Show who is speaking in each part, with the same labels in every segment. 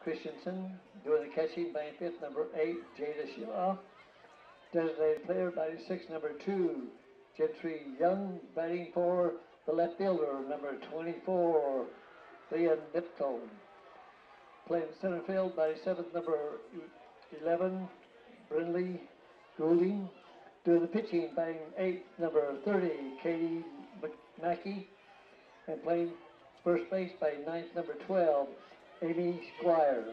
Speaker 1: Christensen. Doing the catching, batting fifth, number 8, Jada Sheila. Designated player, batting sixth, number 2, Gentry Young. Batting for the left fielder, number 24, Leon Nipton. Playing center field, batting seventh, number 11, Brindley Goulding. Doing the pitching, batting eighth, number 30, Katie Mackey. And playing first base, batting ninth, number 12, Amy Squire.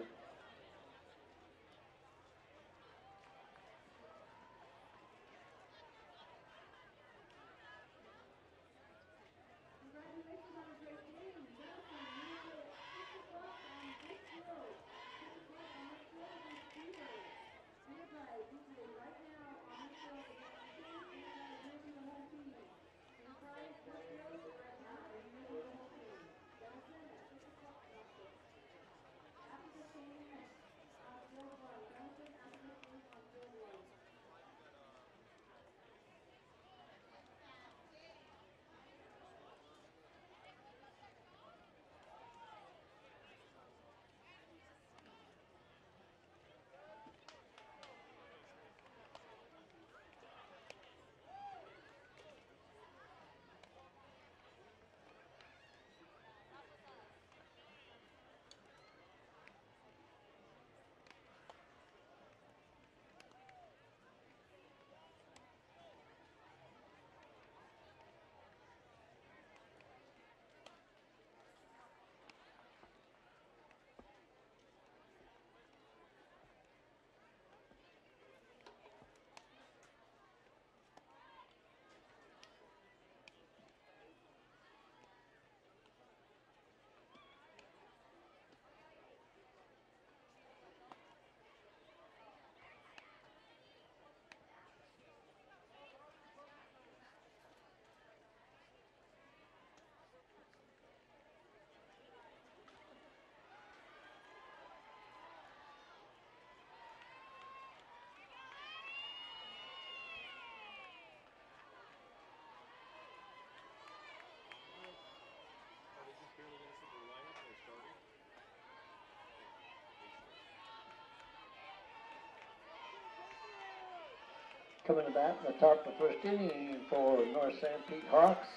Speaker 1: Coming to bat in the top of the first inning for North Sanpete Hawks.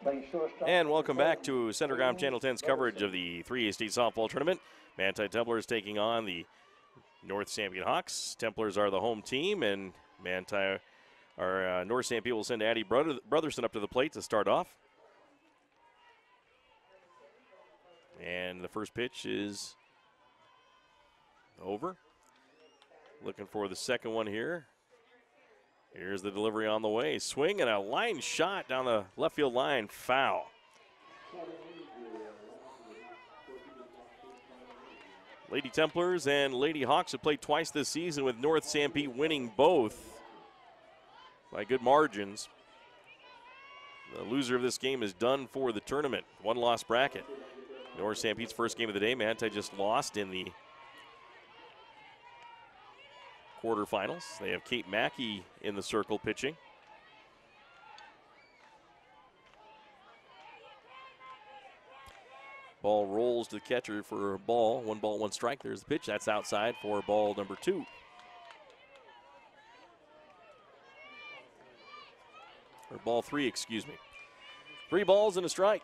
Speaker 1: Playing shortstop.
Speaker 2: And welcome back to Centercom Channel 10's coverage of the 3A State Softball Tournament. Manti Templars taking on the North Sanpete Hawks. Templars are the home team, and North Sanpete will send Addie Brotherson up to the plate to start off. And the first pitch is over. Looking for the second one here. Here's the delivery on the way. Swing and a line shot down the left field line. Foul. Lady Templars and Lady Hawks have played twice this season, with North Sanpete winning both by good margins. The loser of this game is done for the tournament. One-loss bracket. North Sanpete's first game of the day. Manti just lost in the quarterfinals. They have Kate Mackey in the circle pitching. Ball rolls to the catcher for a ball. 1 ball, 1 strike. There's the pitch. That's outside for ball number 2. Or ball 3, excuse me. 3 balls and a strike.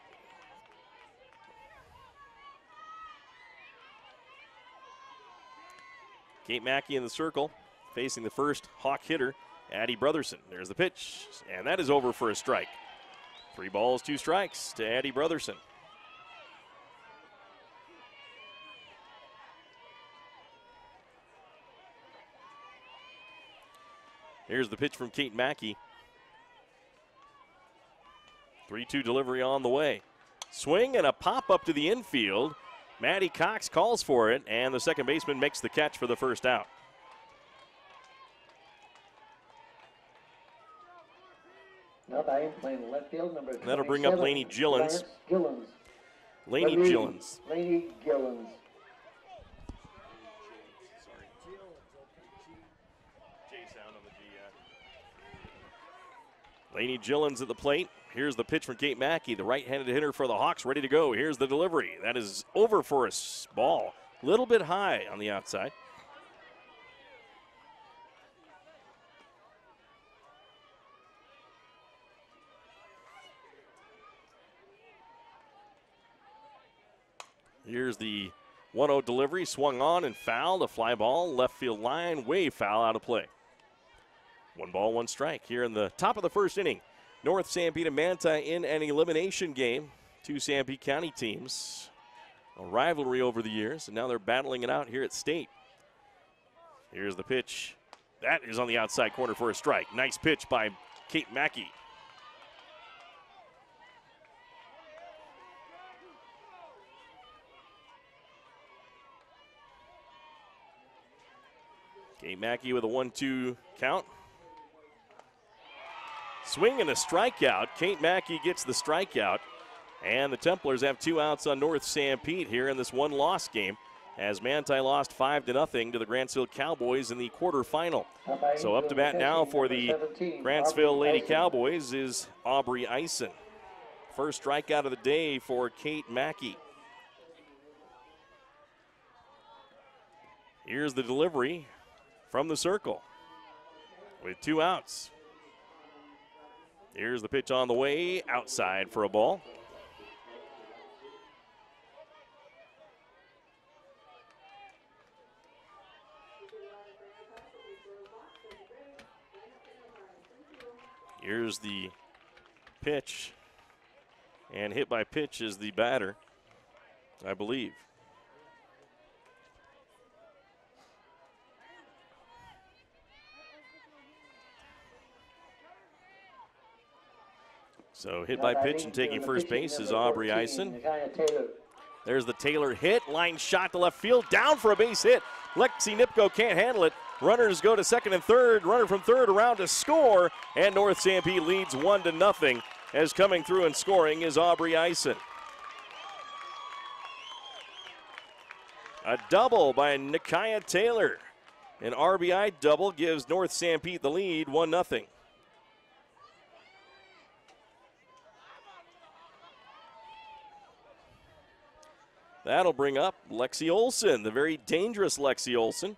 Speaker 2: Kate Mackey in the circle, facing the first Hawk hitter, Addie Brotherson. There's the pitch, and that is over for a strike. 3 balls, 2 strikes to Addie Brotherson. Here's the pitch from Kate Mackey. 3-2 delivery on the way. Swing and a pop up to the infield. Maddie Cox calls for it, and the second baseman makes the catch for the first out.
Speaker 1: Now playing left field, number 27.
Speaker 2: That'll bring up Lainey Gillens. Lainey Gillens.
Speaker 1: Lainey Gillens.
Speaker 2: Sorry. J sound on the G. Lainey Gillens at the plate. Here's the pitch from Kate Mackey, the right-handed hitter for the Hawks, ready to go. Here's the delivery. That is over for a ball. little bit high on the outside. Here's the 1-0 delivery, swung on and fouled. A fly ball, left field line, way foul, out of play. 1 ball, 1 strike here in the top of the first inning. North Sanpete and Manti in an elimination game. 2 Sanpete County teams. A rivalry over the years, and now they're battling it out here at State. Here's the pitch. That is on the outside corner for a strike. Nice pitch by Kate Mackey. Kate Mackey with a 1-2 count. Swing and a strikeout. Kate Mackey gets the strikeout. And the Templars have 2 outs on North Sanpete here in this one-loss game, as Manti lost 5-0 to the Grantsville Cowboys in the quarterfinal. So up to bat now for the Grantsville Lady Cowboys is Aubrey Eisen. First strikeout of the day for Kate Mackey. Here's the delivery from the circle with 2 outs. Here's the pitch on the way, outside for a ball. Here's the pitch, and hit by pitch is the batter, I believe. So hit by pitch and taking first base is Aubrey Eisen. There's the Taylor hit, line shot to left field, down for a base hit. Lexi Nipko can't handle it. Runners go to second and third, runner from third around to score, and North Sanpete leads 1-0 as coming through and scoring is Aubrey Eisen. A double by Nakia Taylor. An RBI double gives North Sanpete the lead, 1-0. That'll bring up Lexi Olson, the very dangerous Lexi Olson.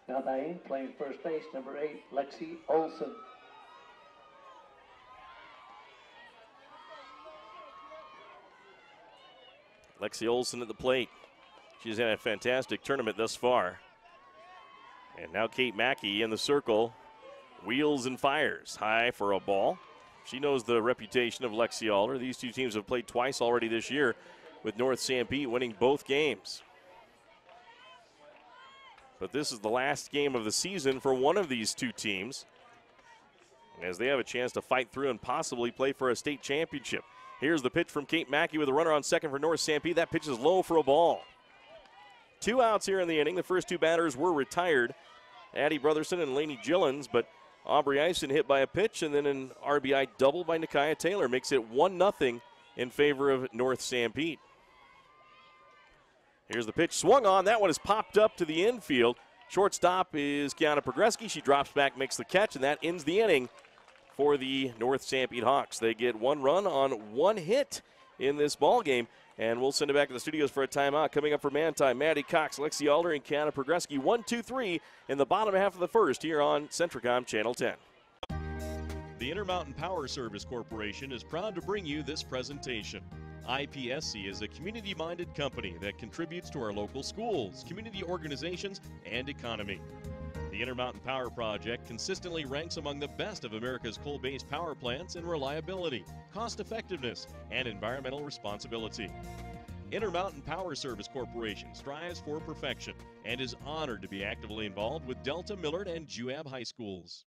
Speaker 1: Now batting, playing first base, number 8, Lexi Olson.
Speaker 2: Lexi Olson at the plate. She's had a fantastic tournament thus far. And now Kate Mackey in the circle, wheels and fires. High for a ball. She knows the reputation of Lexi Alder. These 2 teams have played twice already this year, with North Sanpete winning both games. But this is the last game of the season for one of these 2 teams, as they have a chance to fight through and possibly play for a state championship. Here's the pitch from Kate Mackey with a runner on second for North Sanpete. That pitch is low for a ball. 2 outs here in the inning. The first 2 batters were retired, Addie Brotherson and Lainey Gillens, but Aubrey Eisen hit by a pitch, and then an RBI double by Nakia Taylor makes it 1-0 in favor of North Sanpete. Here's the pitch, swung on. That one is popped up to the infield. Shortstop is Kiana Progreski. She drops back, makes the catch, and that ends the inning for the North Sanpete Hawks. They get 1 run on 1 hit in this ball game, and we'll send it back to the studios for a timeout. Coming up for Manti, Maddie Cox, Lexi Alder, and Kiana Progreski. 1-2-3 in the bottom half of the first here on Centricom Channel 10.
Speaker 3: The Intermountain Power Service Corporation is proud to bring you this presentation. IPSC is a community-minded company that contributes to our local schools, community organizations, and economy. The Intermountain Power Project consistently ranks among the best of America's coal-based power plants in reliability, cost-effectiveness, and environmental responsibility. Intermountain Power Service Corporation strives for perfection and is honored to be actively involved with Delta, Millard, and Juab High Schools.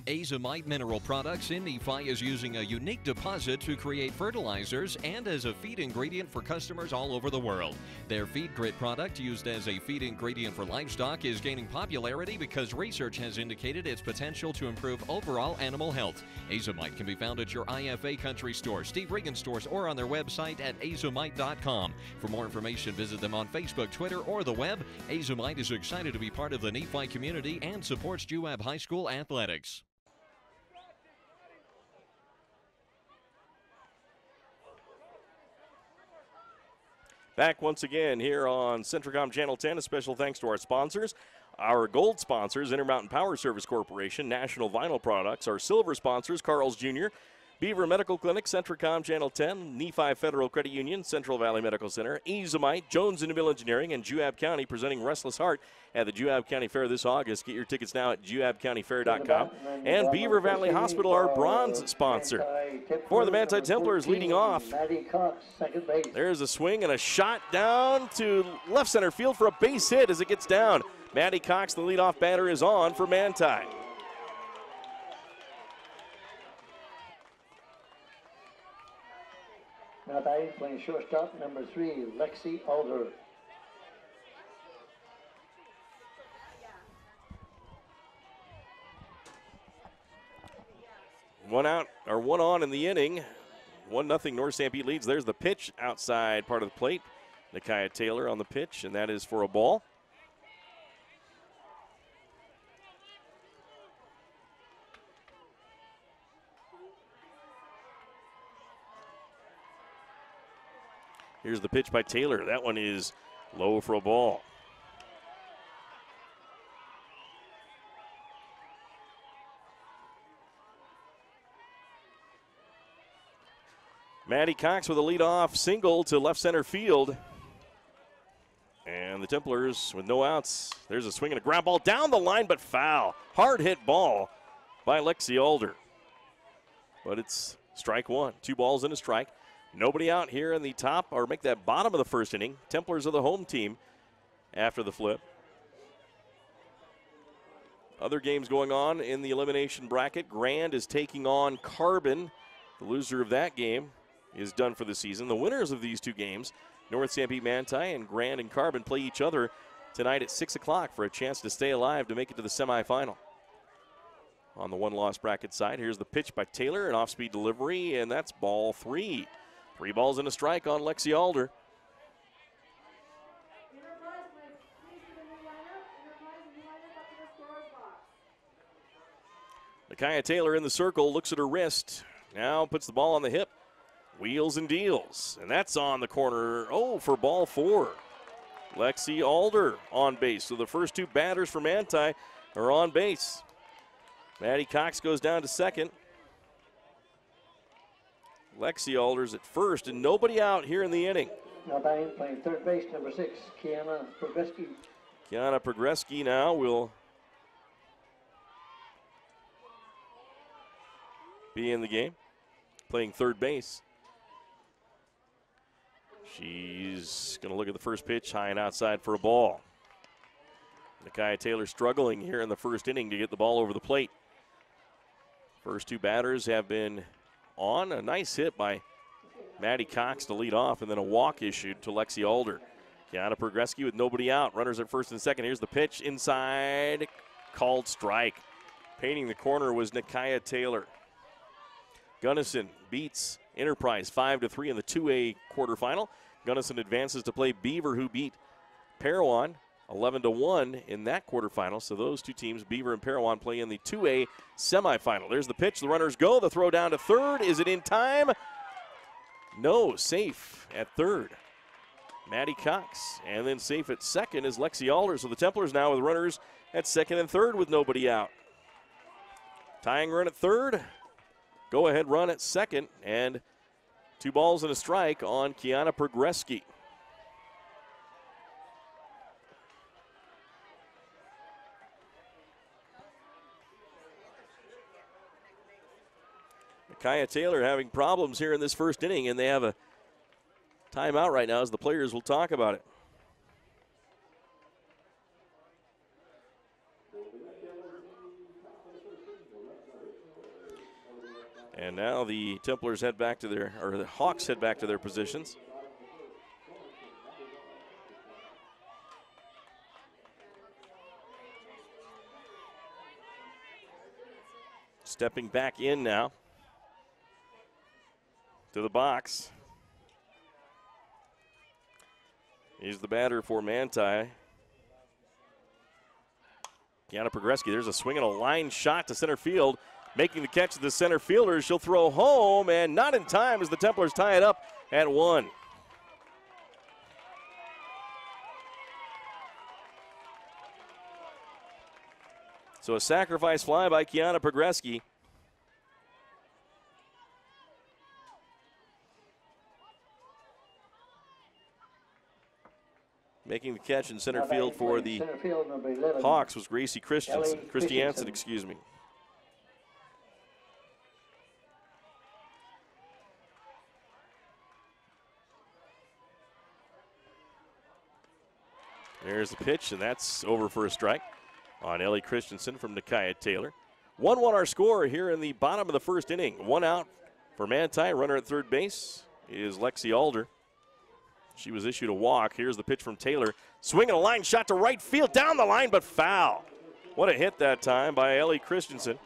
Speaker 4: Azomite Mineral Products in Nephi is using a unique deposit to create fertilizers and as a feed ingredient for customers all over the world. Their Feed Grit product, used as a feed ingredient for livestock, is gaining popularity because research has indicated its potential to improve overall animal health. Azomite can be found at your IFA Country Store, Steve Regan stores, or on their website at azomite.com. For more information, visit them on Facebook, Twitter, or the web. Azomite is excited to be part of the Nephi community and supports Juab High School athletics.
Speaker 2: Back once again here on Centricom Channel 10. A special thanks to our sponsors. Our gold sponsors, Intermountain Power Service Corporation, National Vinyl Products. Our silver sponsors, Carl's Jr., Beaver Medical Clinic, Centricom Channel 10, Nephi Federal Credit Union, Central Valley Medical Center, Azomite, Jones and DeMille Engineering, and Juab County presenting Restless Heart at the Juab County Fair this August. Get your tickets now at juabcountyfair.com. And Beaver Valley Hospital, our bronze sponsor. For the Manti Templars leading off. There's a swing and a shot down to left center field for a base hit as it gets down. Maddie Cox, the leadoff batter, is on for Manti.
Speaker 1: Now batting, playing shortstop, number 3, Lexi Alder.
Speaker 2: One out, or one on in the inning. 1-0 North Sanpete leads. There's the pitch outside part of the plate. Nikiah Taylor on the pitch, and that is for a ball. Here's the pitch by Taylor. That one is low for a ball. Maddie Cox with a leadoff single to left center field. And the Templars with no outs. There's a swing and a ground ball down the line, but foul. Hard hit ball by Lexi Alder. But it's strike one. 2 balls and a strike. Nobody out here in the top, or make that bottom of the first inning. Templars are the home team after the flip. Other games going on in the elimination bracket. Grand is taking on Carbon. The loser of that game is done for the season. The winners of these 2 games, North Sanpete Manti and Grand and Carbon, play each other tonight at 6 o'clock for a chance to stay alive to make it to the semifinal. On the one-loss bracket side, here's the pitch by Taylor, an off-speed delivery, and that's ball 3. 3 balls and a strike on Lexi Alder. Nikiah Taylor in the circle, looks at her wrist. Now puts the ball on the hip. Wheels and deals. And that's on the corner. Oh, for ball 4. Lexi Alder on base. So the first 2 batters for Manti are on base. Maddie Cox goes down to second. Lexi Alder's at first, and nobody out here in the inning.
Speaker 1: Now batting, playing third base, number 6, Kiana Progreski.
Speaker 2: Kiana Progreski now will be in the game, playing third base. She's going to look at the first pitch, high and outside for a ball. Nikiah Taylor struggling here in the first inning to get the ball over the plate. First 2 batters have been on. A nice hit by Maddie Cox to lead off, and then a walk issued to Lexi Alder. Kiana Progreski with nobody out. Runners at first and second. Here's the pitch inside. Called strike. Painting the corner was Nikiah Taylor. Gunnison beats Enterprise 5-3 in the 2A quarterfinal. Gunnison advances to play Beaver, who beat Parowan 11-1 in that quarterfinal. So those 2 teams, Beaver and Parowan, play in the 2A semifinal. There's the pitch. The runners go. The throw down to third. Is it in time? No. Safe at third. Maddie Cox. And then safe at second is Lexi Alder. So the Templars now with runners at second and third with nobody out. Tying run at third. Go-ahead run at second. And 2 balls and a strike on Kiana Progreski. Nikiah Taylor having problems here in this first inning, and they have a timeout right now as the players will talk about it. And now the Templars head back to their, or the Hawks head back to their positions. Stepping back in now to the box. He's the batter for Manti. Kiana Progreski, there's a swing and a line shot to center field. Making the catch to the center fielder. She'll throw home, and not in time as the Templars tie it up at 1. So a sacrifice fly by Kiana Pogreski. Making the catch in center field for the Hawks was Gracie Christiansen, excuse me. There's the pitch, and that's over for a strike on Ellie Christensen from Nikaya Taylor. 1-1 our score here in the bottom of the first inning. One out for Manti. Runner at third base is Lexi Alder. She was issued a walk. Here's the pitch from Taylor. Swinging a line shot to right field, down the line, but foul. What a hit that time by Ellie Christensen.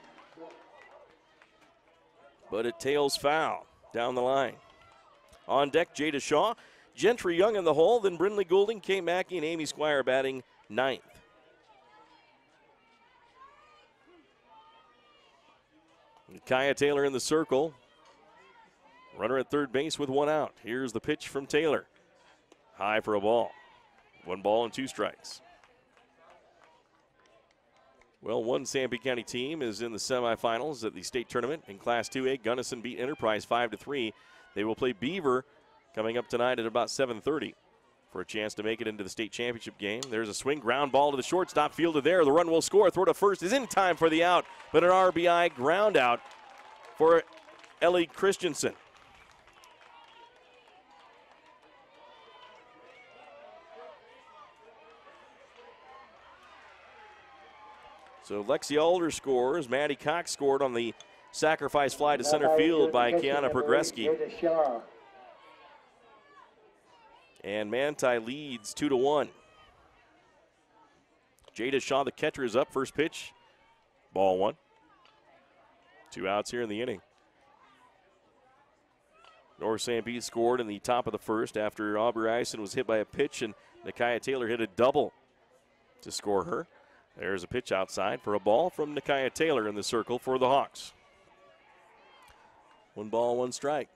Speaker 2: But it tails foul down the line. On deck, Jada Shaw. Gentry Young in the hole, then Brindley Goulding, Kay Mackey, and Amy Squire batting ninth. Kaya Taylor in the circle. Runner at third base with one out. Here's the pitch from Taylor. High for a ball. 1 ball and 2 strikes. Well, one Sanpete County team is in the semifinals at the state tournament. In Class 2A, Gunnison beat Enterprise 5-3. They will play Beaver coming up tonight at about 7:30 for a chance to make it into the state championship game. There's a swing, ground ball to the shortstop fielder there. The run will score. Throw to first is in time for the out, but an RBI ground out for Ellie Christensen. So Lexi Alder scores. Maddie Cox scored on the sacrifice fly to center field by Kiana Pogreski. And Manti leads 2-1. Jada Shaw, the catcher, is up. First pitch, ball 1. 2 outs here in the inning. North Sanpete scored in the top of the first after Aubrey Eisen was hit by a pitch, and Nikaya Taylor hit a double to score her. There's a pitch outside for a ball from Nikaya Taylor in the circle for the Hawks. 1 ball, 1 strike.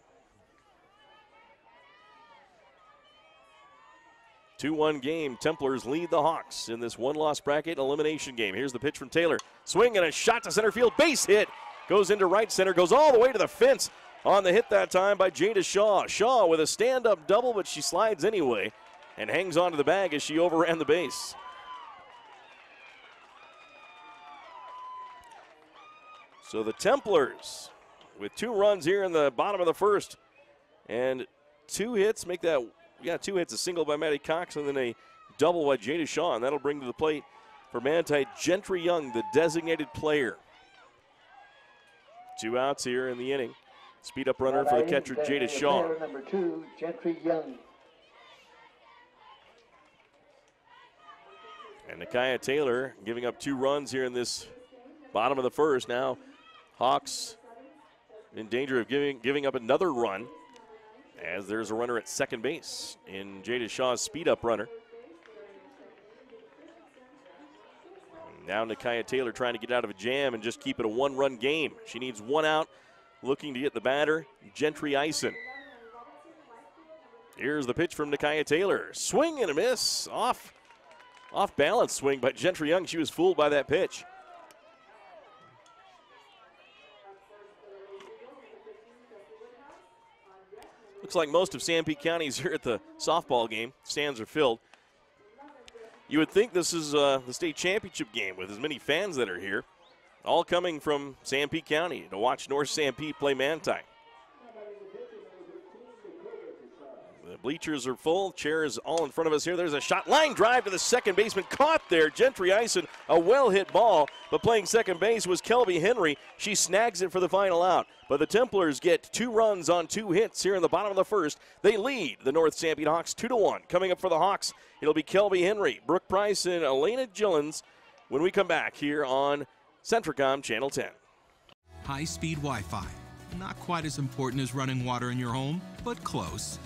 Speaker 2: 2-1 game. Templars lead the Hawks in this one-loss bracket elimination game. Here's the pitch from Taylor. Swing and a shot to center field. Base hit. Goes into right center. Goes all the way to the fence on the hit that time by Jada Shaw. Shaw with a stand-up double, but she slides anyway and hangs onto the bag as she overran the base. So the Templars with 2 runs here in the bottom of the first and 2 hits make that, 2 hits, a single by Maddie Cox and then a double by Jada Shaw, and that'll bring to the plate for Manti Gentry Young, the designated player. 2 outs here in the inning. Speed up runner for the catcher, Jada Shaw.
Speaker 1: Number 2, Gentry Young.
Speaker 2: And Nikaya Taylor giving up 2 runs here in this bottom of the first. Now Hawks in danger of giving up another run as there's a runner at second base in Jada Shaw's speed-up runner. Now Nikaya Taylor trying to get out of a jam and just keep it a 1-run game. She needs 1 out, looking to get the batter, Gentry Eisen. Here's the pitch from Nikaya Taylor. Swing and a miss. Off balance swing by Gentry Young. She was fooled by that pitch. Looks like most of Sanpete County is here at the softball game. Stands are filled. You would think this is the state championship game with as many fans that are here, all coming from Sanpete County to watch North Sanpete play Manti. The bleachers are full. Chairs all in front of us here. There's a shot. Line drive to the second baseman. Caught there. Gentry Eisen, a well-hit ball. But playing second base was Kelby Henry. She snags it for the final out. But the Templars get 2 runs on 2 hits here in the bottom of the first. They lead the North Sanpete Hawks 2-1. Coming up for the Hawks, it'll be Kelby Henry, Brooke Price, and Elena Gillens when we come back here on Centricom Channel 10.
Speaker 5: High-speed Wi-Fi. Not quite as important as running water in your home, but close.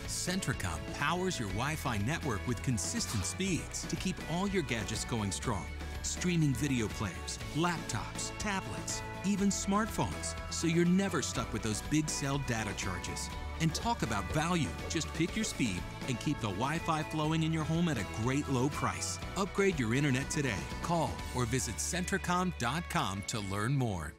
Speaker 5: Centricom powers your Wi-Fi network with consistent speeds to keep all your gadgets going strong. Streaming video players, laptops, tablets, even smartphones, so you're never stuck with those big cell data charges. And talk about value. Just pick your speed and keep the Wi-Fi flowing in your home at a great low price. Upgrade your internet today. Call or visit Centricom.com to learn more.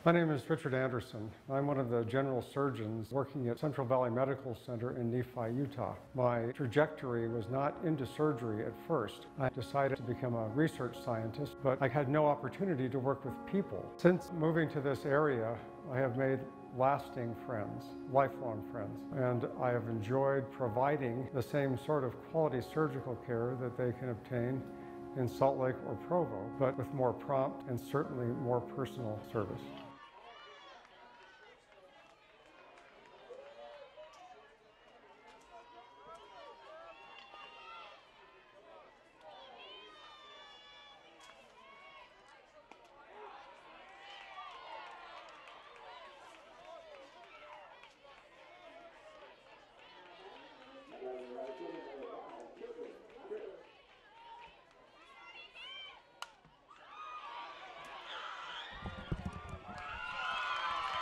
Speaker 6: My name is Richard Anderson. I'm one of the general surgeons working at Central Valley Medical Center in Nephi, Utah. My trajectory was not into surgery at first. I decided to become a research scientist, but I had no opportunity to work with people. Since moving to this area, I have made lasting friends, lifelong friends, and I have enjoyed providing the same sort of quality surgical care that they can obtain in Salt Lake or Provo, but with more prompt and certainly more personal service.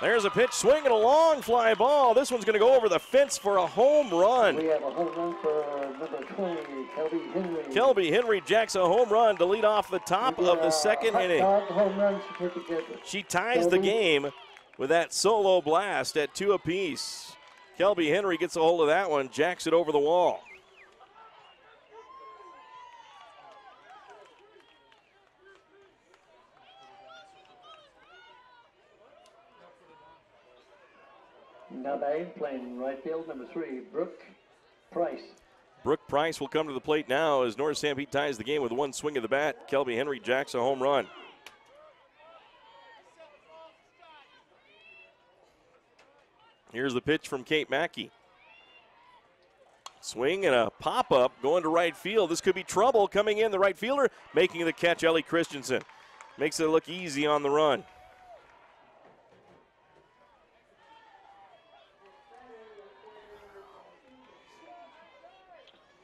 Speaker 2: There's a pitch, swinging a long fly ball. This one's going to go over the fence for a home run.
Speaker 1: We have a home run for number 20, Kelby Henry.
Speaker 2: Kelby Henry jacks a home run to lead off the top of the second inning.
Speaker 1: Home run certificate.
Speaker 2: She ties the game with that solo blast at 2 apiece. Kelby Henry gets a hold of that one, jacks it over the wall.
Speaker 1: Now batting, playing right field, number 3, Brooke Price.
Speaker 2: Brooke Price will come to the plate now as North Sanpete ties the game with one swing of the bat. Kelby Henry jacks a home run. Here's the pitch from Kate Mackey. Swing and a pop-up going to right field. This could be trouble coming in. The right fielder making the catch, Ellie Christensen. Makes it look easy on the run.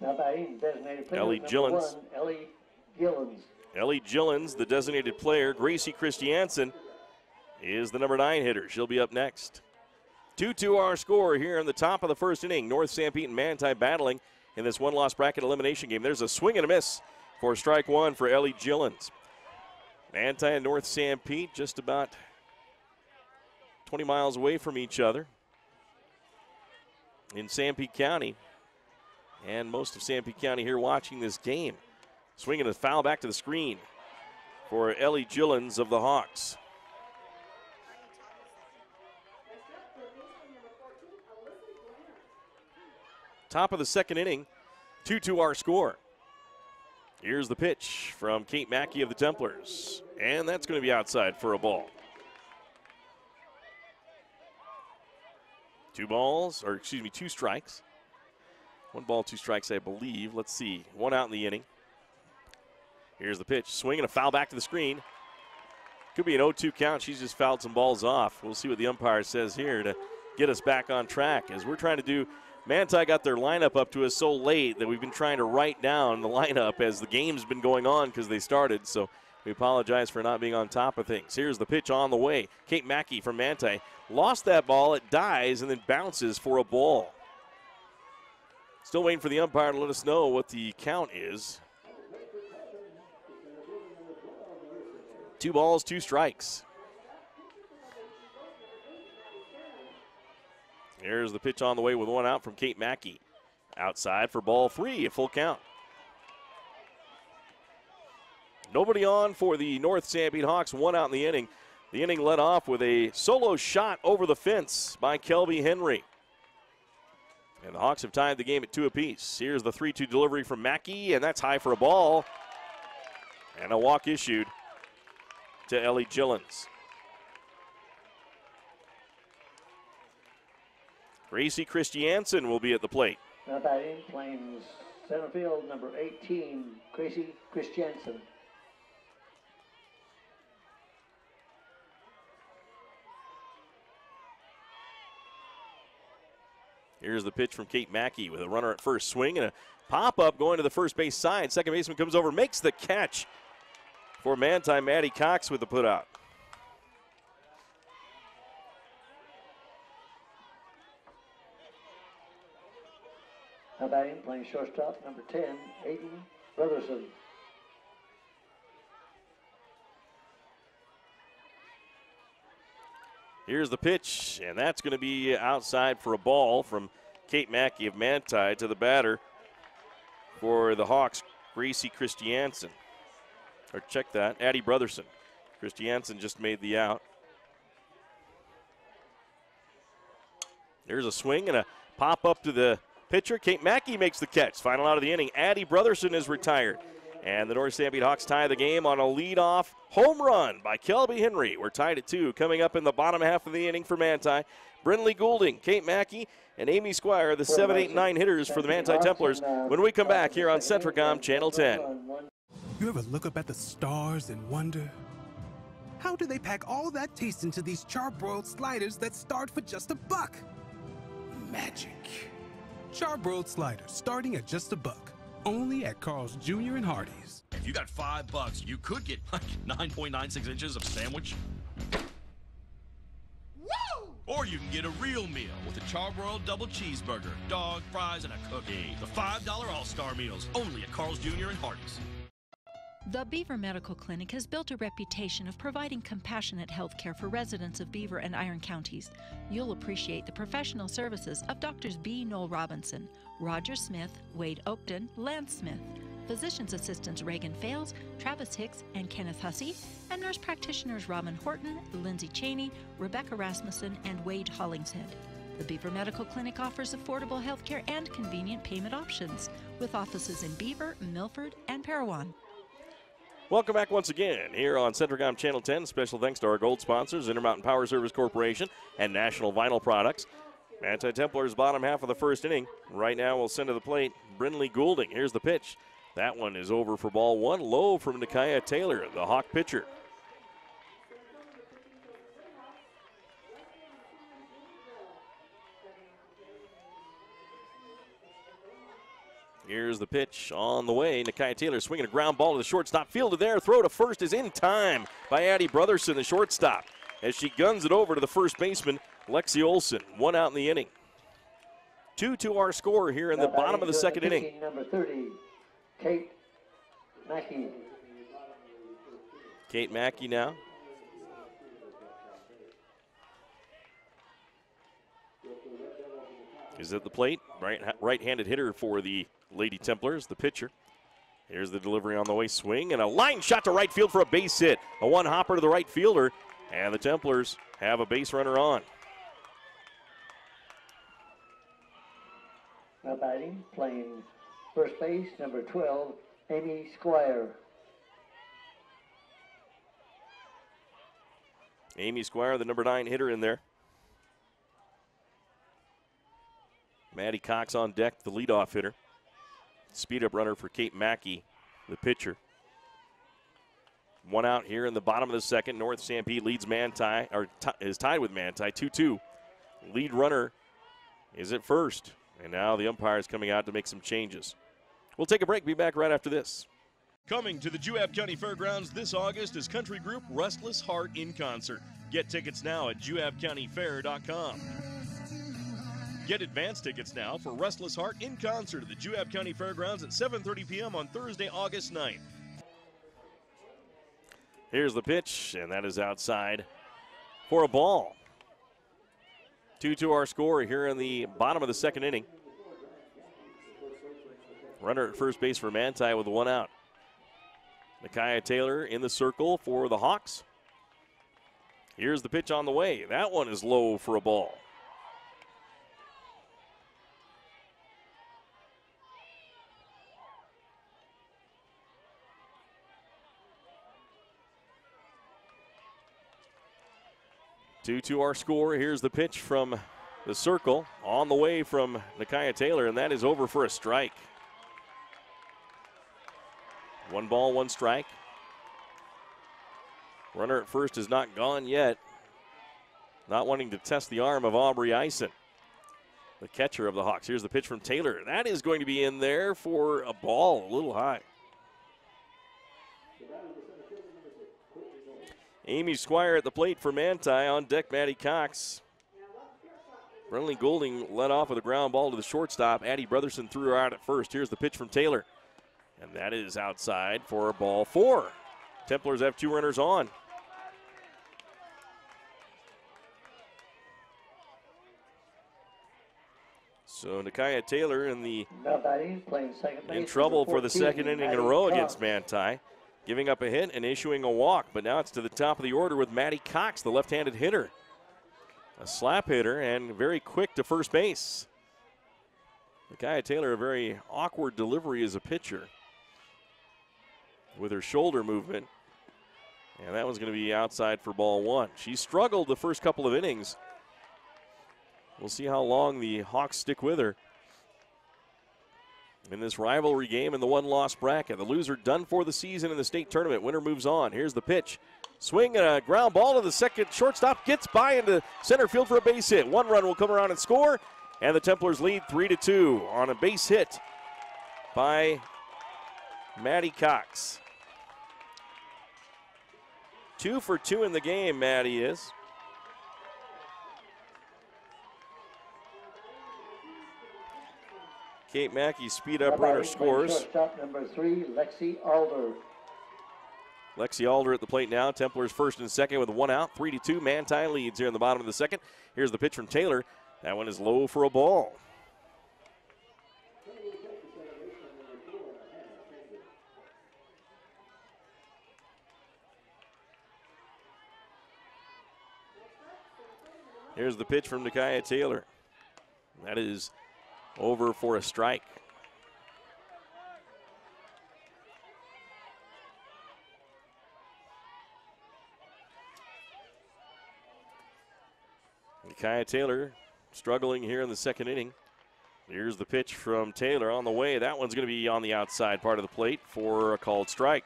Speaker 1: Now batting, designated player,
Speaker 2: Ellie
Speaker 1: number
Speaker 2: Gillens.
Speaker 1: 1, Ellie Gillens.
Speaker 2: Ellie Gillens, the designated player. Gracie Christiansen is the number 9 hitter. She'll be up next. 2-2 our score here in the top of the first inning. North Sanpete and Manti battling in this one-loss bracket elimination game. There's a swing and a miss for strike one for Ellie Gillens. Manti and North Sanpete just about 20 miles away from each other in Sanpete County. And most of Sanpete County here watching this game. Swinging a foul back to the screen for Ellie Gillens of the Hawks. Top of the second inning, 2-2 our score. Here's the pitch from Kate Mackey of the Templars. And that's going to be outside for a ball. 2 strikes. 1 ball, 2 strikes, I believe. Let's see. 1 out in the inning. Here's the pitch. Swing and a foul back to the screen. Could be an 0-2 count. She's just fouled some balls off. We'll see what the umpire says here to get us back on track. As we're trying to do, Manti got their lineup up to us so late that we've been trying to write down the lineup as the game's been going on because they started. So we apologize for not being on top of things. Here's the pitch on the way. Kate Mackey from Manti lost that ball. It dies and then bounces for a ball. Still waiting for the umpire to let us know what the count is. 2 balls, 2 strikes. Here's the pitch on the way with 1 out from Kate Mackey. Outside for ball 3, a full count. Nobody on for the North Sanpete Hawks, 1 out in the inning. The inning led off with a solo shot over the fence by Kelby Henry. And the Hawks have tied the game at 2 apiece. Here's the 3-2 delivery from Mackey, and that's high for a ball. And a walk issued to Ellie Gillens. Gracie Christiansen will be at the plate.
Speaker 1: Now batting, playing center field, number 18, Gracie Christiansen.
Speaker 2: Here's the pitch from Kate Mackey with a runner at first. Swing and a pop-up going to the first base side. Second baseman comes over, makes the catch for Manti. Maddie Cox with the put-out.
Speaker 1: Now batting, playing shortstop, number 10, Aiden Brotherson.
Speaker 2: Here's the pitch, and that's going to be outside for a ball from Kate Mackey of Manti to the batter for the Hawks, Gracie Christiansen. Or check that, Addie Brotherson. Christiansen just made the out. There's a swing and a pop up to the pitcher. Kate Mackey makes the catch. Final out of the inning. Addie Brotherson is retired. And the North Sanpete Hawks tie the game on a leadoff home run by Kelby Henry. We're tied at 2. Coming up in the bottom half of the inning for Manti, Brinley Goulding, Kate Mackey, and Amy Squire, the 7, 8, 9 hitters for the Manti Templars when we come back here on Centricom Channel 10.
Speaker 7: You ever look up at the stars and wonder, how do they pack all that taste into these charbroiled sliders that start for just $1? Magic. Charbroiled sliders starting at just $1. Only at Carl's Jr. and Hardee's.
Speaker 8: If you got $5, you could get like 9.96 inches of sandwich. Woo! Or you can get a real meal with a charbroiled double cheeseburger, dog, fries, and a cookie. The $5 All-Star Meals, only at Carl's Jr. and Hardee's.
Speaker 9: The Beaver Medical Clinic has built a reputation of providing compassionate health care for residents of Beaver and Iron counties. You'll appreciate the professional services of Doctors B. Noel Robinson, Roger Smith, Wade Oakton, Lance Smith, physician's assistants Reagan Fales, Travis Hicks, and Kenneth Hussey, and nurse practitioners Robin Horton, Lindsay Cheney, Rebecca Rasmussen, and Wade Hollingshead. The Beaver Medical Clinic offers affordable health care and convenient payment options, with offices in Beaver, Milford, and Parowan.
Speaker 2: Welcome back once again here on Centricom Channel 10. Special thanks to our gold sponsors, Intermountain Power Service Corporation and National Vinyl Products. Manti Templars bottom half of the first inning. Right now we'll send to the plate Brinley Goulding. Here's the pitch. That one is over for ball 1. Low from Nikaya Taylor, the Hawk pitcher. Here's the pitch on the way. Nikaya Taylor swinging a ground ball to the shortstop. Fielded there. Throw to first is in time by Addie Brotherson, the shortstop, as she guns it over to the first baseman, Lexi Olson. 1 out in the inning. 2-2 our score here in the bottom of the second inning.
Speaker 1: Number 30, Kate Mackey.
Speaker 2: Kate Mackey now. Is at the plate. Right-handed hitter for the Lady Templars, the pitcher. Here's the delivery on the way. Swing and a line shot to right field for a base hit. A one-hopper to the right fielder, and the Templars have a base runner on.
Speaker 1: Now batting, playing first base, number 12, Amy Squire.
Speaker 2: Amy Squire, the number 9 hitter in there. Maddie Cox on deck, the leadoff hitter. Speed-up runner for Kate Mackey, the pitcher. 1 out here in the bottom of the second. North Sanpete leads Manti, or is tied with Manti, 2-2. Lead runner is at first, and now the umpire is coming out to make some changes. We'll take a break. Be back right after this.
Speaker 3: Coming to the Juab County Fairgrounds this August is country group Restless Heart in concert. Get tickets now at juabcountyfair.com. Get advance tickets now for Restless Heart in concert at the Juab County Fairgrounds at 7:30 p.m. on Thursday, August 9th.
Speaker 2: Here's the pitch, and that is outside for a ball. 2-2 our score here in the bottom of the second inning. Runner at first base for Manti with 1 out. Nikaya Taylor in the circle for the Hawks. Here's the pitch on the way. That one is low for a ball. To our score. Here's the pitch from the circle on the way from Nikaya Taylor, and that is over for a strike. 1 ball, 1 strike. Runner at first is not gone yet. Not wanting to test the arm of Aubrey Eisen, the catcher of the Hawks. Here's the pitch from Taylor. That is going to be in there for a ball, a little high. Amy Squire at the plate for Manti. On deck, Maddie Cox. Brenly Goulding led off with a ground ball to the shortstop. Addie Brotherson threw her out at first. Here's the pitch from Taylor. And that is outside for ball 4. Templars have 2 runners on. So Nakaya Taylor in trouble for the second inning in a row against Manti, giving up a hit and issuing a walk. But now it's to the top of the order with Maddie Cox, the left-handed hitter. A slap hitter and very quick to first base. Nakaya Taylor, a very awkward delivery as a pitcher with her shoulder movement. And that one's going to be outside for ball 1. She struggled the first couple of innings. We'll see how long the Hawks stick with her in this rivalry game in the one-loss bracket. The loser done for the season in the state tournament. Winner moves on. Here's the pitch. Swing and a ground ball to the second shortstop. Gets by into center field for a base hit. 1 run will come around and score. And the Templars lead 3-2 on a base hit by Maddie Cox. 2 for 2 in the game, Maddie is. Kate Mackey, speed up runner, scores.
Speaker 1: Shortstop number 3, Lexi Alder.
Speaker 2: Lexi Alder at the plate now. Templars first and second with 1 out. 3-2. Manti leads here in the bottom of the second. Here's the pitch from Taylor. That one is low for a ball. Here's the pitch from Nakaya Taylor. That is over for a strike. Nakaya Taylor struggling here in the second inning. Here's the pitch from Taylor on the way. That one's going to be on the outside part of the plate for a called strike.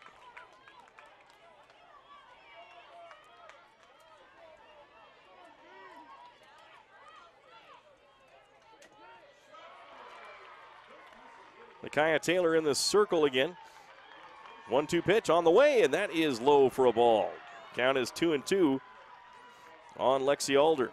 Speaker 2: Nakaya Taylor in the circle again. 1-2 pitch on the way, and that is low for a ball. Count is 2-2 on Lexi Alder.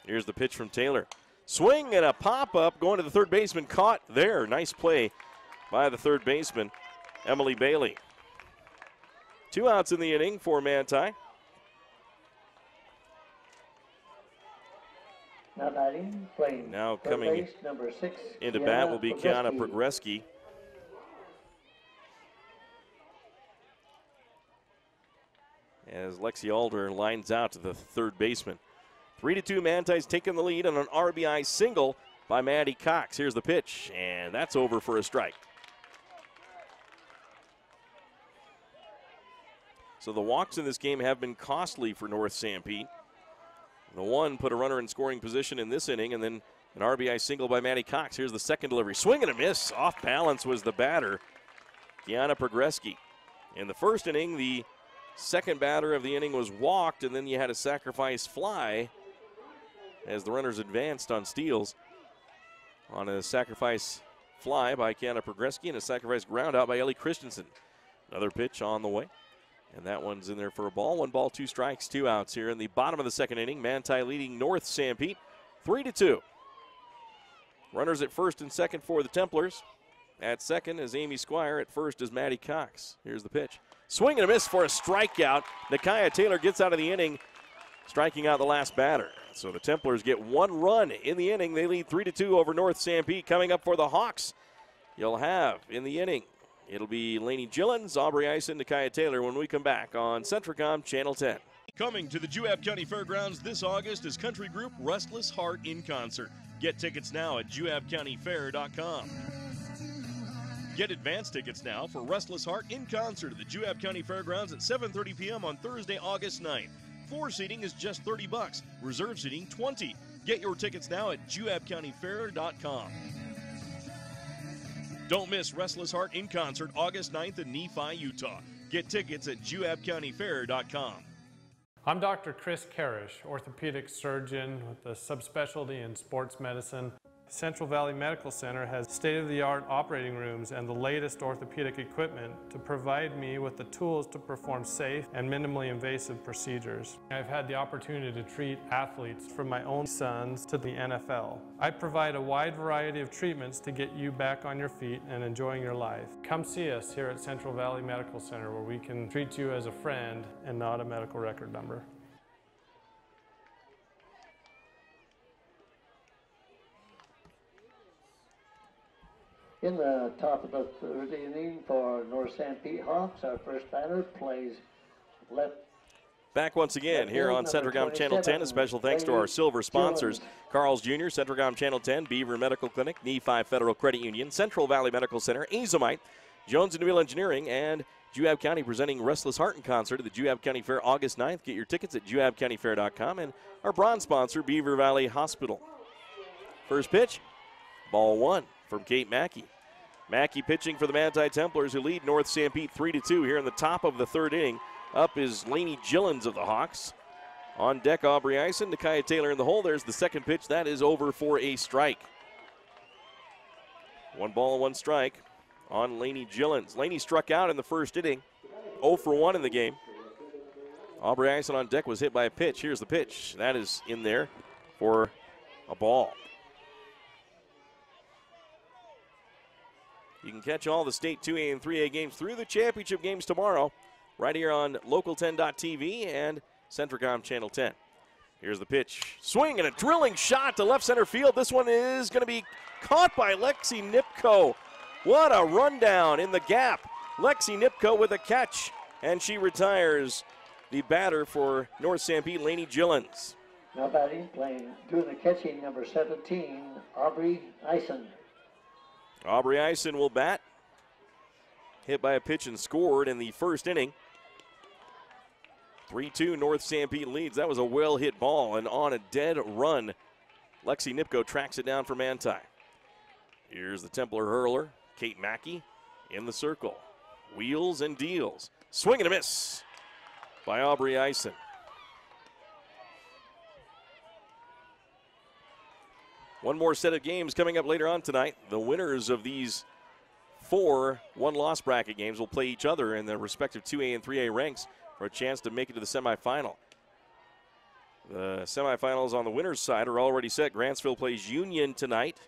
Speaker 2: Here's the pitch from Taylor. Swing and a pop-up going to the third baseman. Caught there. Nice play by the third baseman, Emily Bailey. 2 outs in the inning for Manti. Now coming
Speaker 1: number 6,
Speaker 2: into bat will be Kiana Progreski. As Lexi Alder lines out to the third baseman. 3-2, Manti's taking the lead on an RBI single by Maddie Cox. Here's the pitch, and that's over for a strike. So the walks in this game have been costly for North Sanpete. The one put a runner in scoring position in this inning, and then an RBI single by Maddie Cox. Here's the second delivery. Swing and a miss. Off balance was the batter, Kiana Progreski. In the first inning, the second batter of the inning was walked, and then you had a sacrifice fly as the runners advanced on steals. On a sacrifice fly by Kiana Progreski and a sacrifice ground out by Ellie Christensen. Another pitch on the way. And that one's in there for a ball. 1 ball, 2 strikes, 2 outs here in the bottom of the second inning. Manti leading North Sanpete 3-2. Runners at first and second for the Templars. At second is Amy Squire. At first is Maddie Cox. Here's the pitch. Swing and a miss for a strikeout. Nakaya Taylor gets out of the inning, striking out the last batter. So the Templars get 1 run in the inning. They lead 3-2 over North Sanpete. Coming up for the Hawks, you'll have in the inning, it'll be Lainey Gillens, Aubrey Eisen, Nakaya Taylor when we come back on Centricom Channel 10.
Speaker 3: Coming to the Juab County Fairgrounds this August is country group Restless Heart in concert. Get tickets now at juabcountyfair.com. Get advance tickets now for Restless Heart in concert at the Juab County Fairgrounds at 7:30 p.m. on Thursday, August 9th. Floor seating is just $30. Reserve seating $20. Get your tickets now at juabcountyfair.com. Don't miss Restless Heart in concert August 9th in Nephi, Utah. Get tickets at juabcountyfair.com.
Speaker 10: I'm Dr. Chris Karish, orthopedic surgeon with a subspecialty in sports medicine. Central Valley Medical Center has state-of-the-art operating rooms and the latest orthopedic equipment to provide me with the tools to perform safe and minimally invasive procedures. I've had the opportunity to treat athletes from my own sons to the NFL. I provide a wide variety of treatments to get you back on your feet and enjoying your life. Come see us here at Central Valley Medical Center, where we can treat you as a friend and not a medical record number.
Speaker 1: In the top of the third inning for North Sanpete Hawks, our first batter plays left.
Speaker 2: Back once again here on Centricom Channel 10. A special thanks to our silver sponsors, Carl's Jr., Centricom Channel 10, Beaver Medical Clinic, Nephi Federal Credit Union, Central Valley Medical Center, Azomite, Jones & Newell Engineering, and Juab County presenting Restless Heart and Concert at the Juab County Fair August 9th. Get your tickets at juabcountyfair.com. And our bronze sponsor, Beaver Valley Hospital. First pitch, ball one from Kate Mackey. Mackey pitching for the Manti Templars, who lead North Sanpete 3-2 here in the top of the third inning. Up is Lainey Gillens of the Hawks. On deck, Aubrey Ison, Nakaya Taylor in the hole. There's the second pitch. That is over for a strike. 1 ball, 1 strike on Lainey Gillens. Lainey struck out in the first inning, 0 for 1 in the game. Aubrey Ison on deck was hit by a pitch. Here's the pitch. That is in there for a ball. You can catch all the state 2A and 3A games through the championship games tomorrow right here on Local10.tv and Centricom Channel 10. Here's the pitch. Swing and a drilling shot to left center field. This one is going to be caught by Lexi Nipko. What a rundown in the gap. Lexi Nipko with a catch, and she retires the batter for North Sanpete, Lainey Gillens.
Speaker 1: Now batting, doing the catching, number 17, Aubrey Ison.
Speaker 2: Aubrey Ison will bat. Hit by a pitch and scored in the first inning. 3-2 North Sanpete leads. That was a well-hit ball, and on a dead run, Lexi Nipko tracks it down for Manti. Here's the Templar hurler, Kate Mackey, in the circle. Wheels and deals. Swing and a miss by Aubrey Ison. One more set of games coming up later on tonight. The winners of these 4 one-loss bracket games will play each other in their respective 2A and 3A ranks for a chance to make it to the semifinal. The semifinals on the winners' side are already set. Grantsville plays Union tonight.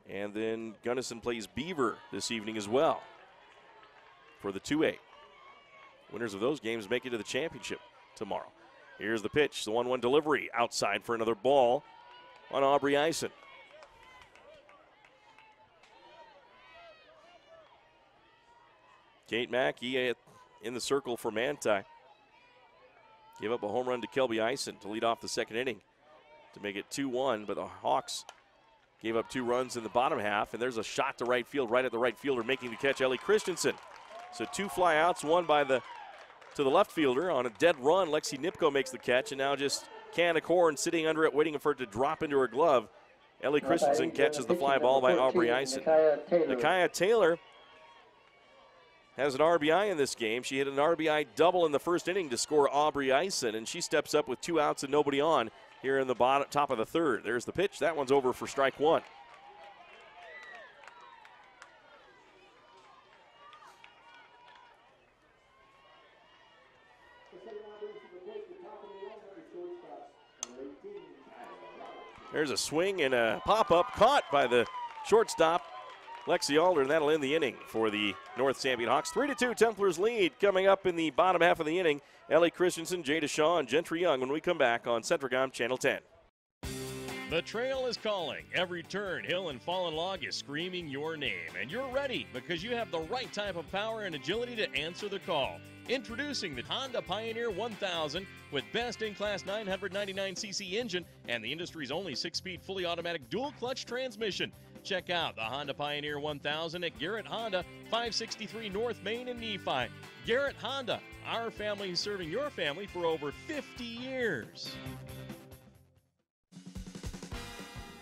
Speaker 2: And then Gunnison plays Beaver this evening as well for the 2A. Winners of those games make it to the championship tomorrow. Here's the pitch, the 1-1 delivery. Outside for another ball on Aubrey Ison. Kate Mackey in the circle for Manti. Gave up a home run to Kelby Ison to lead off the second inning to make it 2-1, but the Hawks gave up 2 runs in the bottom half, and there's a shot to right field, right at the right fielder making the catch, Ellie Christensen. So 2 flyouts, one to the left fielder. On a dead run, Lexi Nipko makes the catch, and now just can of corn sitting under it, waiting for it to drop into her glove. Ellie Christensen catches the fly ball by Aubrey Ison. Nakaya Taylor has an RBI in this game. She hit an RBI double in the first inning to score Aubrey Ison, and she steps up with 2 outs and nobody on here in the top of the third. There's the pitch. That one's over for strike 1. There's a swing and a pop-up caught by the shortstop, Lexi Alder, and that'll end the inning for the North Sanpete Hawks. 3-2 Templars lead coming up in the bottom half of the inning. Ellie Christensen, Jada Shaw, and Gentry Young when we come back on Centricom Channel 10.
Speaker 3: The trail is calling. Every turn, hill, and fallen log is screaming your name. And you're ready because you have the right type of power and agility to answer the call. Introducing the Honda Pioneer 1000 with best-in-class 999cc engine and the industry's only 6-speed fully automatic dual-clutch transmission. Check out the Honda Pioneer 1000 at Garrett Honda, 563 North Main in Nephi. Garrett Honda, our family is serving your family for over 50 years.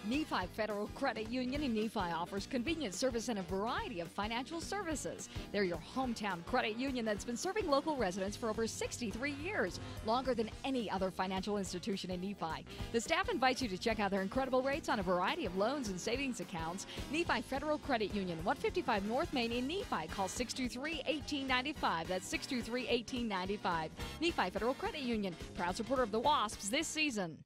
Speaker 11: Nephi Federal Credit Union in Nephi offers convenient service and a variety of financial services. They're your hometown credit union that's been serving local residents for over 63 years, longer than any other financial institution in Nephi. The staff invites you to check out their incredible rates on a variety of loans and savings accounts. Nephi Federal Credit Union, 155 North Main in Nephi. Call 623-1895. That's 623-1895. Nephi Federal Credit Union, proud supporter of the Wasps this season.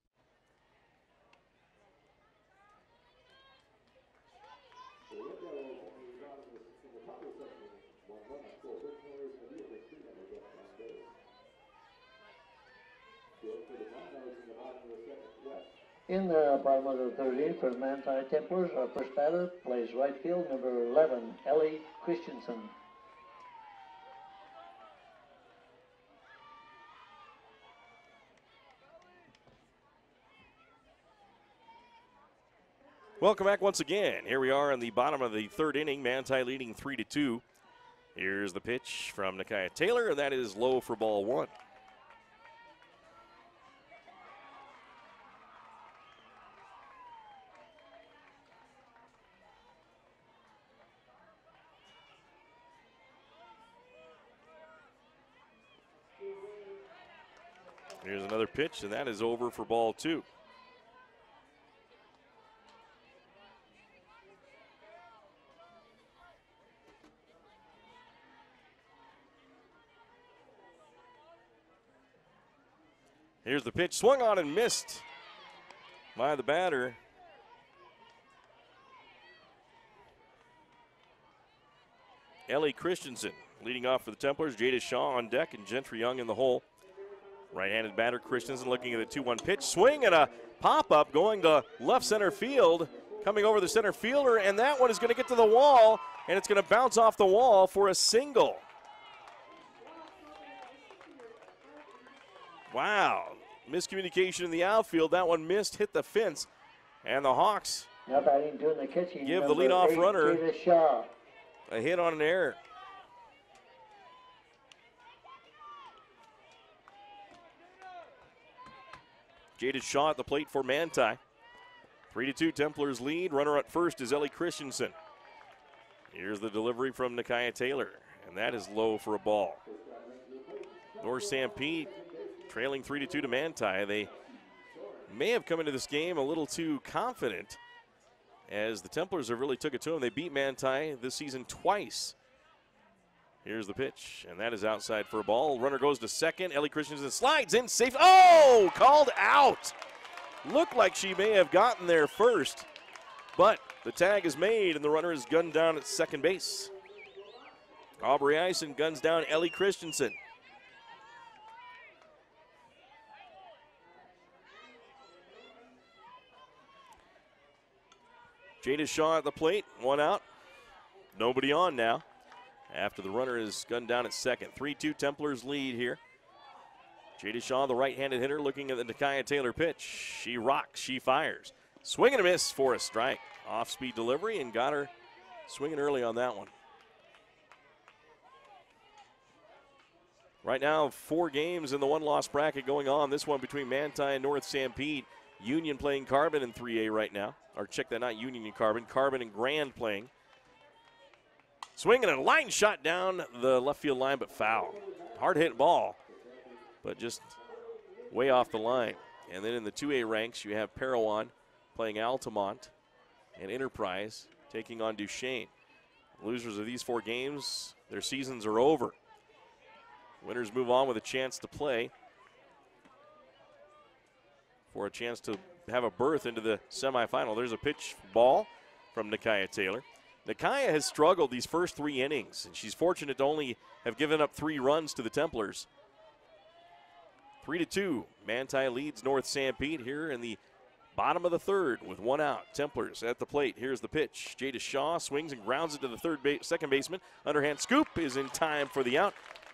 Speaker 1: In the bottom of the third inning for Manti Templars, our first batter plays right field, number 11, Ellie Christensen.
Speaker 2: Welcome back once again. Here we are in the bottom of the third inning. Manti leading 3-2. Here's the pitch from Nakia Taylor, and that is low for ball one. Here's another pitch, and that is over for ball two. Here's the pitch, swung on and missed by the batter. Ellie Christensen leading off for the Templars. Jada Shaw on deck and Gentry Young in the hole. Right-handed batter Christensen looking at the 2-1 pitch. Swing and a pop-up going to left center field. Coming over the center fielder, and that one is going to get to the wall, and it's going to bounce off the wall for a single. Wow. Miscommunication in the outfield. That one missed, hit the fence, and the Hawks
Speaker 1: now batting, doing the catching,
Speaker 2: give the leadoff runner
Speaker 1: Jada Shaw
Speaker 2: a hit on an error. Jada Shaw at the plate for Manti. 3-2 Templars lead. Runner at first is Ellie Christensen. Here's the delivery from Nakia Taylor, and that is low for a ball. North Sanpete trailing 3-2 to Manti. They may have come into this game a little too confident, as the Templars have really took it to them. They beat Manti this season twice. Here's the pitch, and that is outside for a ball. Runner goes to second. Ellie Christensen slides in, safe. Oh, called out. Looked like she may have gotten there first, but the tag is made, and the runner is gunned down at second base. Aubrey Eisen guns down Ellie Christensen. Jada Shaw at the plate, one out. Nobody on now after the runner is gunned down at second. 3-2 Templars lead here. Jada Shaw, the right-handed hitter, looking at the Nakia Taylor pitch. She rocks, she fires. Swing and a miss for a strike. Off-speed delivery and got her swinging early on that one. Right now, 4 games in the one-loss bracket going on. This one between Manti and North Sanpete. Union playing Carbon in 3A right now. Or check that, not Union and Carbon. Carbon and Grand playing. Swinging a line shot down the left field line, but foul. Hard hit ball, but just way off the line. And then in the 2A ranks, you have Parowan playing Altamont and Enterprise taking on Duchesne. Losers of these 4 games, their seasons are over. Winners move on with a chance to play for a chance to have a berth into the semifinal. There's a pitch ball from Nakia Taylor. Nakia has struggled these first 3 innings, and she's fortunate to only have given up 3 runs to the Templars. 3-2, Manti leads North Sanpete here in the bottom of the third with 1 out. Templars at the plate. Here's the pitch. Jada Shaw swings and grounds it to the second baseman. Underhand scoop is in time for the out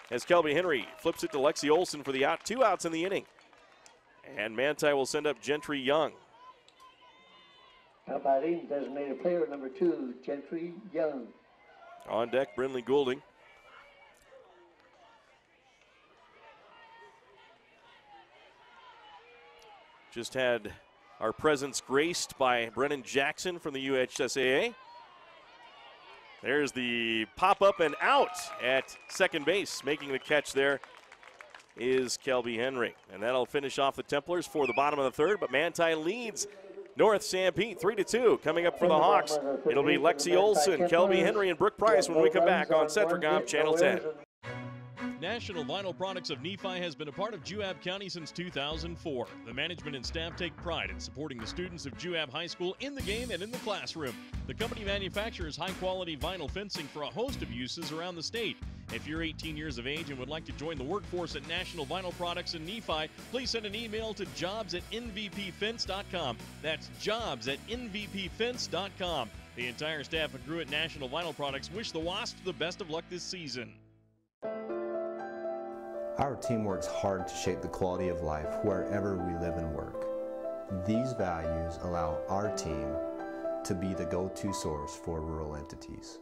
Speaker 2: as Kelby Henry flips it to Lexi Olsen for the out. 2 outs in the inning. And Manti will send up Gentry Young.
Speaker 1: Now batting, designated player number 2, Gentry Young.
Speaker 2: On deck, Brinley Goulding. Just had our presence graced by Brennan Jackson from the UHSAA. There's the pop-up and out at second base. Making the catch there is Kelby Henry. And that'll finish off the Templars for the bottom of the third, but Manti leads North Sanpete 3-2. Coming up for the Hawks, it'll be Lexi Olson, Kelby Henry, and Brooke Price when we come back on Centricom Channel 10.
Speaker 3: National Vinyl Products of Nephi has been a part of Juab County since 2004. The management and staff take pride in supporting the students of Juab High School in the game and in the classroom. The company manufactures high-quality vinyl fencing for a host of uses around the state. If you're 18 years of age and would like to join the workforce at National Vinyl Products in Nephi, please send an email to jobs@nvpfence.com. That's jobs@nvpfence.com. The entire staff and crew at National Vinyl Products wish the Wasps the best of luck this season.
Speaker 12: Our team works hard to shape the quality of life wherever we live and work. These values allow our team to be the go-to source for rural entities.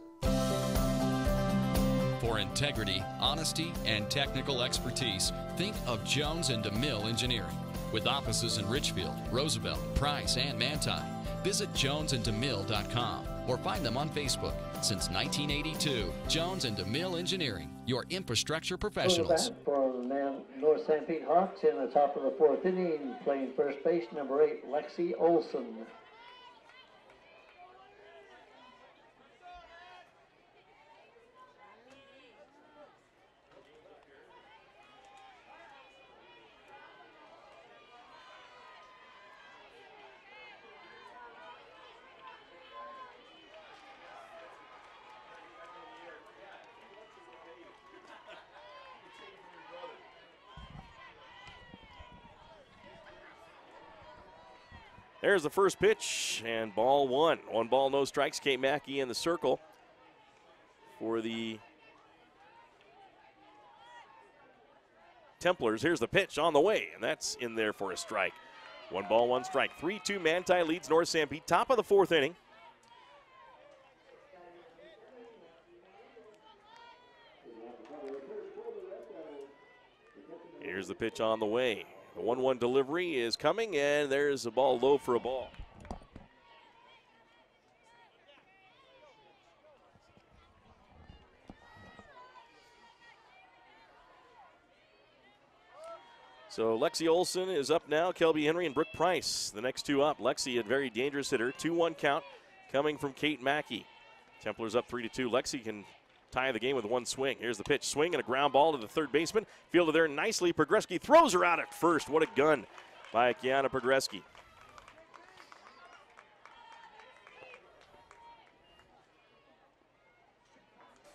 Speaker 4: For integrity, honesty, and technical expertise, think of Jones and DeMille Engineering. With offices in Richfield, Roosevelt, Price, and Manti, visit jonesanddemille.com or find them on Facebook. Since 1982, Jones and DeMille Engineering, your infrastructure professionals.
Speaker 1: For the North Sanpete Hawks in the top of the fourth inning, playing first base, number 8, Lexi Olson.
Speaker 2: There's the first pitch, and ball one. 1 ball, no strikes. Kate Mackey in the circle for the Templars. Here's the pitch on the way, and that's in there for a strike. 1 ball, 1 strike. 3-2, Manti leads North Sanpete. Top of the fourth inning. Here's the pitch on the way. The 1-1 delivery is coming, and there's a ball low for a ball. So Lexi Olson is up now. Kelby Henry and Brooke Price, the next two up. Lexi, a very dangerous hitter. 2-1 count coming from Kate Mackey. Templars up 3-2. Lexi can tie the game with 1 swing. Here's the pitch. Swing and a ground ball to the third baseman. Fielded there nicely. Progreski throws her out at first. What a gun by Kiana Progreski.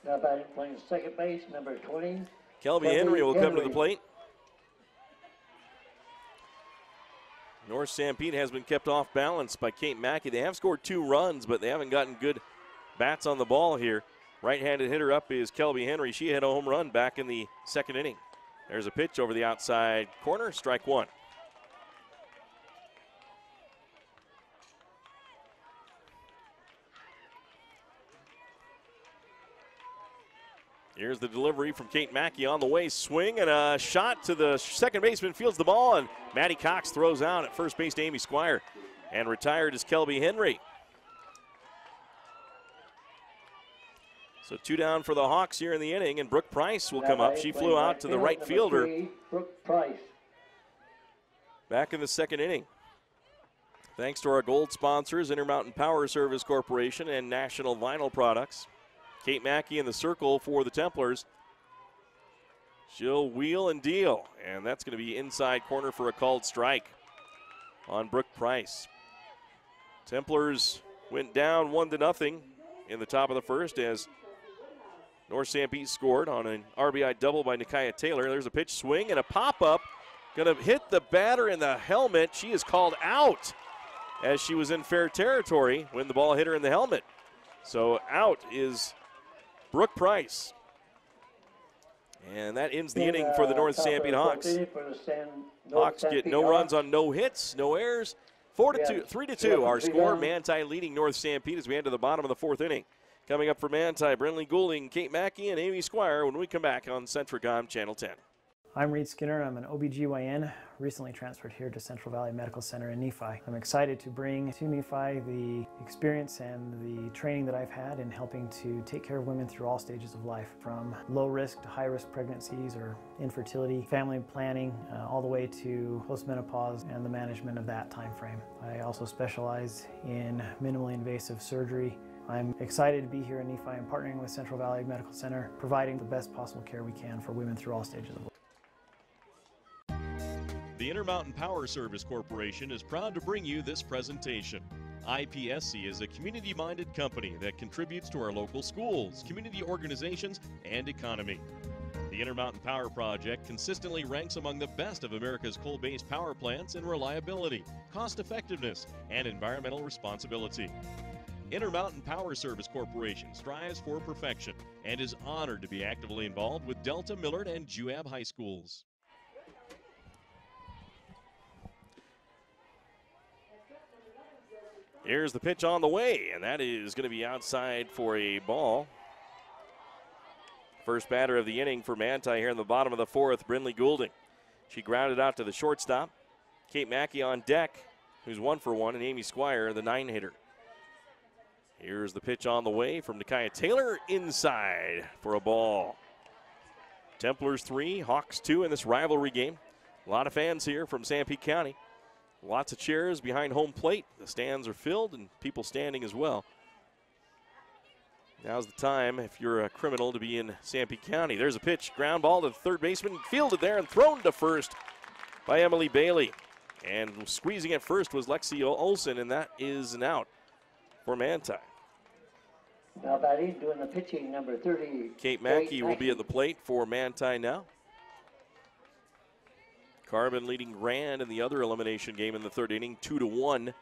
Speaker 1: Now batting, playing second base, number 20.
Speaker 2: Kelby Henry will come to the plate. North Sanpete has been kept off balance by Kate Mackey. They have scored 2 runs, but they haven't gotten good bats on the ball here. Right-handed hitter up is Kelby Henry. She hit a home run back in the second inning. There's a pitch over the outside corner, strike 1. Here's the delivery from Kate Mackey on the way. Swing and a shot to the second baseman, fields the ball, and Maddie Cox throws out at first base to Amy Squire. And retired is Kelby Henry. So 2 down for the Hawks here in the inning, and Brooke Price will come up. She flew out to the right fielder.
Speaker 1: 3, Brooke Price.
Speaker 2: Back in the second inning. Thanks to our gold sponsors, Intermountain Power Service Corporation and National Vinyl Products. Kate Mackey in the circle for the Templars. She'll wheel and deal, and that's going to be inside corner for a called strike on Brooke Price. Templars went down 1-0 in the top of the first as North Sanpete scored on an RBI double by Nikaya Taylor. There's a pitch, swing, and a pop-up. Going to hit the batter in the helmet. She is called out as she was in fair territory when the ball hit her in the helmet. So out is Brooke Price. And that ends the inning for the North Sanpete Hawks. Hawks get no runs on no hits, no errors. 3-2 our score. Manti leading North Sanpete as we enter the bottom of the fourth inning. Coming up for Manti, Brinley Goulding, Kate Mackey, and Amy Squire when we come back on Centricom Channel 10.
Speaker 13: I'm Reed Skinner. I'm an OBGYN, recently transferred here to Central Valley Medical Center in Nephi. I'm excited to bring to Nephi the experience and the training that I've had in helping to take care of women through all stages of life, from low risk to high risk pregnancies or infertility, family planning, all the way to postmenopause and the management of that time frame. I also specialize in minimally invasive surgery. I'm excited to be here in Nephi and partnering with Central Valley Medical Center, providing the best possible care we can for women through all stages of life.
Speaker 3: The Intermountain Power Service Corporation is proud to bring you this presentation. IPSC is a community-minded company that contributes to our local schools, community organizations, and economy. The Intermountain Power Project consistently ranks among the best of America's coal-based power plants in reliability, cost-effectiveness, and environmental responsibility. Intermountain Power Service Corporation strives for perfection and is honored to be actively involved with Delta, Millard, and Juab High Schools.
Speaker 2: Here's the pitch on the way, and that is going to be outside for a ball. First batter of the inning for Manti here in the bottom of the fourth, Brindley Goulding. She grounded out to the shortstop. Kate Mackey on deck, who's 1 for 1, and Amy Squire, the 9-hitter. Here's the pitch on the way from Nakia Taylor, inside for a ball. Templars 3, Hawks 2 in this rivalry game. A lot of fans here from Sanpete County. Lots of chairs behind home plate. The stands are filled and people standing as well. Now's the time, if you're a criminal, to be in Sanpete County. There's a pitch, ground ball to the third baseman, fielded there and thrown to first by Emily Bailey. And squeezing at first was Lexi Olsen, and that is an out for Manti.
Speaker 1: Now batting, doing the pitching, number 30.
Speaker 2: Kate Mackey will be at the plate for Manti now. Carbon leading Rand in the other elimination game in the third inning, 2-1.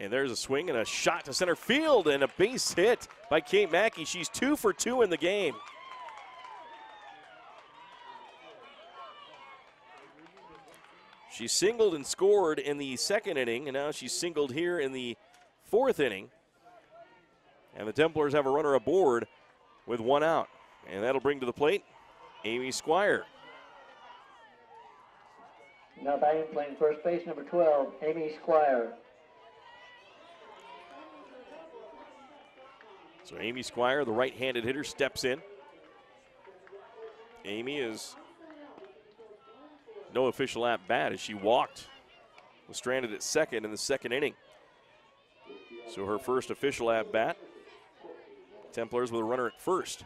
Speaker 2: And there's a swing and a shot to center field and a base hit by Kate Mackey. She's 2 for 2 in the game. She singled and scored in the second inning, and now she's singled here in the fourth inning. And the Templars have a runner aboard with 1 out. And that'll bring to the plate Amy Squire.
Speaker 1: Now batting, playing first base, number 12, Amy Squire.
Speaker 2: So Amy Squire, the right-handed hitter, steps in. Amy is no official at bat as she walked. Was stranded at second in the second inning. So her first official at bat. Templars with a runner at first.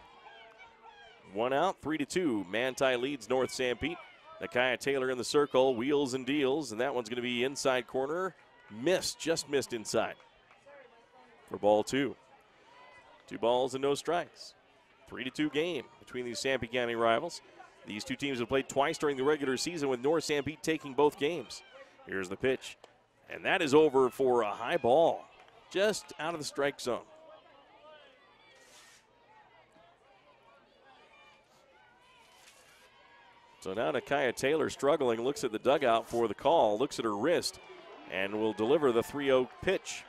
Speaker 2: 1 out, 3-2. Manti leads North Sanpete. Nakia Taylor in the circle, wheels and deals, and that one's going to be inside corner. Missed, just missed inside for ball 2. 2 balls and no strikes. 3-2 game between these Sanpete County rivals. These two teams have played twice during the regular season, with North Sanpete taking both games. Here's the pitch, and that is over for a high ball, just out of the strike zone. So now Nakia Taylor struggling, looks at the dugout for the call, looks at her wrist, and will deliver the 3-0 pitch.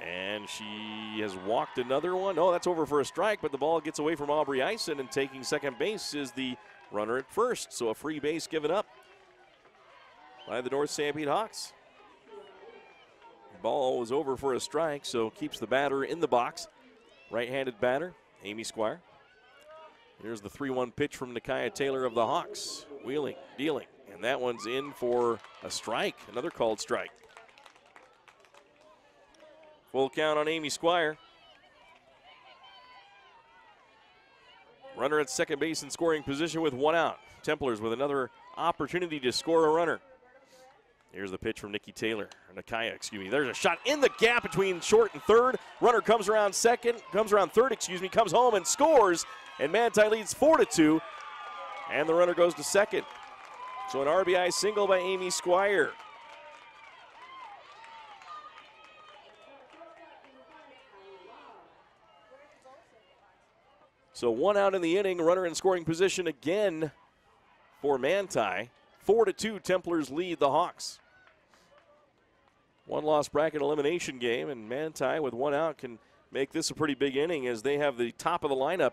Speaker 2: And she has walked another one. Oh, that's over for a strike, but the ball gets away from Aubrey Eisen, and taking second base is the runner at first. So a free base given up by the North Sanpete Hawks. The ball was over for a strike, so keeps the batter in the box. Right-handed batter, Amy Squire. Here's the 3-1 pitch from Nakia Taylor of the Hawks. Wheeling, dealing, and that one's in for a strike, another called strike. Full count on Amy Squire. Runner at second base in scoring position with 1 out. Templars with another opportunity to score a runner. Here's the pitch from Nakia Taylor. There's a shot in the gap between short and third. Runner comes around third, comes home and scores. And Manti leads 4-2. And the runner goes to second. So an RBI single by Amy Squire. So 1 out in the inning, runner in scoring position again for Manti. 4-2, Templars lead the Hawks. 1-loss bracket elimination game, and Manti with 1 out can make this a pretty big inning as they have the top of the lineup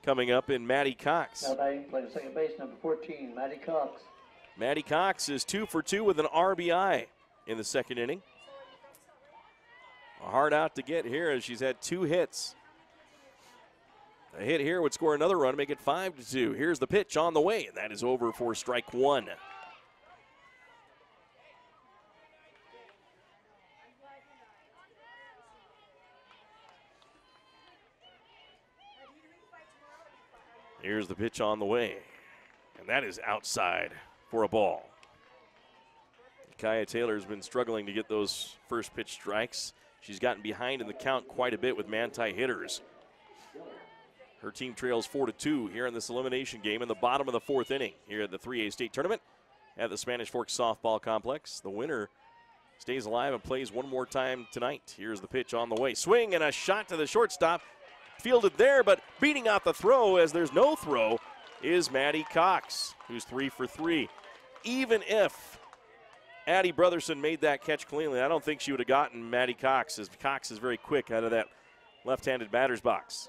Speaker 2: coming up in Maddie Cox.
Speaker 1: Now batting, playing second base, number 14, Maddie Cox.
Speaker 2: Maddie Cox is 2 for 2 with an RBI in the second inning. A hard out to get here as she's had 2 hits. A hit here would score another run, make it 5-2. Here's the pitch on the way, and that is over for strike 1. Here's the pitch on the way, and that is outside for a ball. Kaya Taylor's been struggling to get those first pitch strikes. She's gotten behind in the count quite a bit with Manti hitters. Her team trails 4-2 here in this elimination game in the bottom of the 4th inning here at the 3A state tournament at the Spanish Fork Softball Complex. The winner stays alive and plays one more time tonight. Here's the pitch on the way. Swing and a shot to the shortstop. Fielded there, but beating out the throw as there's no throw is Maddie Cox, who's 3 for 3. Even if Addie Brotherson made that catch cleanly, I don't think she would have gotten Maddie Cox, as Cox is very quick out of that left-handed batter's box.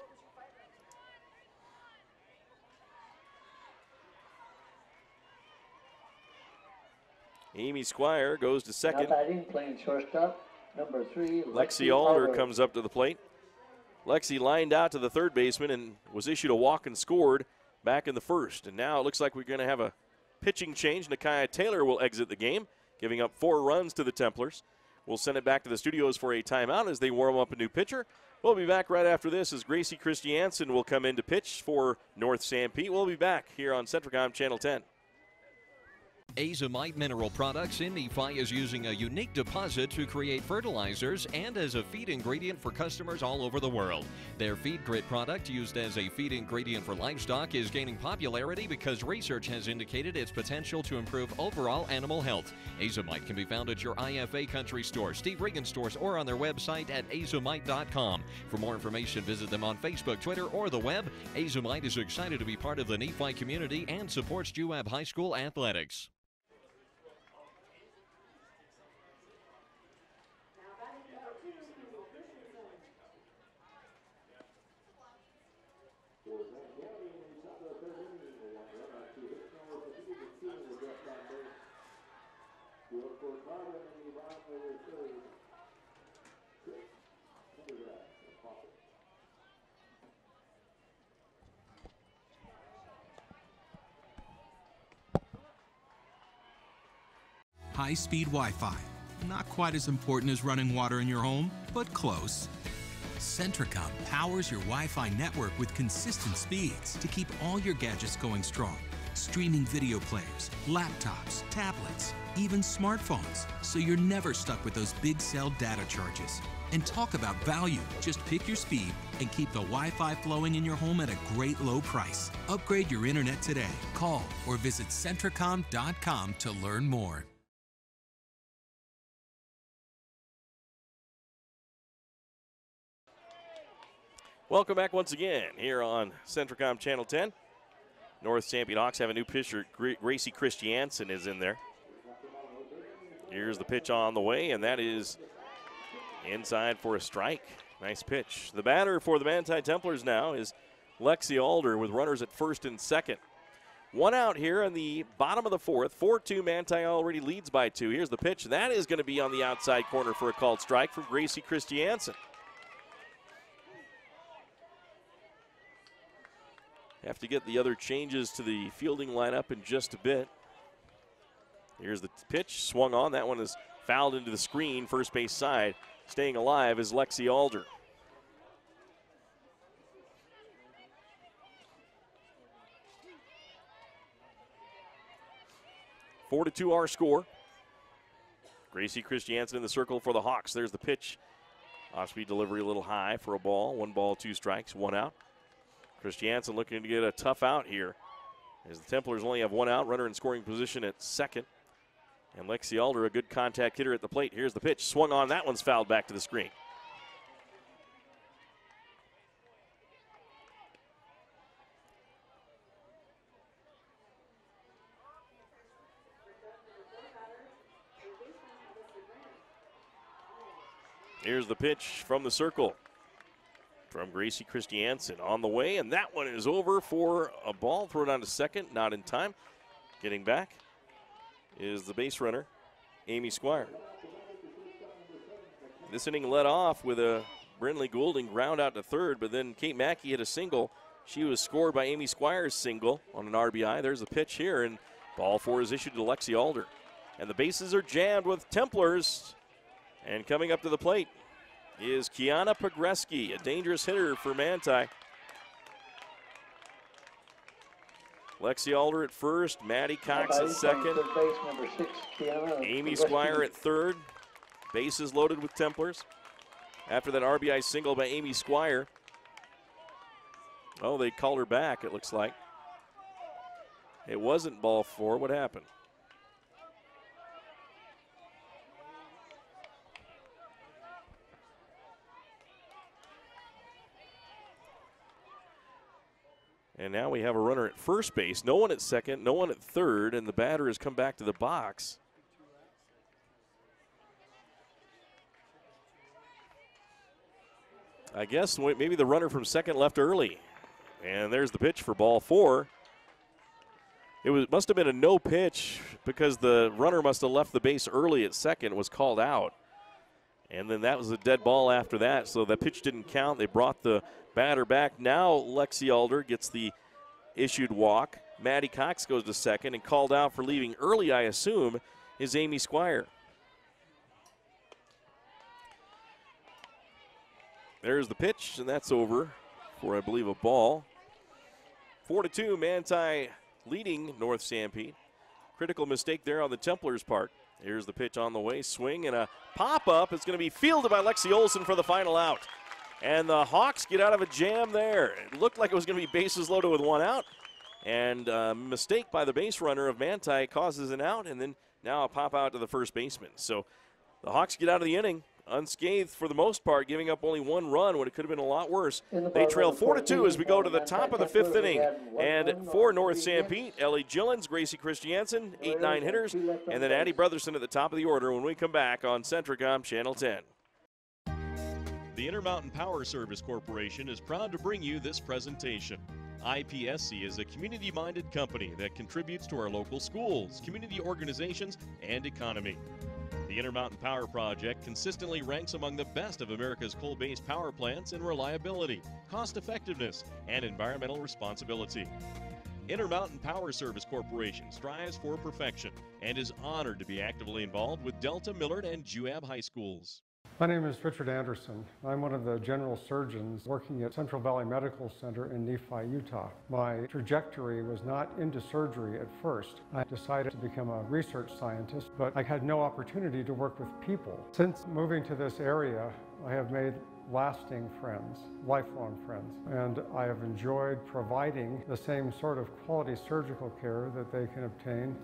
Speaker 2: Amy Squire goes to second.
Speaker 1: Now batting, playing shortstop, number 3,
Speaker 2: Lexi Alder comes up to the plate. Lexi lined out to the third baseman and was issued a walk and scored back in the first. And now it looks like we're going to have a pitching change. Nakia Taylor will exit the game, giving up 4 runs to the Templars. We'll send it back to the studios for a timeout as they warm up a new pitcher. We'll be back right after this as Gracie Christiansen will come in to pitch for North Sanpete. We'll be back here on Centricom Channel 10.
Speaker 4: Azomite Mineral Products in Nephi is using a unique deposit to create fertilizers and as a feed ingredient for customers all over the world. Their Feed Grit product, used as a feed ingredient for livestock, is gaining popularity because research has indicated its potential to improve overall animal health. Azomite can be found at your IFA Country Store, Steve Regan stores, or on their website at azomite.com. For more information, visit them on Facebook, Twitter, or the web. Azomite is excited to be part of the Nephi community and supports Juab High School athletics.
Speaker 5: High-speed Wi-Fi. Not quite as important as running water in your home, but close. Centricom powers your Wi-Fi network with consistent speeds to keep all your gadgets going strong. Streaming video players, laptops, tablets, even smartphones, so you're never stuck with those big cell data charges. And talk about value. Just pick your speed and keep the Wi-Fi flowing in your home at a great low price. Upgrade your internet today. Call or visit Centricom.com to learn more.
Speaker 2: Welcome back once again here on Centricom Channel 10. North Sanpete Hawks have a new pitcher. Gracie Christiansen is in there. Here's the pitch on the way, and that is inside for a strike. Nice pitch. The batter for the Manti Templars now is Lexi Alder with runners at first and second. 1 out here in the bottom of the 4th. 4-2, Manti already leads by 2. Here's the pitch. That is going to be on the outside corner for a called strike from Gracie Christiansen. Have to get the other changes to the fielding lineup in just a bit. Here's the pitch, swung on. That one is fouled into the screen, first base side. Staying alive is Lexi Alder. Four to 2 our score. Gracie Christiansen in the circle for the Hawks. There's the pitch. Off-speed delivery a little high for a ball. 1 ball, 2 strikes, 1 out. Christiansen looking to get a tough out here as the Templars only have 1 out, runner in scoring position at second. And Lexi Alder, a good contact hitter at the plate. Here's the pitch, swung on, that one's fouled back to the screen. Here's the pitch from the circle. from Gracie Christiansen on the way, and that one is over for a ball thrown on to second, not in time. Getting back is the base runner, Amy Squire. This inning led off with a Brindley Goulding ground out to third, but then Kate Mackey hit a single. She was scored by Amy Squire's single on an RBI. There's a pitch here, and ball 4 is issued to Lexi Alder. And the bases are jammed with Templars. And coming up to the plate is Kiana Pogreski, a dangerous hitter for Manti. Lexi Alder at first, Maddie Cox at second,
Speaker 1: Base, number 6,
Speaker 2: Amy Squire at third. Bases loaded with Templars. After that RBI single by Amy Squire. Oh, they called her back, it looks like. It wasn't ball 4. What happened? And now we have a runner at first base. No one at second, no one at third, and the batter has come back to the box. I guess maybe the runner from second left early. And there's the pitch for ball 4. It must have been a no pitch because the runner must have left the base early at second, was called out. And then that was a dead ball after that, so that pitch didn't count. They brought the batter back. Now Lexi Alder gets the issued walk. Maddie Cox goes to second, and called out for leaving early, I assume, is Amy Squire. There's the pitch, and that's over for, I believe, a ball. 4-2, Manti leading North Sanpete. Critical mistake there on the Templars' part. Here's the pitch on the way. Swing and a pop-up. It's going to be fielded by Lexi Olson for the final out. And the Hawks get out of a jam there. It looked like it was going to be bases loaded with 1 out. And a mistake by the base runner of Manti causes an out, and then now a pop out to the first baseman. So the Hawks get out of the inning unscathed for the most part, giving up only 1 run when it could have been a lot worse. They trail 4-2 as we go to the top of the 5th inning. And for North Sanpete, Ellie Gillens, Gracie Christiansen, 8-9 hitters, and then Addie Brotherson at the top of the order when we come back on Centricom Channel 10.
Speaker 3: The Intermountain Power Service Corporation is proud to bring you this presentation. IPSC is a community-minded company that contributes to our local schools, community organizations, and economy. The Intermountain Power Project consistently ranks among the best of America's coal-based power plants in reliability, cost-effectiveness, and environmental responsibility. Intermountain Power Service Corporation strives for perfection and is honored to be actively involved with Delta, Millard, and Juab High Schools.
Speaker 6: My name is Richard Anderson. I'm one of the general surgeons working at Central Valley Medical Center in Nephi, Utah. My trajectory was not into surgery at first. I decided to become a research scientist, but I had no opportunity to work with people. Since moving to this area, I have made lasting friends, lifelong friends, and I have enjoyed providing the same sort of quality surgical care that they can obtain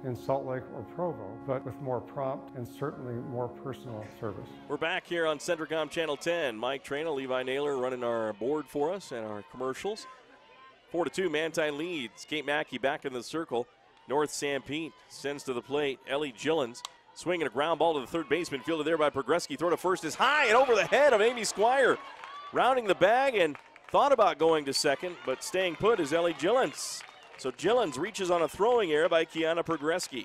Speaker 6: in Salt Lake or Provo, but with more prompt and certainly more personal service.
Speaker 2: We're back here on Centricom Channel 10. Mike Traina, Levi Naylor running our board for us and our commercials. 4-2, Manti leads. Kate Mackey back in the circle. North Sanpete sends to the plate. Ellie Gillens swinging a ground ball to the third baseman, fielded there by Pogreski. Throw to first is high and over the head of Amy Squire. Rounding the bag and thought about going to second, but staying put is Ellie Gillens. So Gillens reaches on a throwing error by Kiana Pogreski.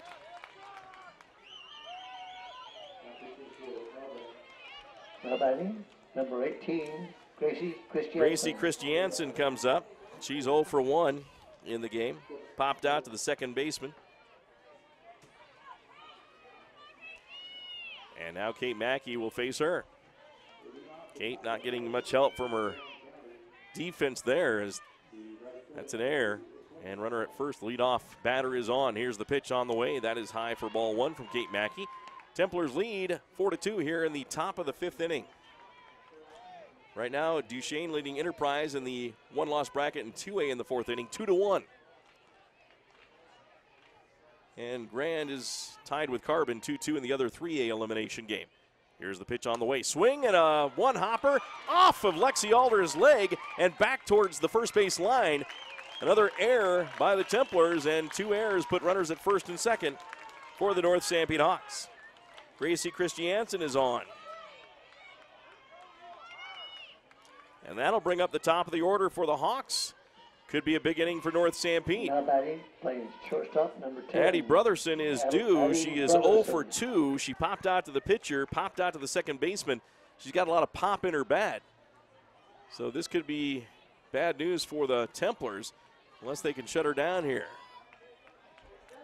Speaker 1: Now batting, number 18, Gracie Christiansen.
Speaker 2: Gracie Christiansen comes up. She's 0 for 1 in the game. Popped out to the second baseman. And now Kate Mackey will face her. Kate not getting much help from her defense there, as that's an error. And runner at first, leadoff batter is on. Here's the pitch on the way. That is high for ball 1 from Kate Mackey. Templars lead 4-2 here in the top of the 5th inning. Right now, Duchesne leading Enterprise in the 1-loss bracket in 2A in the 4th inning, 2-1. And Grand is tied with Carbon 2-2 in the other 3A elimination game. Here's the pitch on the way. Swing and a one-hopper off of Lexi Alder's leg and back towards the first base line. Another error by the Templars, and 2 errors put runners at first and second for the North Sanpete Hawks. Gracie Christiansen is on. And that'll bring up the top of the order for the Hawks. Could be a big inning for North Sanpete.
Speaker 1: Now batting, playing shortstop, number 10.
Speaker 2: Addie Brotherson is due.
Speaker 1: Addie
Speaker 2: She is
Speaker 1: Brotherson.
Speaker 2: 0 for 2. She popped out to the pitcher, popped out to the second baseman. She's got a lot of pop in her bat. So this could be bad news for the Templars unless they can shut her down here.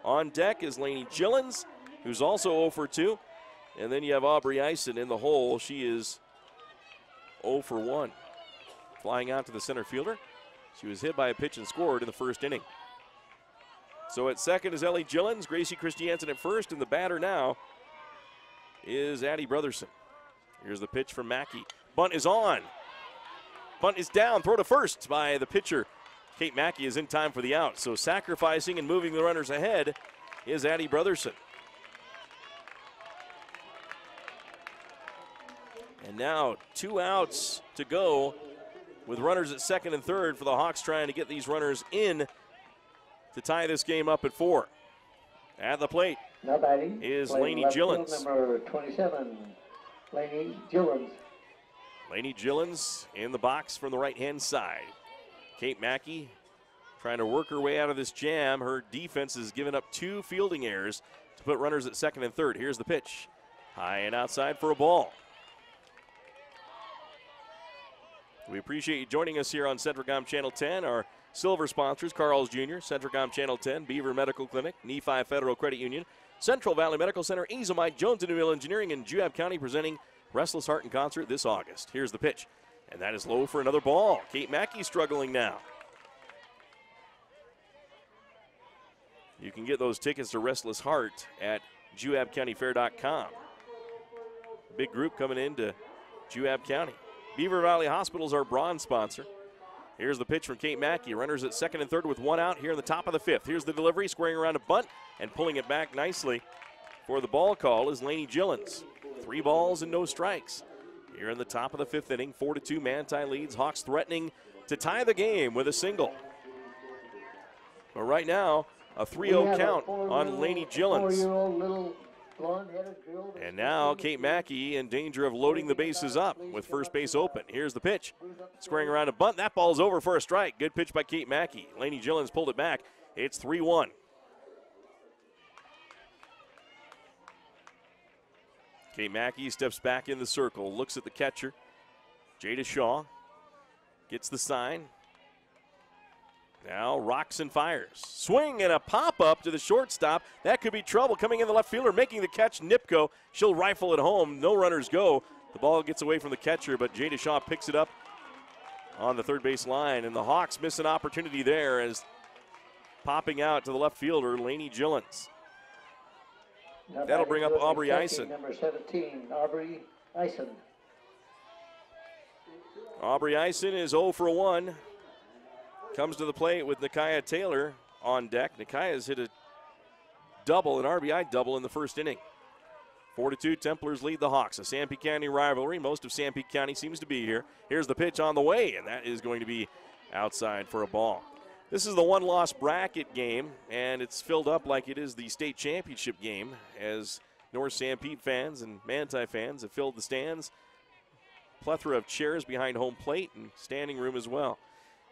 Speaker 2: On deck is Lainey Gillens, who's also 0 for 2. And then you have Aubrey Eisen in the hole. She is 0 for 1. Flying out to the center fielder. She was hit by a pitch and scored in the first inning. So at second is Ellie Gillens, Gracie Christiansen at first, and the batter now is Addie Brotherson. Here's the pitch from Mackey. Bunt is on. Bunt is down. Throw to first by the pitcher. Kate Mackey is in time for the out. So sacrificing and moving the runners ahead is Addie Brotherson. And now 2 outs to go with runners at second and third for the Hawks trying to get these runners in to tie this game up at 4. At the plate
Speaker 1: Now batting
Speaker 2: is
Speaker 1: playing
Speaker 2: Lainey
Speaker 1: left field,
Speaker 2: Gillens.
Speaker 1: number 27, Lainey Gillens.
Speaker 2: Lainey Gillens in the box from the right-hand side. Kate Mackey trying to work her way out of this jam. Her defense has given up 2 fielding errors to put runners at second and third. Here's the pitch. High and outside for a ball. We appreciate you joining us here on Centricom Channel 10. Our silver sponsors, Carl's Jr., Centricom Channel 10, Beaver Medical Clinic, Nephi Federal Credit Union, Central Valley Medical Center, Azomite, Jones and Newell Engineering, and Juab County presenting Restless Heart in Concert this August. Here's the pitch, and that is low for another ball. Kate Mackey struggling now. You can get those tickets to Restless Heart at JuabCountyFair.com. Big group coming into Juab County. Beaver Valley Hospital is our bronze sponsor. Here's the pitch from Kate Mackey. Runners at second and third with 1 out here in the top of the 5th. Here's the delivery, squaring around a bunt and pulling it back nicely for the ball call is Lainey Gillens. 3 balls and no strikes. Here in the top of the 5th inning, 4-2 Manti leads. Hawks threatening to tie the game with a single. But right now, a 3-0 count on Lainey Gillens.
Speaker 1: 4-year-old little blonde-headed girl.
Speaker 2: And now Kate Mackey in danger of loading the bases up with first base open. Here's the pitch. Squaring around a bunt. That ball's over for a strike. Good pitch by Kate Mackey. Lainey Gillens pulled it back. It's 3-1. Kate Mackey steps back in the circle, looks at the catcher. Jada Shaw gets the sign. Now rocks and fires. Swing and a pop-up to the shortstop. That could be trouble. Coming in the left fielder, making the catch, Nipko. She'll rifle it home. No runners go. The ball gets away from the catcher, but Jada Shaw picks it up on the third base line. And the Hawks miss an opportunity there as popping out to the left fielder, Lainey Gillens. That'll bring up Aubrey Eisen.
Speaker 1: Number 17, Aubrey Eisen.
Speaker 2: Aubrey Eisen is 0 for 1. Comes to the plate with Nakia Taylor on deck. Nakia's hit a double, an RBI double in the first inning. 4-2, Templars lead the Hawks. A Sanpete County rivalry. Most of Sanpete County seems to be here. Here's the pitch on the way, and that is going to be outside for a ball. This is the one-loss bracket game, and it's filled up like it is the state championship game as North Sanpete fans and Manti fans have filled the stands. Plethora of chairs behind home plate and standing room as well.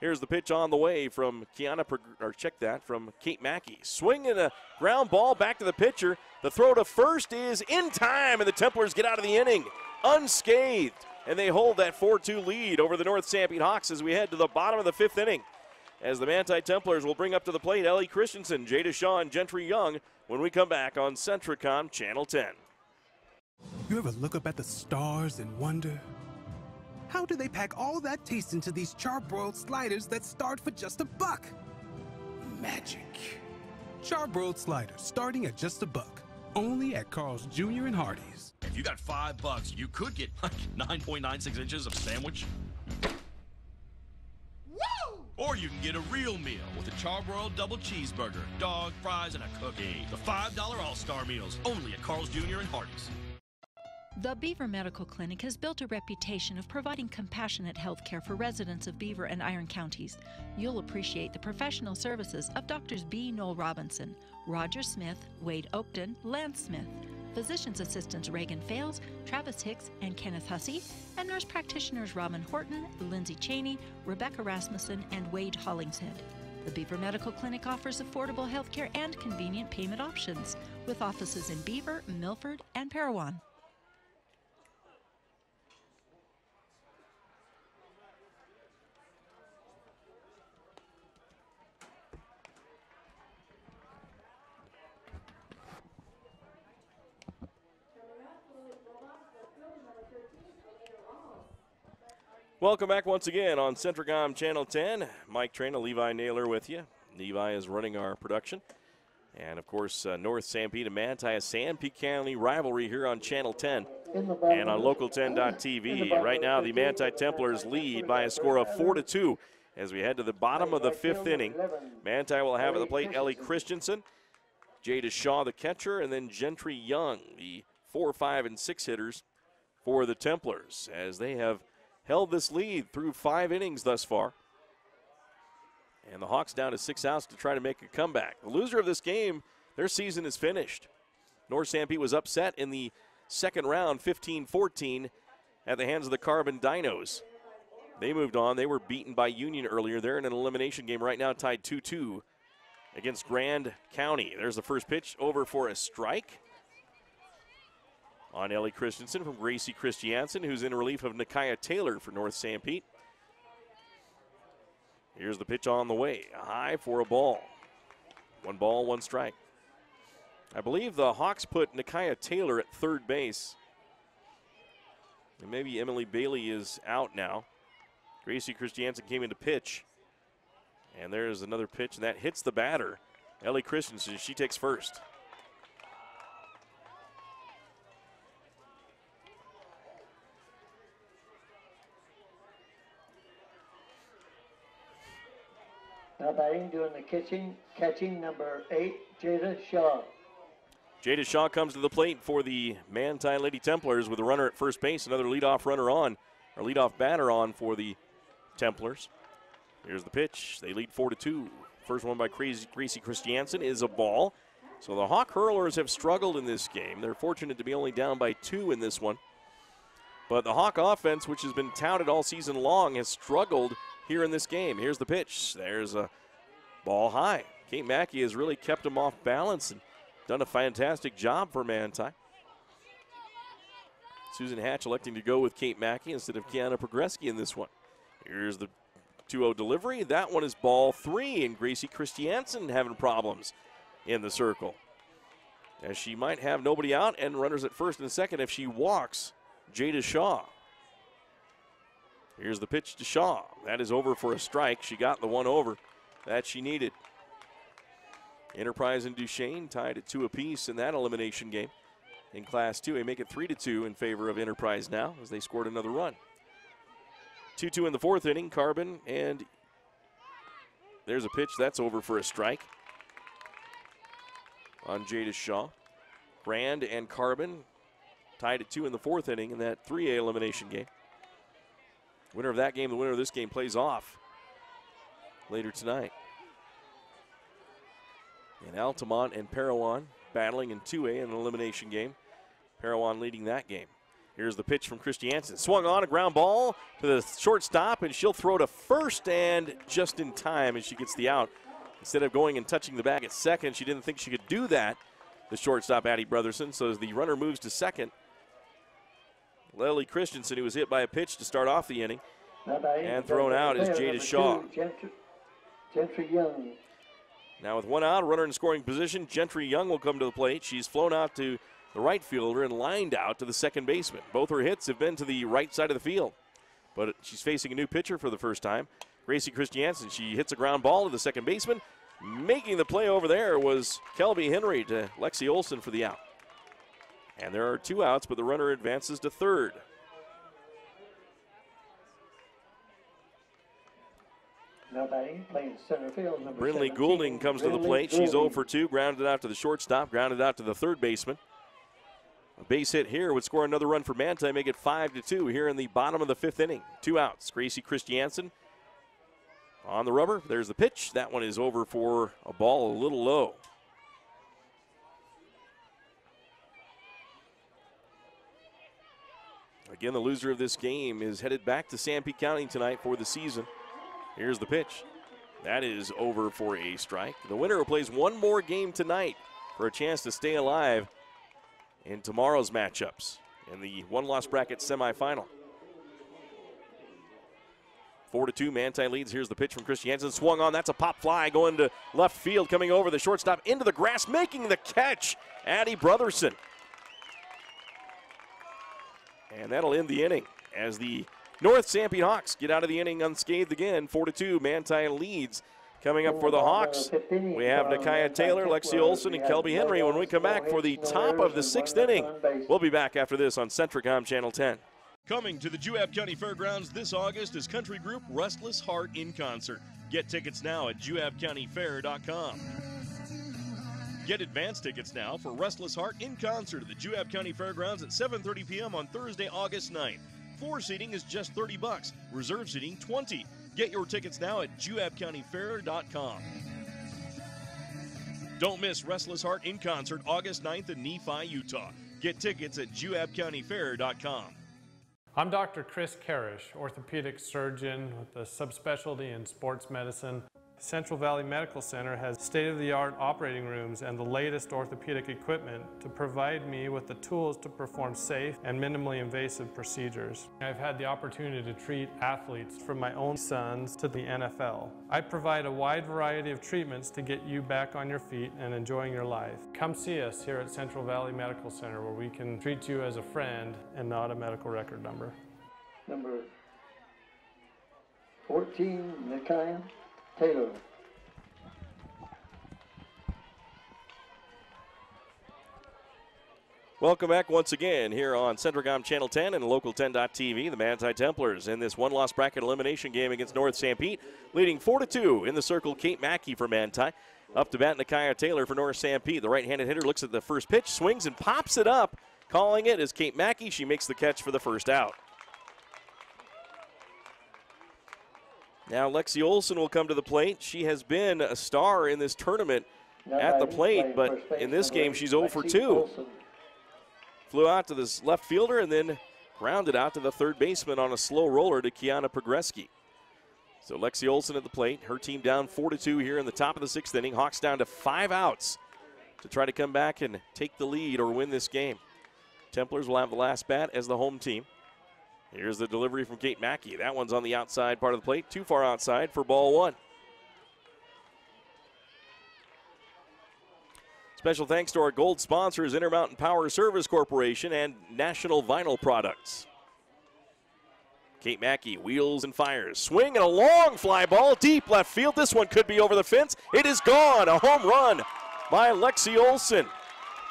Speaker 2: Here's the pitch on the way from from Kate Mackey. Swing and a ground ball back to the pitcher. The throw to first is in time, and the Templars get out of the inning unscathed. And they hold that 4-2 lead over the North Sanpete Hawks as we head to the bottom of the 5th inning. As the Manti Templars will bring up to the plate Ellie Christensen, Jada Shaw, and Gentry Young when we come back on Centricom Channel 10.
Speaker 7: You ever look up at the stars and wonder, how do they pack all that taste into these charbroiled sliders that start for just $1? Magic. Charbroiled sliders starting at just $1. Only at Carl's Jr. and Hardee's.
Speaker 8: If you got $5, you could get like 9.96 inches of sandwich. Woo! Or you can get a real meal with a charbroiled double cheeseburger, dog, fries, and a cookie. The $5 All-Star Meals, only at Carl's Jr. and Hardee's.
Speaker 9: The Beaver Medical Clinic has built a reputation of providing compassionate health care for residents of Beaver and Iron counties. You'll appreciate the professional services of Drs. B. Noel Robinson, Roger Smith, Wade Oakton, Lance Smith. physician's assistants Reagan Fales, Travis Hicks, and Kenneth Hussey, and nurse practitioners Robin Horton, Lindsay Cheney, Rebecca Rasmussen, and Wade Hollingshead. The Beaver Medical Clinic offers affordable health care and convenient payment options, with offices in Beaver, Milford, and Parowan.
Speaker 2: Welcome back once again on Centricom Channel 10. Mike Traina, Levi Naylor with you. Levi is running our production. And, of course, North Sanpete and Manti, a Sanpete County rivalry here on Channel 10 and on Local10.tv. Right now, the Manti Templars lead by a score of 4-2 as we head to the bottom of the fifth inning. Manti will have at the plate Ellie Christensen, Jada Shaw, the catcher, and then Gentry Young, the 4, 5, and 6 hitters for the Templars, as they have held this lead through 5 innings thus far. And the Hawks down to 6 outs to try to make a comeback. The loser of this game, their season is finished. North Sanpete was upset in the second round, 15-14, at the hands of the Carbon Dinos. They moved on. They were beaten by Union earlier. They're in an elimination game right now, tied 2-2 against Grand County. There's the first pitch, over for a strike on Ellie Christensen from Gracie Christiansen, who's in relief of Nakia Taylor for North Sanpete. Here's the pitch on the way. A high for a ball. 1 ball, 1 strike. I believe the Hawks put Nakia Taylor at third base. And maybe Emily Bailey is out now. Gracie Christiansen came in to pitch. And there's another pitch, and that hits the batter. Ellie Christensen, she takes first.
Speaker 1: Now batting, doing the catching number 8, Jada Shaw.
Speaker 2: Jada Shaw comes to the plate for the Manti Lady Templars with a runner at first base, another leadoff runner on, or leadoff batter on for the Templars. Here's the pitch. They lead 4-2. First one by Gracie Christiansen is a ball. So the Hawk Hurlers have struggled in this game. They're fortunate to be only down by 2 in this one. But the Hawk offense, which has been touted all season long, has struggled here in this game. Here's the pitch. There's a ball high. Kate Mackey has really kept him off balance and done a fantastic job for Manti. Susan Hatch electing to go with Kate Mackey instead of Kiana Progreski in this one. Here's the 2-0 delivery. That one is ball 3, and Gracie Christiansen having problems in the circle, as she might have nobody out and runners at first and second if she walks Jada Shaw. Here's the pitch to Shaw. That is over for a strike. She got the one over that she needed. Enterprise and Duchesne tied at 2 apiece in that elimination game in Class 2. They make it 3-2 in favor of Enterprise now as they scored another run. 2-2 in the 4th inning. Carbon, and there's a pitch. That's over for a strike on Jada Shaw. Brand and Carbon tied at 2 in the 4th inning in that 3A elimination game. Winner of that game, the winner of this game, plays off later tonight. And Altamont and Parowan battling in 2A in an elimination game. Parowan leading that game. Here's the pitch from Christiansen. Swung on, a ground ball to the shortstop, and she'll throw to first, and just in time as she gets the out. Instead of going and touching the bag at second, she didn't think she could do that, the shortstop, Addie Brotherson. So as the runner moves to second, Lily Christensen, who was hit by a pitch to start off the inning, and thrown out is Jada Shaw.
Speaker 1: Gentry Young.
Speaker 2: Now with 1 out, runner in scoring position, Gentry Young will come to the plate. She's flown out to the right fielder and lined out to the second baseman. Both her hits have been to the right side of the field, but she's facing a new pitcher for the first time. Gracie Christiansen, she hits a ground ball to the second baseman. Making the play over there was Kelby Henry to Lexi Olson for the out. And there are 2 outs, but the runner advances to third.
Speaker 1: Now batting, playing center field, number
Speaker 2: Brinley
Speaker 1: 17,
Speaker 2: Goulding comes to the plate. She's 0 for 2, grounded out to the shortstop, grounded out to the third baseman. A base hit here would score another run for Manti, make it 5-2 here in the bottom of the 5th inning. 2 outs. Gracie Christiansen on the rubber. There's the pitch. That one is over for a ball a little low. Again, the loser of this game is headed back to Sanpete County tonight for the season. Here's the pitch. That is over for a strike. The winner plays one more game tonight for a chance to stay alive in tomorrow's matchups in the one-loss bracket semifinal. 4-2, Manti leads. Here's the pitch from Chris Jansen. Swung on. That's a pop fly going to left field, coming over the shortstop into the grass, making the catch, Addie Brotherson. And that'll end the inning as the North Sanpete Hawks get out of the inning unscathed again. 4-2, Manti leads. Coming up for the Hawks, we have Nakia Taylor, Lexi Olson, and Kelby Henry. When we come back for the top of the 6th inning, we'll be back after this on Centricom Channel 10.
Speaker 3: Coming to the Juab County Fairgrounds this August is country group Restless Heart in Concert. Get tickets now at juabcountyfair.com. Get advance tickets now for Restless Heart in Concert at the Juab County Fairgrounds at 7:30 p.m. on Thursday, August 9th. Floor seating is just $30. Reserve seating $20. Get your tickets now at juabcountyfair.com. Don't miss Restless Heart in Concert August 9th in Nephi, Utah. Get tickets at juabcountyfair.com.
Speaker 10: I'm Dr. Chris Karish, orthopedic surgeon with a subspecialty in sports medicine. Central Valley Medical Center has state-of-the-art operating rooms and the latest orthopedic equipment to provide me with the tools to perform safe and minimally invasive procedures. I've had the opportunity to treat athletes from my own sons to the NFL. I provide a wide variety of treatments to get you back on your feet and enjoying your life. Come see us here at Central Valley Medical Center where we can treat you as a friend and not a medical record number.
Speaker 1: Number 14, Nakia Taylor.
Speaker 2: Welcome back once again here on Centricom Channel 10 and Local10.tv. The Manti Templars in this one-loss bracket elimination game against North Sanpete, leading 4-2 in the circle. Kate Mackey for Manti. Up to bat, Nakia Taylor for North Sanpete. The right-handed hitter looks at the first pitch, swings and pops it up. Calling it is Kate Mackey. She makes the catch for the first out. Now Lexi Olson will come to the plate. She has been a star in this tournament at the plate, but in this game she's 0 for 2. Flew out to this left fielder and then grounded out to the third baseman on a slow roller to Kiana Progreski. So Lexi Olson at the plate. Her team down 4-2 here in the top of the 6th inning. Hawks down to 5 outs to try to come back and take the lead or win this game. Templars will have the last bat as the home team. Here's the delivery from Kate Mackey. That one's on the outside part of the plate, too far outside for ball 1. Special thanks to our gold sponsors, Intermountain Power Service Corporation and National Vinyl Products. Kate Mackey wheels and fires. Swing and a long fly ball, deep left field. This one could be over the fence. It is gone. A home run by Lexi Olson.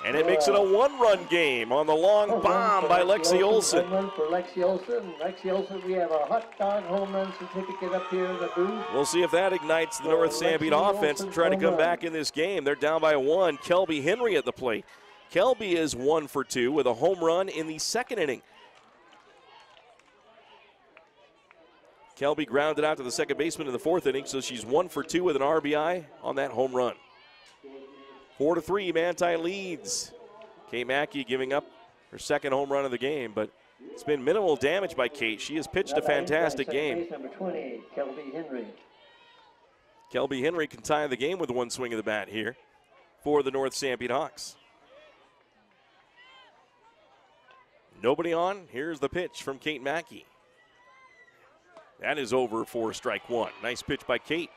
Speaker 2: And it makes it a 1-run game on the long bomb by Lexi Olson.
Speaker 1: Home run for Lexi Olson. Lexi Olson, we have a hot dog home run certificate up here in the booth.
Speaker 2: We'll see if that ignites the North Sanpete offense to try to come back in this game. They're down by 1. Kelby Henry at the plate. Kelby is 1 for 2 with a home run in the 2nd inning. Kelby grounded out to the second baseman in the 4th inning, so she's 1 for 2 with an RBI on that home run. 4-3, Manti leads. Kate Mackey giving up her 2nd home run of the game, but it's been minimal damage by Kate. She has pitched a fantastic game.
Speaker 1: Number 28, Kelby Henry.
Speaker 2: Kelby Henry can tie the game with 1 swing of the bat here for the North Sanpete Hawks. Nobody on. Here's the pitch from Kate Mackey. That is over for strike 1. Nice pitch by Kate.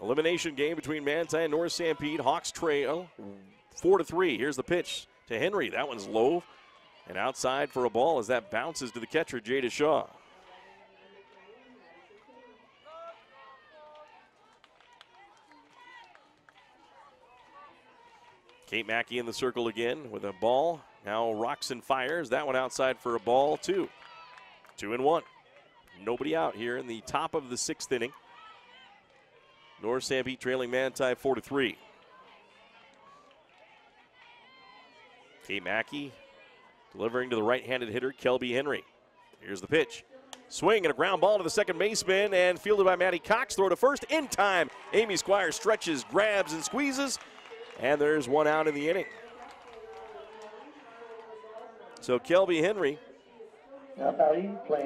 Speaker 2: Elimination game between Manti and North Sanpete. Hawks trail 4-3. Here's the pitch to Henry. That one's low and outside for a ball as that bounces to the catcher, Jada Shaw. Kate Mackey in the circle again with a ball. Now rocks and fires. That one outside for a ball, 2. 2-1. Nobody out here in the top of the 6th inning. North Sanpete trailing Manti 4-3. Kate Mackey delivering to the right-handed hitter, Kelby Henry. Here's the pitch. Swing and a ground ball to the second baseman and fielded by Maddie Cox. Throw to first in time. Amy Squire stretches, grabs, and squeezes. And there's one out in the inning. So Kelby Henry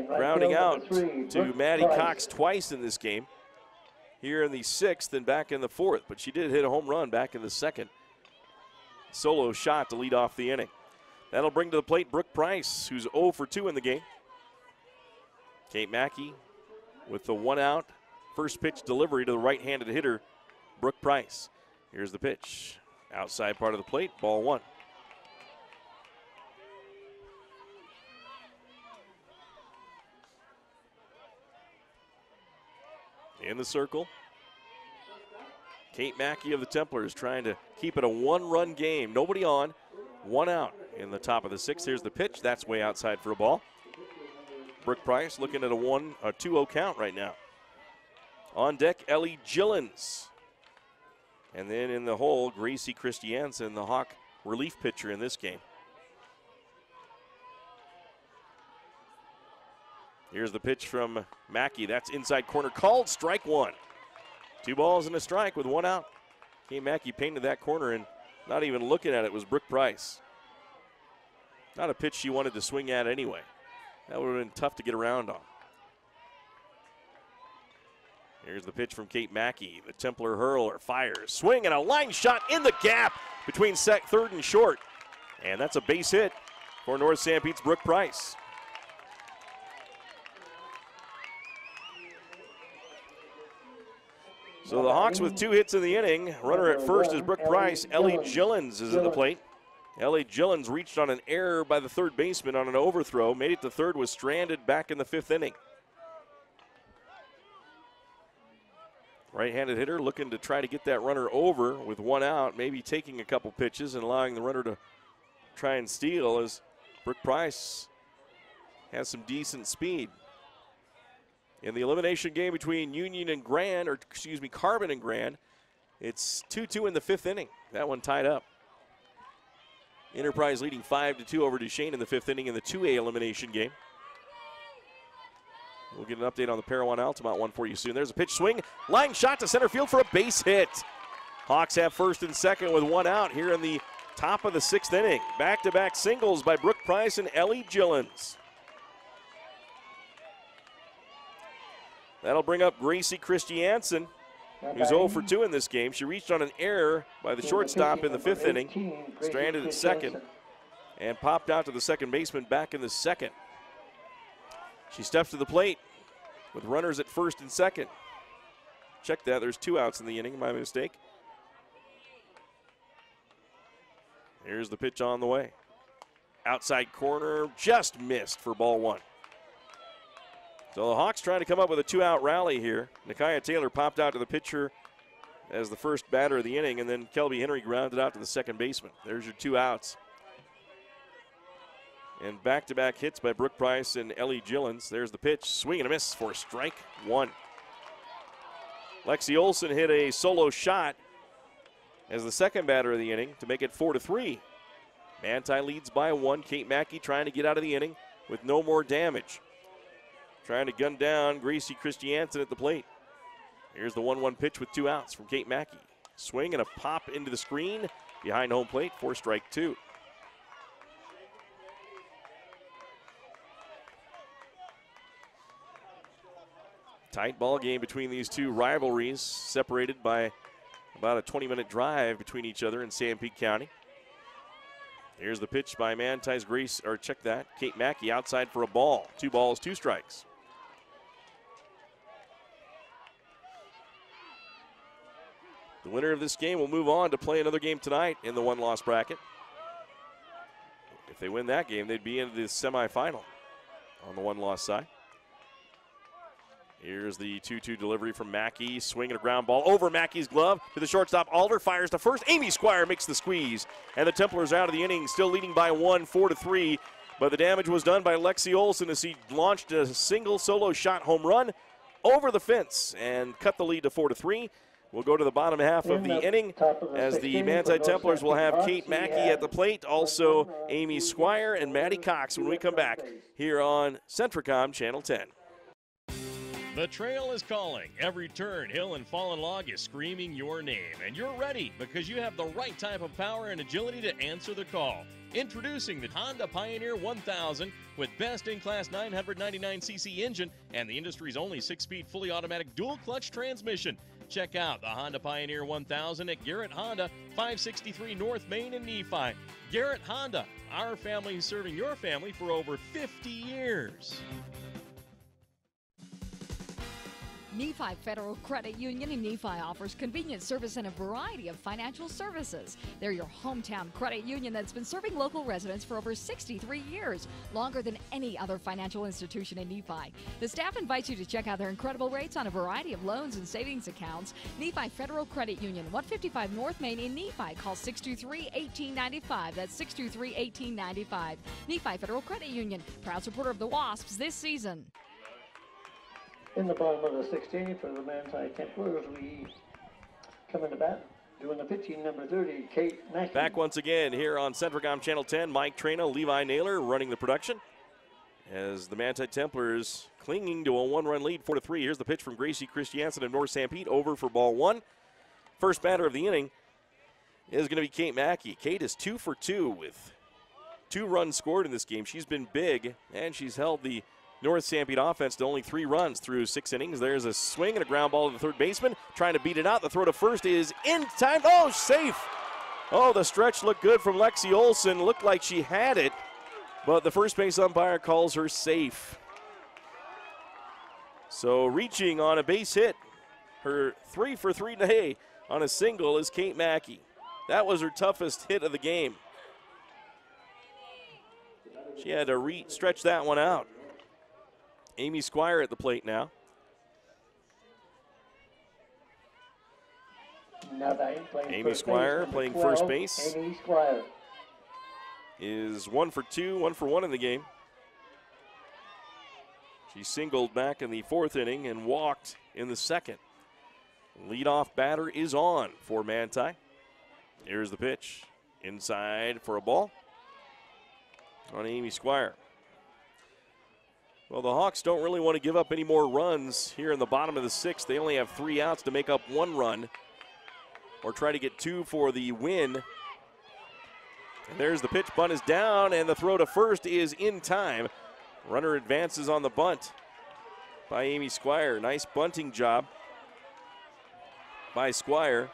Speaker 2: grounding out to Maddie Cox twice in this game. Here in the 6th and back in the 4th. But she did hit a home run back in the 2nd. Solo shot to lead off the inning. That'll bring to the plate Brooke Price, who's 0 for 2 in the game. Kate Mackey with the 1 out. First pitch delivery to the right-handed hitter, Brooke Price. Here's the pitch. Outside part of the plate, ball 1. In the circle, Kate Mackey of the Templars trying to keep it a 1-run game. Nobody on, 1 out in the top of the 6th. Here's the pitch. That's way outside for a ball. Brooke Price looking at a 2-0 count right now. On deck, Ellie Gillens. And then in the hole, Gracie Christiansen, the Hawk relief pitcher in this game. Here's the pitch from Mackey. That's inside corner, called strike 1. 2 balls and a strike with 1 out. Kate Mackey painted that corner, and not even looking at it was Brooke Price. Not a pitch she wanted to swing at anyway. That would have been tough to get around on. Here's the pitch from Kate Mackey. The Templar hurler fires. Swing and a line shot in the gap between 3rd and short. And that's a base hit for North Sanpete's Brooke Price. So the Hawks with 2 hits in the inning. Runner at first is Brooke Price. Ellie Gillens is at the plate. Ellie Gillens reached on an error by the 3rd baseman on an overthrow. Made it to 3rd, was stranded back in the 5th inning. Right-handed hitter looking to try to get that runner over with 1 out, maybe taking a couple pitches and allowing the runner to try and steal, as Brooke Price has some decent speed. In the elimination game between Union and Grand, or excuse me, Carbon and Grand, it's 2-2 in the 5th inning. That one tied up. Enterprise leading 5-2 over Duchesne in the 5th inning in the 2A elimination game. We'll get an update on the Parowan Altamont one for you soon. There's a pitch swing, line shot to center field for a base hit. Hawks have 1st and 2nd with 1 out here in the top of the 6th inning. Back-to-back singles by Brooke Price and Ellie Gillens. That'll bring up Gracie Christiansen, who's 0 for 2 in this game. She reached on an error by the shortstop in the 5th inning, stranded at 2nd, and popped out to the 2nd baseman back in the 2nd. She steps to the plate with runners at 1st and 2nd. Check that, there's 2 outs in the inning, my mistake. Here's the pitch on the way. Outside corner, just missed for ball 1. So the Hawks trying to come up with a 2-out rally here. Nakia Taylor popped out to the pitcher as the first batter of the inning, and then Kelby Henry grounded out to the 2nd baseman. There's your 2 outs. And back-to-back hits by Brooke Price and Ellie Gillens. There's the pitch, swing and a miss for strike 1. Lexi Olson hit a solo shot as the 2nd batter of the inning to make it 4-3. Manti leads by 1. Kate Mackey trying to get out of the inning with no more damage. Trying to gun down Gracie Christiansen at the plate. Here's the 1-1 pitch with 2 outs from Kate Mackey. Swing and a pop into the screen behind home plate for strike 2. Tight ball game between these two rivalries, separated by about a 20-minute drive between each other in Sanpete County. Here's the pitch by Manti's Kate Mackey outside for a ball. 2 balls, 2 strikes. The winner of this game will move on to play another game tonight in the 1-loss bracket. If they win that game, they'd be into the semifinal on the 1-loss side. Here's the 2-2 delivery from Mackey. Swinging a ground ball over Mackey's glove to the shortstop. Alder fires to first. Amy Squire makes the squeeze. And the Templars out of the inning, still leading by 1, 4-3. But the damage was done by Lexi Olson as he launched a single solo shot home run over the fence and cut the lead to 4-3. We'll go to the bottom half of the inning as the Manti Templars will have Kate Mackey at the plate, also Amy Squire and Maddie Cox when we come back here on Centricom Channel 10.
Speaker 3: The trail is calling. Every turn, hill, and fallen log is screaming your name. And you're ready because you have the right type of power and agility to answer the call. Introducing the Honda Pioneer 1000 with best-in-class 999cc engine and the industry's only 6-speed fully automatic dual-clutch transmission. Check out the Honda Pioneer 1000 at Garrett Honda, 563 North Main in Nephi. Garrett Honda, our family serving your family for over 50 years.
Speaker 11: Nephi Federal Credit Union in Nephi offers convenient service and a variety of financial services. They're your hometown credit union that's been serving local residents for over 63 years, longer than any other financial institution in Nephi. The staff invites you to check out their incredible rates on a variety of loans and savings accounts. Nephi Federal Credit Union, 155 North Main in Nephi. Call 623-1895. That's 623-1895. Nephi Federal Credit Union, proud supporter of the Wasps this season.
Speaker 1: In the bottom of the 16th for the Manti Templars, we come into bat. Doing the pitching, number 30, Kate Mackey.
Speaker 2: Back once again here on Centricom Channel 10. Mike Trena, Levi Naylor running the production. As the Manti Templars clinging to a 1-run lead, 4-3. Here's the pitch from Gracie Christiansen of North Sanpete, over for ball 1. First batter of the inning is going to be Kate Mackey. Kate is 2 for 2 with 2 runs scored in this game. She's been big, and she's held the North Sanpete offense to only 3 runs through 6 innings. There's a swing and a ground ball to the third baseman, trying to beat it out. The throw to first is in time. Oh, safe. Oh, the stretch looked good from Lexi Olson. Looked like she had it, but the first base umpire calls her safe. So reaching on a base hit, her 3 for 3 day on a single is Kate Mackey. That was her toughest hit of the game. She had to stretch that one out. Amy Squire at the plate now. Amy Squire playing first base.
Speaker 1: Amy Squire
Speaker 2: is 1 for 2, 1 for 1 in the game. She singled back in the 4th inning and walked in the 2nd. Leadoff batter is on for Manti. Here's the pitch. Inside for a ball on Amy Squire. Well, the Hawks don't really want to give up any more runs here in the bottom of the 6th. They only have 3 outs to make up 1 run or try to get 2 for the win. And there's the pitch. Bunt is down, and the throw to first is in time. Runner advances on the bunt by Amy Squire. Nice bunting job by Squire.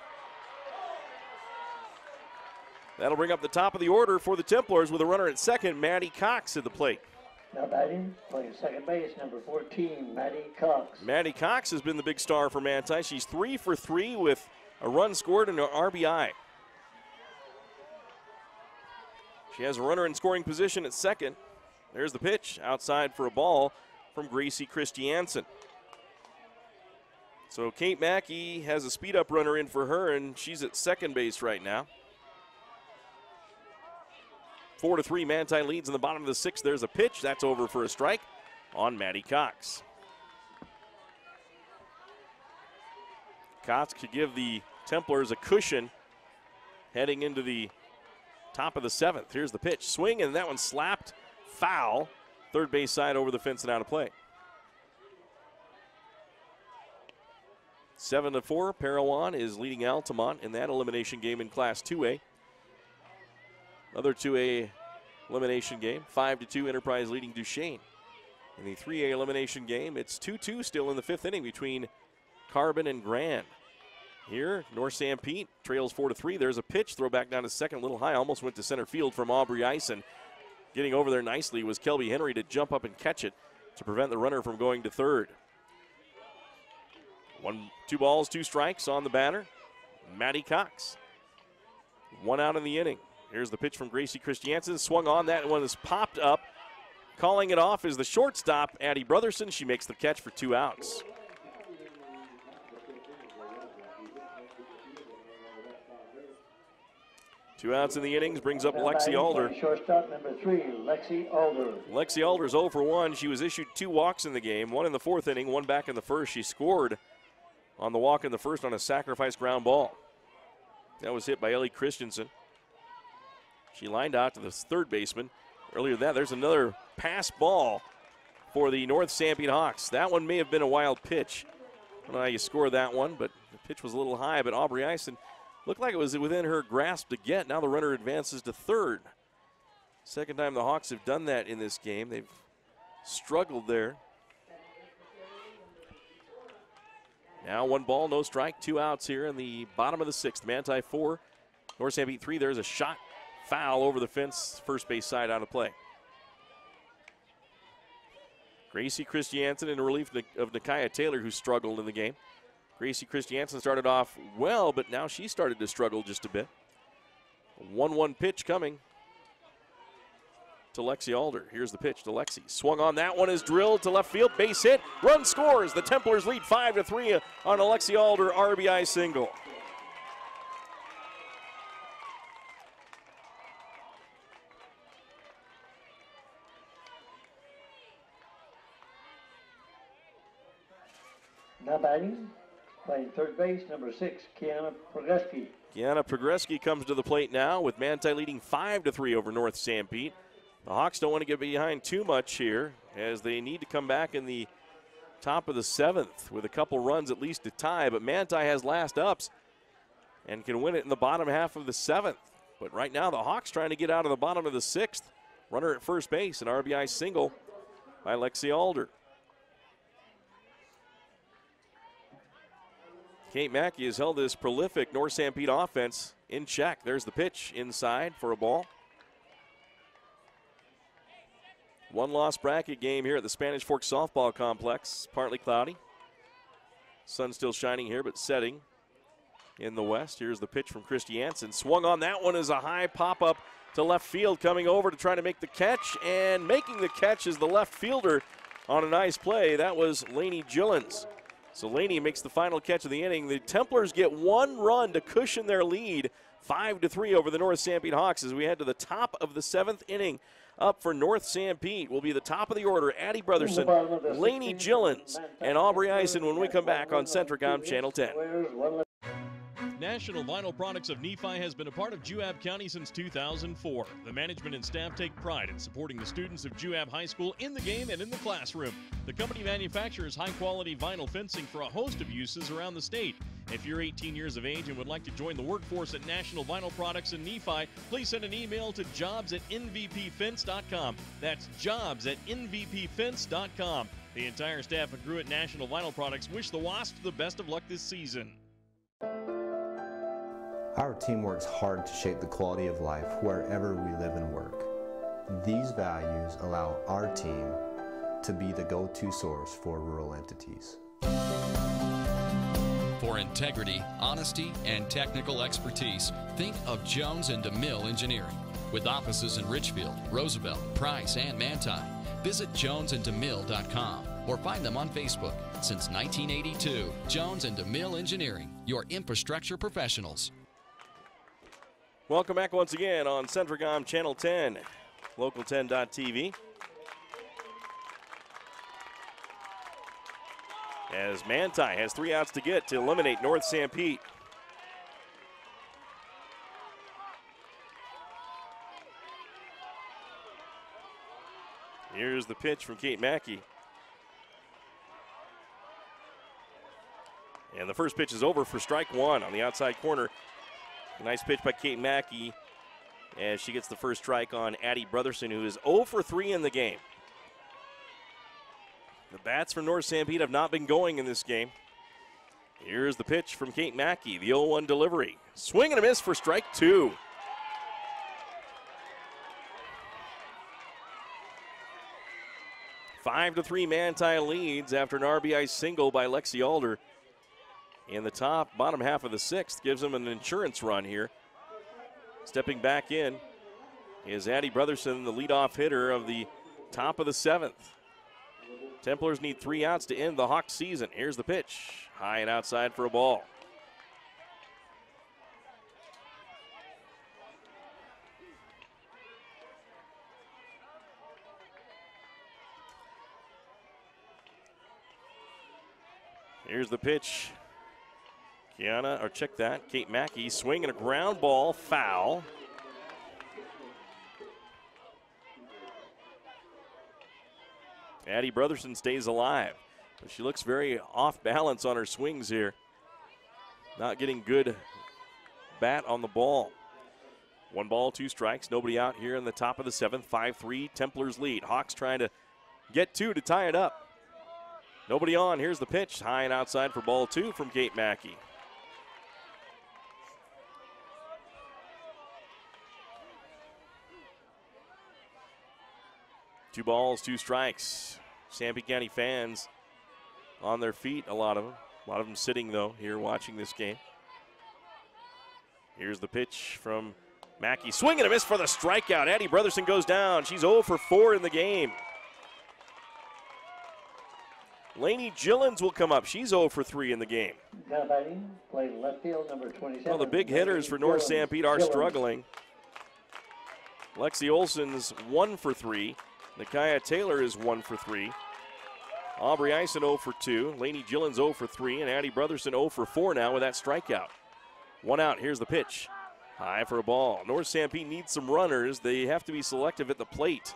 Speaker 2: That'll bring up the top of the order for the Templars with a runner at second, Maddie Cox at the plate.
Speaker 1: Now batting, playing second base, number 14, Maddie Cox.
Speaker 2: Maddie Cox has been the big star for Manti. She's 3 for 3 with a run scored and an RBI. She has a runner in scoring position at second. There's the pitch, outside for a ball from Gracie Christiansen. So Kate Mackey has a speed-up runner in for her, and she's at second base right now. 4-3, Manti leads in the bottom of the 6th. There's a pitch. That's over for a strike on Maddie Cox. Cox could give the Templars a cushion heading into the top of the 7th. Here's the pitch. Swing, and that one slapped foul. Third base side over the fence and out of play. 7-4, Parowan is leading Altamont in that elimination game in Class 2A. Another 2A elimination game, 5-2, Enterprise leading Duchesne. In the 3A elimination game, it's 2-2 still in the 5th inning between Carbon and Grand. Here, North Sanpete trails 4-3. There's a pitch, throw back down to second, a little high, almost went to center field from Aubrey Eisen. Getting over there nicely was Kelby Henry to jump up and catch it to prevent the runner from going to third. 2 balls, 2 strikes on the batter, Maddie Cox. 1 out in the inning. Here's the pitch from Gracie Christiansen. Swung on, that one is popped up. Calling it off is the shortstop, Addie Brotherson. She makes the catch for 2 outs. Two outs in the innings brings up Lexi Alder.
Speaker 1: Shortstop number 3, Lexi Alder.
Speaker 2: Lexi Alder's 0 for 1. She was issued 2 walks in the game, 1 in the 4th inning, 1 back in the 1st. She scored on the walk in the 1st on a sacrifice ground ball. That was hit by Ellie Christensen. She lined out to the third baseman. Earlier than that, there's another pass ball for the North Sanpete Hawks. That one may have been a wild pitch. I don't know how you score that one, but the pitch was a little high, but Aubrey Eisen looked like it was within her grasp to get. Now the runner advances to third. Second time the Hawks have done that in this game. They've struggled there. Now 1 ball, no strike, 2 outs here in the bottom of the 6th. Manti 4, North Sanpete 3. There's a shot foul over the fence, first base side out of play. Gracie Christiansen in relief of Nakia Taylor, who struggled in the game. Gracie Christiansen started off well, but now she started to struggle just a bit. 1-1 pitch coming to Lexi Alder. Here's the pitch to Lexi. Swung on, that one is drilled to left field. Base hit, run scores. The Templars lead 5-3 on a Lexi Alder RBI single.
Speaker 1: Now batting, playing third base, number 6, Kiana Progreski.
Speaker 2: Kiana Progreski comes to the plate now with Manti leading 5-3 over North Sanpete. The Hawks don't want to get behind too much here as they need to come back in the top of the 7th with a couple runs at least to tie, but Manti has last ups and can win it in the bottom half of the 7th. But right now the Hawks trying to get out of the bottom of the 6th. Runner at first base, an RBI single by Lexi Alder. Kate Mackey has held this prolific North Sanpete offense in check. There's the pitch inside for a ball. 1-loss bracket game here at the Spanish Fork Softball Complex. Partly cloudy. Sun still shining here, but setting in the west. Here's the pitch from Christiansen. Swung on, that one is a high pop-up to left field, coming over to try to make the catch, and making the catch is the left fielder on a nice play. That was Lainey Gillens. So Laney makes the final catch of the inning. The Templars get 1 run to cushion their lead, 5-3 over the North Sanpete Hawks as we head to the top of the 7th inning. Up for North Sanpete will be the top of the order, Addie Brotherson, Laney Gillens, and Aubrey Eisen when we come back on Centricom Channel 10.
Speaker 3: National Vinyl Products of Nephi has been a part of Juab County since 2004. The management and staff take pride in supporting the students of Juab High School in the game and in the classroom. The company manufactures high-quality vinyl fencing for a host of uses around the state. If you're 18 years of age and would like to join the workforce at National Vinyl Products in Nephi, please send an email to jobs@nvpfence.com. That's jobs@nvpfence.com. The entire staff and crew at National Vinyl Products wish the Wasps the best of luck this season.
Speaker 12: Our team works hard to shape the quality of life wherever we live and work. These values allow our team to be the go-to source for rural entities.
Speaker 4: For integrity, honesty, and technical expertise, think of Jones & DeMille Engineering. With offices in Richfield, Roosevelt, Price, and Manti. Visit jonesanddemille.com or find them on Facebook. Since 1982, Jones & DeMille Engineering, your infrastructure professionals.
Speaker 2: Welcome back once again on Centricom Channel 10, Local10.tv. As Manti has 3 outs to get to eliminate North Sanpete. Here's the pitch from Kate Mackey. And the first pitch is over for strike 1 on the outside corner. A nice pitch by Kate Mackey as she gets the first strike on Addie Brotherson, who is 0 for 3 in the game. The bats for North Sanpete have not been going in this game. Here's the pitch from Kate Mackey, the 0-1 delivery. Swing and a miss for strike 2. Five to 3 Manti leads after an RBI single by Lexi Alder. In the bottom half of the 6th, gives them an insurance run here. Stepping back in is Addie Brotherson, the leadoff hitter of the top of the 7th. Templars need 3 outs to end the Hawks season. Here's the pitch, high and outside for a ball. Here's the pitch. Kate Mackey swinging a ground ball, foul. Addie Brotherson stays alive, but she looks very off balance on her swings here. Not getting good bat on the ball. 1 ball, 2 strikes, nobody out here in the top of the 7th. 5-3, Templars lead. Hawks trying to get 2 to tie it up. Nobody on. Here's the pitch, high and outside for ball 2 from Kate Mackey. Two balls, 2 strikes. Sanpete County fans on their feet, a lot of them. A lot of them sitting, though, here watching this game. Here's the pitch from Mackey. Swing and a miss for the strikeout. Addie Brotherson goes down. She's 0 for 4 in the game. Lainey Gillens will come up. She's 0 for 3 in the game.
Speaker 1: Now batting, play left field, number 27.
Speaker 2: Well, the big hitters for North Sanpete are struggling. Lexi Olson's 1 for 3. Nakaya Taylor is 1 for 3. Aubrey Eisen 0 for 2. Lainey Gillens 0 for 3. And Addie Brotherson 0 for 4 now with that strikeout. 1 out. Here's the pitch. High for a ball. North Sanpete needs some runners. They have to be selective at the plate.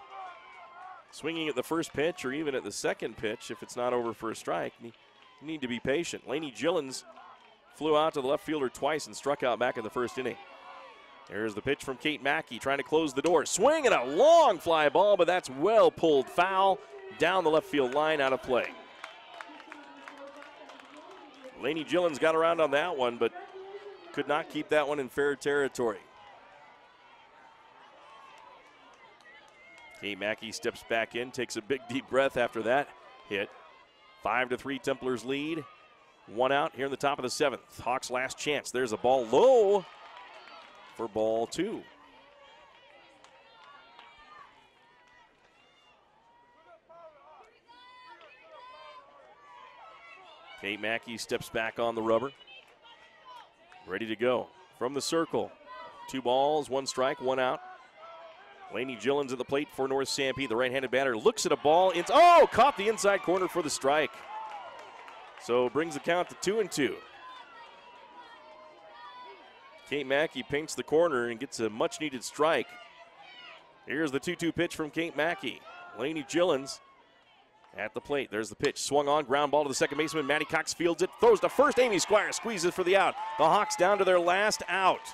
Speaker 2: Swinging at the first pitch or even at the second pitch if it's not over for a strike. You need to be patient. Lainey Gillens flew out to the left fielder twice and struck out back in the first inning. There's the pitch from Kate Mackey trying to close the door. Swing and a long fly ball, but that's well pulled foul down the left field line, out of play. Lainey Gillens got around on that one, but could not keep that one in fair territory. Kate Mackey steps back in, takes a big deep breath after that hit. 5-3 Templars lead. 1 out here in the top of the 7th. Hawks last chance. There's a ball low for ball 2. Kate Mackey steps back on the rubber. Ready to go from the circle. 2 balls, 1 strike, 1 out. Lainey Gillens at the plate for North Sanpete. The right-handed batter looks at a ball. Caught the inside corner for the strike. So brings the count to 2-2. Kate Mackey paints the corner and gets a much-needed strike. Here's the 2-2 pitch from Kate Mackey. Lainey Gillens at the plate. There's the pitch. Swung on, ground ball to the second baseman. Maddie Cox fields it, throws to first. Amy Squire squeezes for the out. The Hawks down to their last out.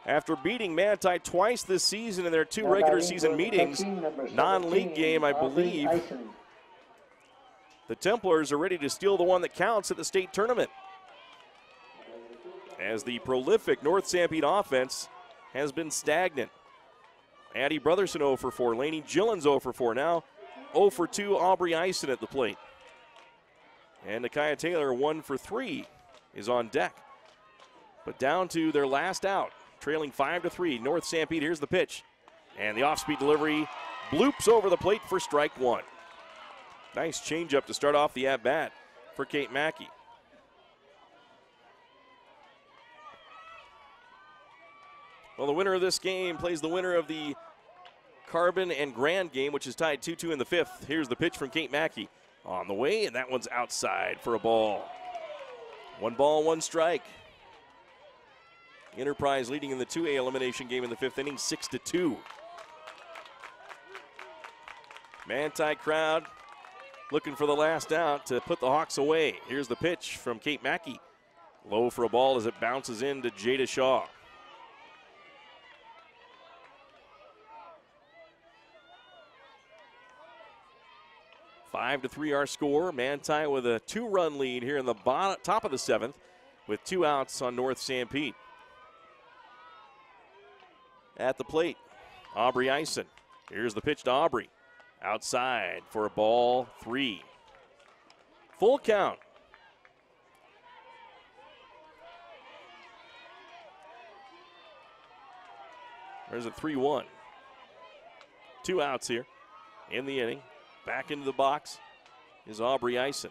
Speaker 2: After beating Manti twice this season in their 2 regular season meetings, non-league game, I believe, the Templars are ready to steal the one that counts at the state tournament, as the prolific North Sanpete offense has been stagnant. Addie Brotherson 0 for 4. Lainey Gillens 0 for 4. Now 0 for 2 Aubrey Eisen at the plate. And Nakaya Taylor 1 for 3 is on deck. But down to their last out, trailing 5-3. North Sanpete, here's the pitch. And the off-speed delivery bloops over the plate for strike 1. Nice changeup to start off the at-bat for Kate Mackey. Well, the winner of this game plays the winner of the Carbon and Grand game, which is tied 2-2 in the 5th. Here's the pitch from Kate Mackey on the way, and that one's outside for a ball. 1 ball, 1 strike. Enterprise leading in the 2A elimination game in the 5th inning, 6-2. Manti crowd looking for the last out to put the Hawks away. Here's the pitch from Kate Mackey. Low for a ball as it bounces into Jada Shaw. (5-3) our score. Manti with a 2-run lead here in the top of the 7th with 2 outs on North Sanpete. At the plate, Aubrey Eisen. Here's the pitch to Aubrey. Outside for a ball 3. Full count. There's a 3-1. 2 outs here in the inning. Back into the box is Aubrey Eisen.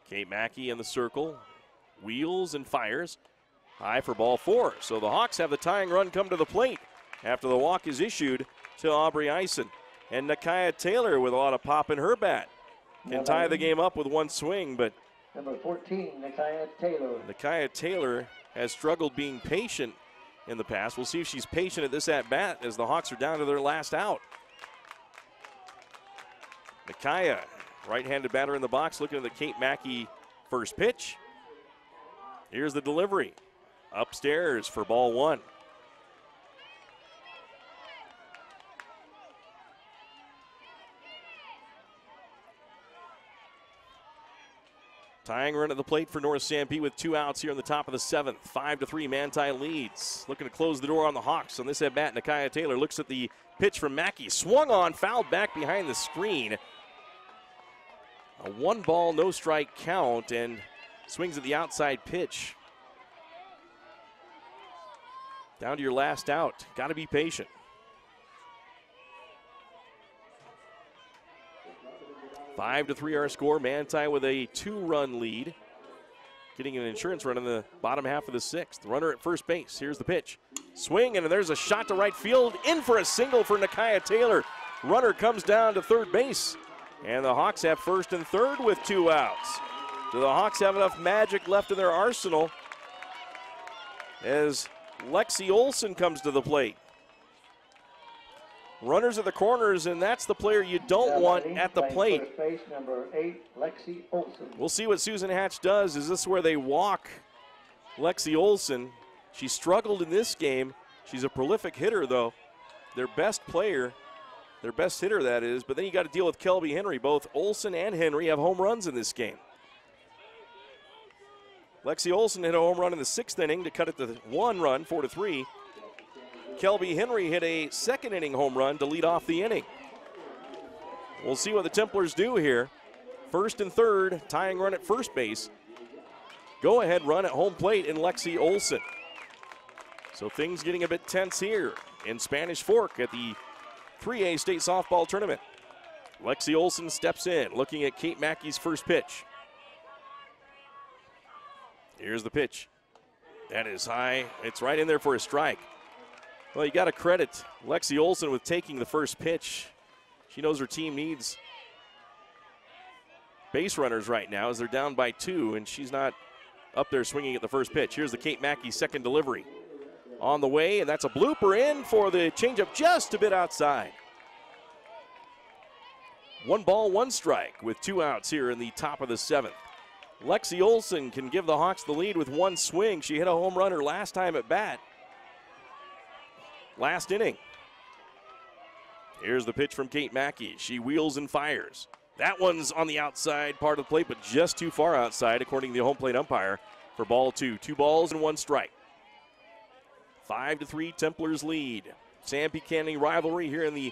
Speaker 2: Kate Mackey in the circle. Wheels and fires. High for ball 4. So the Hawks have the tying run come to the plate after the walk is issued to Aubrey Eisen. And Nakaya Taylor with a lot of pop in her bat can tie the game up with 1 swing, but
Speaker 1: number 14, Nakaya Taylor.
Speaker 2: Nakaya Taylor has struggled being patient in the past. We'll see if she's patient at this at-bat as the Hawks are down to their last out. Micaiah, right-handed batter in the box, looking at the Kate Mackey first pitch. Here's the delivery. Upstairs for ball one. Tying run at the plate for North Sanpete with 2 outs here in the top of the 7th. 5-3, Manti leads. Looking to close the door on the Hawks on this at-bat. Nakia Taylor looks at the pitch from Mackey. Swung on, fouled back behind the screen. A 1-ball, no-strike count, and swings at the outside pitch. Down to your last out. Got to be patient. 5-3 our score. Manti with a 2-run lead. Getting an insurance run in the bottom half of the 6th. Runner at first base. Here's the pitch. Swing, and there's a shot to right field. In for a single for Nakia Taylor. Runner comes down to third base. And the Hawks have first and third with 2 outs. Do the Hawks have enough magic left in their arsenal as Lexi Olson comes to the plate? Runners at the corners, and that's the player you don't want at the plate.
Speaker 1: First base, number 8, Lexi Olson.
Speaker 2: We'll see what Susan Hatch does. Is this where they walk Lexi Olson? She struggled in this game. She's a prolific hitter, though. Their best player, their best hitter, that is. But then you got to deal with Kelby Henry. Both Olson and Henry have home runs in this game. Lexi Olson hit a home run in the 6th inning to cut it to 1 run, 4-3. Kelby Henry hit a 2nd inning home run to lead off the inning. We'll see what the Templars do here. First and third, tying run at first base. Go ahead run at home plate in Lexi Olson. So things getting a bit tense here in Spanish Fork at the 3A state softball tournament. Lexi Olson steps in, looking at Kate Mackey's first pitch. Here's the pitch. That is high. It's right in there for a strike. Well, you got to credit Lexi Olson with taking the first pitch. She knows her team needs base runners right now as they're down by 2, and she's not up there swinging at the first pitch. Here's the Kate Mackey second delivery. On the way, and that's a blooper in for the changeup just a bit outside. 1 ball, 1 strike with 2 outs here in the top of the 7th. Lexi Olson can give the Hawks the lead with 1 swing. She hit a home run her last time at bat. Last inning. Here's the pitch from Kate Mackey. She wheels and fires. That one's on the outside part of the plate, but just too far outside, according to the home plate umpire, for ball 2. 2 balls and 1 strike. 5-3 Templars lead. Sanpete County rivalry here in the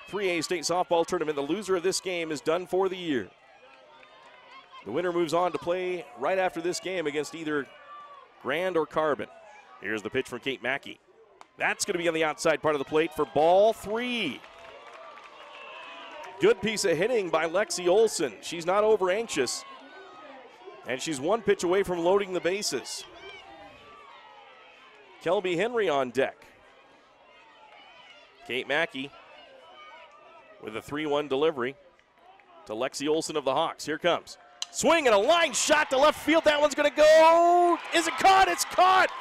Speaker 2: 3A state softball tournament. The loser of this game is done for the year. The winner moves on to play right after this game against either Grand or Carbon. Here's the pitch from Kate Mackey. That's going to be on the outside part of the plate for ball 3. Good piece of hitting by Lexi Olson. She's not over anxious, and she's 1 pitch away from loading the bases. Kelby Henry on deck. Kate Mackey with a 3-1 delivery to Lexi Olson of the Hawks. Here comes. Swing and a line shot to left field. That one's going to go. Is it caught? It's caught.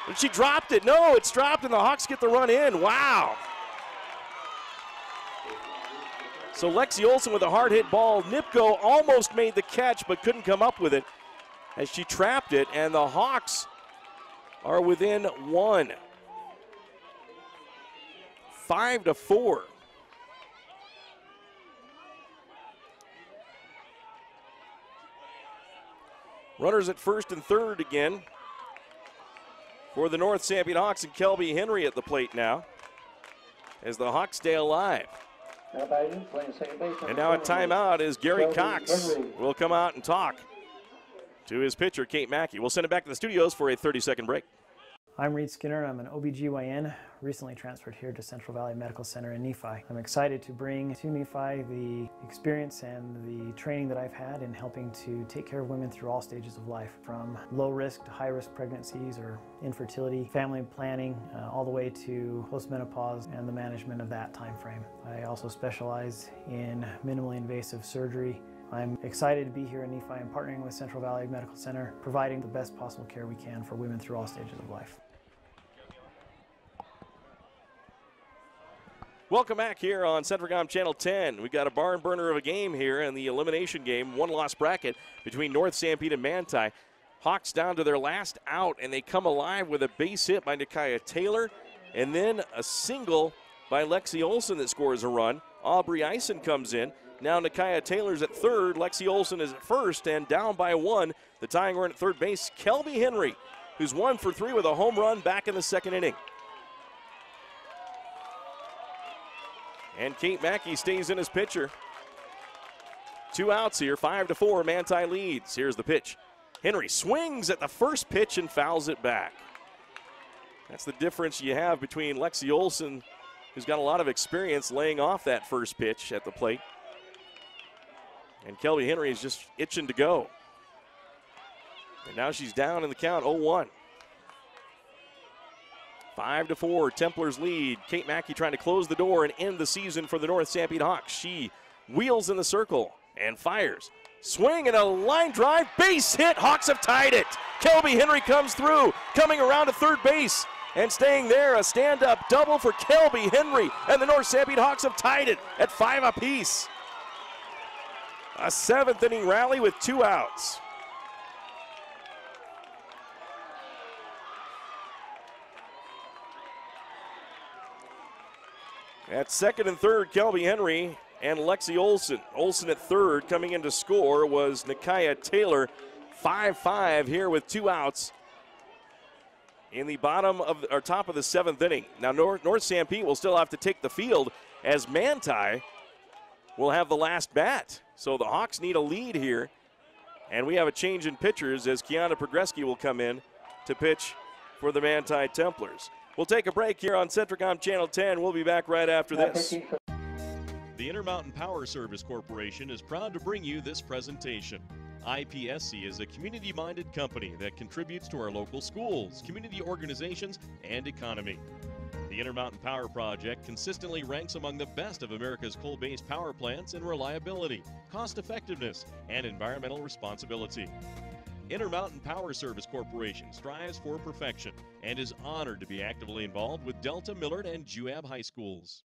Speaker 2: And she dropped it. No, it's dropped, and the Hawks get the run in. Wow. So Lexi Olson with a hard hit ball. Nipko almost made the catch but couldn't come up with it as she trapped it, and the Hawks are within 1. 5-4. Runners at first and third again for the North Sanpete Hawks, and Kelby Henry at the plate now as the Hawks stay alive. And now a timeout as Gary Cox will come out and talk to his pitcher, Kate Mackey. We'll send it back to the studios for a 30-second break.
Speaker 13: I'm Reed Skinner. I'm an OBGYN, recently transferred here to Central Valley Medical Center in Nephi. I'm excited to bring to Nephi the experience and the training that I've had in helping to take care of women through all stages of life, from low-risk to high-risk pregnancies or infertility, family planning, all the way to postmenopause and the management of that time frame. I also specialize in minimally invasive surgery. I'm excited to be here in Nephi and partnering with Central Valley Medical Center, providing the best possible care we can for women through all stages of life.
Speaker 2: Welcome back here on Centricom Channel 10. We've got a barn burner of a game here in the elimination game, one-loss bracket between North Sanpete and Manti. Hawks down to their last out, and they come alive with a base hit by Nikaya Taylor, and then a single by Lexi Olson that scores a run. Aubrey Eisen comes in. Now Nikaya Taylor's at third, Lexi Olson is at first, and down by one, the tying run at third base, Kelby Henry, who's 1 for 3 with a home run back in the second inning. And Kate Mackey stays in as pitcher. 2 outs here, 5-4, Manti leads. Here's the pitch. Henry swings at the first pitch and fouls it back. That's the difference you have between Lexi Olson, who's got a lot of experience laying off that first pitch at the plate, and Kelby Henry is just itching to go. And now she's down in the count, 0-1. 5-4, Templars lead. Kate Mackey trying to close the door and end the season for the North Sanpete Hawks. She wheels in the circle and fires. Swing and a line drive, base hit. Hawks have tied it. Kelby Henry comes through, coming around to third base and staying there. A stand-up double for Kelby Henry, and the North Sanpete Hawks have tied it at 5 apiece. A 7th inning rally with 2 outs. At second and third, Kelby Henry and Lexi Olson. Olson at third. Coming in to score was Nikaya Taylor. 5-5 here with 2 outs in the bottom of or top of the 7th inning. Now North Sanpete will still have to take the field as Manti will have the last bat. So the Hawks need a lead here. And we have a change in pitchers as Kiana Progreski will come in to pitch for the Manti Templars. We'll take a break here on Centricom Channel 10. We'll be back right after this.
Speaker 3: The Intermountain Power Service Corporation is proud to bring you this presentation. IPSC is a community-minded company that contributes to our local schools, community organizations, and economy. The Intermountain Power Project consistently ranks among the best of America's coal-based power plants in reliability, cost-effectiveness, and environmental responsibility. Intermountain Power Service Corporation strives for perfection and is honored to be actively involved with Delta, Millard, and Juab High Schools.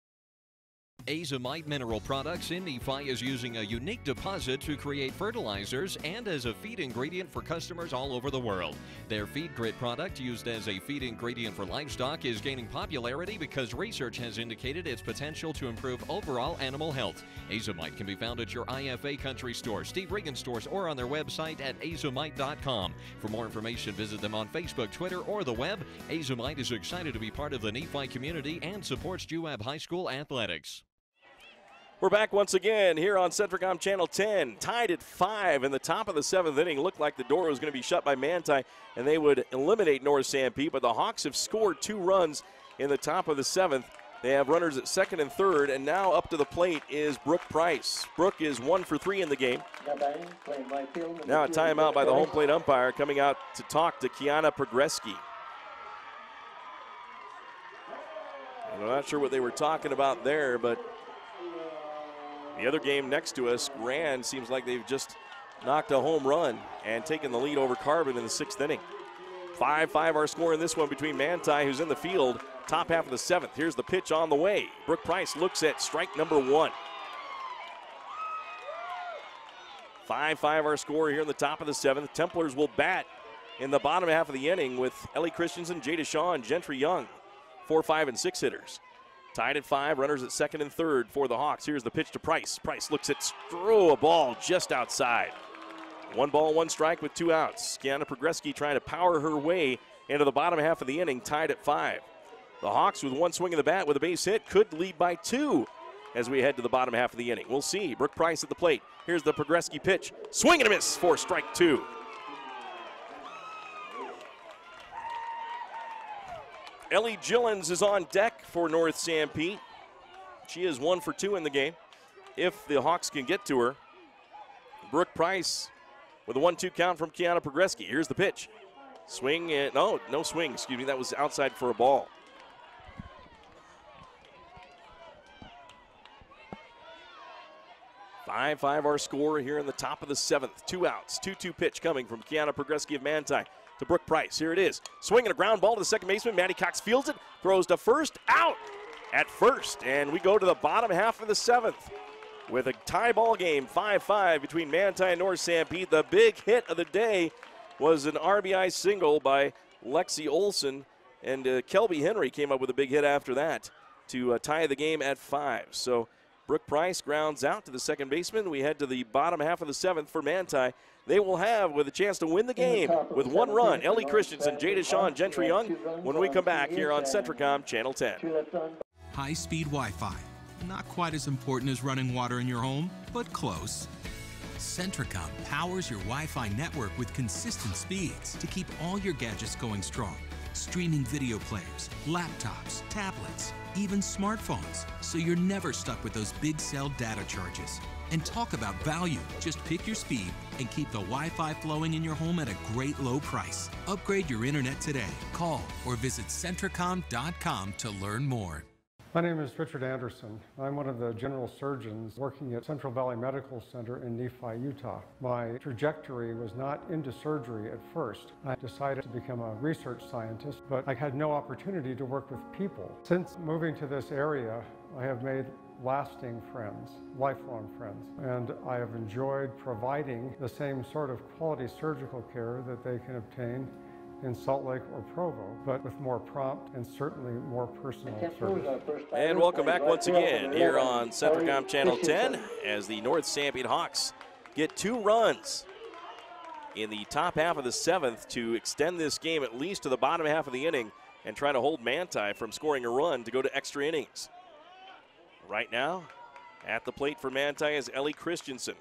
Speaker 4: Azomite Mineral Products in Nephi is using a unique deposit to create fertilizers and as a feed ingredient for customers all over the world. Their Feed Grit product, used as a feed ingredient for livestock, is gaining popularity because research has indicated its potential to improve overall animal health. Azomite can be found at your IFA Country Store, Steve Regan stores, or on their website at azomite.com. For more information, visit them on Facebook, Twitter, or the web. Azomite is excited to be part of the Nephi community and supports Juab High School athletics.
Speaker 2: We're back once again here on Centricom Channel 10. Tied at 5 in the top of the 7th inning. Looked like the door was going to be shut by Manti, and they would eliminate North Sanpete, but the Hawks have scored 2 runs in the top of the 7th. They have runners at second and third, and now up to the plate is Brooke Price. Brooke is 1 for 3 in the game. Now a timeout by the home plate umpire, coming out to talk to Kiana Progreski. I'm not sure what they were talking about there, but the other game next to us, Grand, seems like they've just knocked a home run and taken the lead over Carbon in the 6th inning. 5-5 our score in this one between Manti, who's in the field, top half of the 7th. Here's the pitch on the way. Brooke Price looks at strike number 1. 5-5 our score here in the top of the 7th. Templars will bat in the bottom half of the inning with Ellie Christensen, Jada Shaw, and Gentry Young. 4, 5, and 6 hitters. Tied at 5, runners at second and third for the Hawks. Here's the pitch to Price. Price looks at throw a ball just outside. 1 ball, 1 strike with 2 outs. Kiana Progreski trying to power her way into the bottom half of the inning, tied at 5. The Hawks, with 1 swing of the bat with a base hit, could lead by 2 as we head to the bottom half of the inning. We'll see. Brooke Price at the plate. Here's the Progreski pitch. Swing and a miss for strike 2. Ellie Gillens is on deck for North Sanpete. She is 1 for 2 in the game. If the Hawks can get to her, Brooke Price with a 1-2 count from Kiana Progreski. Here's the pitch. Swing, and no swing, excuse me. That was outside for a ball. Five our score here in the top of the 7th. 2 outs, 2-2 pitch coming from Kiana Progreski of Manti to Brooke Price. Here it is. Swinging a ground ball to the second baseman. Maddie Cox fields it, throws to first, out. at first. And we go to the bottom half of the 7th with a tie ball game, 5-5 between Manti and North Sanpete. The big hit of the day was an RBI single by Lexi Olson, and Kelby Henry came up with a big hit after that to tie the game at 5. So Brooke Price grounds out to the second baseman. We head to the bottom half of the 7th for Manti. They will have with a chance to win the game with 1 run, Ellie Christensen, Jada Shaw, and Gentry Young when we come back here on Centricom Channel 10.
Speaker 5: High-speed Wi-Fi. Not quite as important as running water in your home, but close. Centricom powers your Wi-Fi network with consistent speeds to keep all your gadgets going strong. Streaming video players, laptops, tablets, even smartphones, so you're never stuck with those big cell data charges. And talk about value. Just pick your speed and keep the Wi-Fi flowing in your home at a great low price. Upgrade your internet today. Call or visit Centricom.com to learn more.
Speaker 6: My name is Richard Anderson. I'm one of the general surgeons working at Central Valley Medical Center in Nephi, Utah. My trajectory was not into surgery at first. I decided to become a research scientist, but I had no opportunity to work with people. Since moving to this area, I have made lasting friends, lifelong friends, and I have enjoyed providing the same sort of quality surgical care that they can obtain in Salt Lake or Provo, but with more prompt and certainly more personal service.
Speaker 2: And welcome back once again here on Centricom Channel 10 as the North Sanpete Hawks get 2 runs in the top half of the 7th to extend this game at least to the bottom half of the inning and try to hold Manti from scoring a run to go to extra innings. Right now, at the plate for Manti is Ellie Christensen.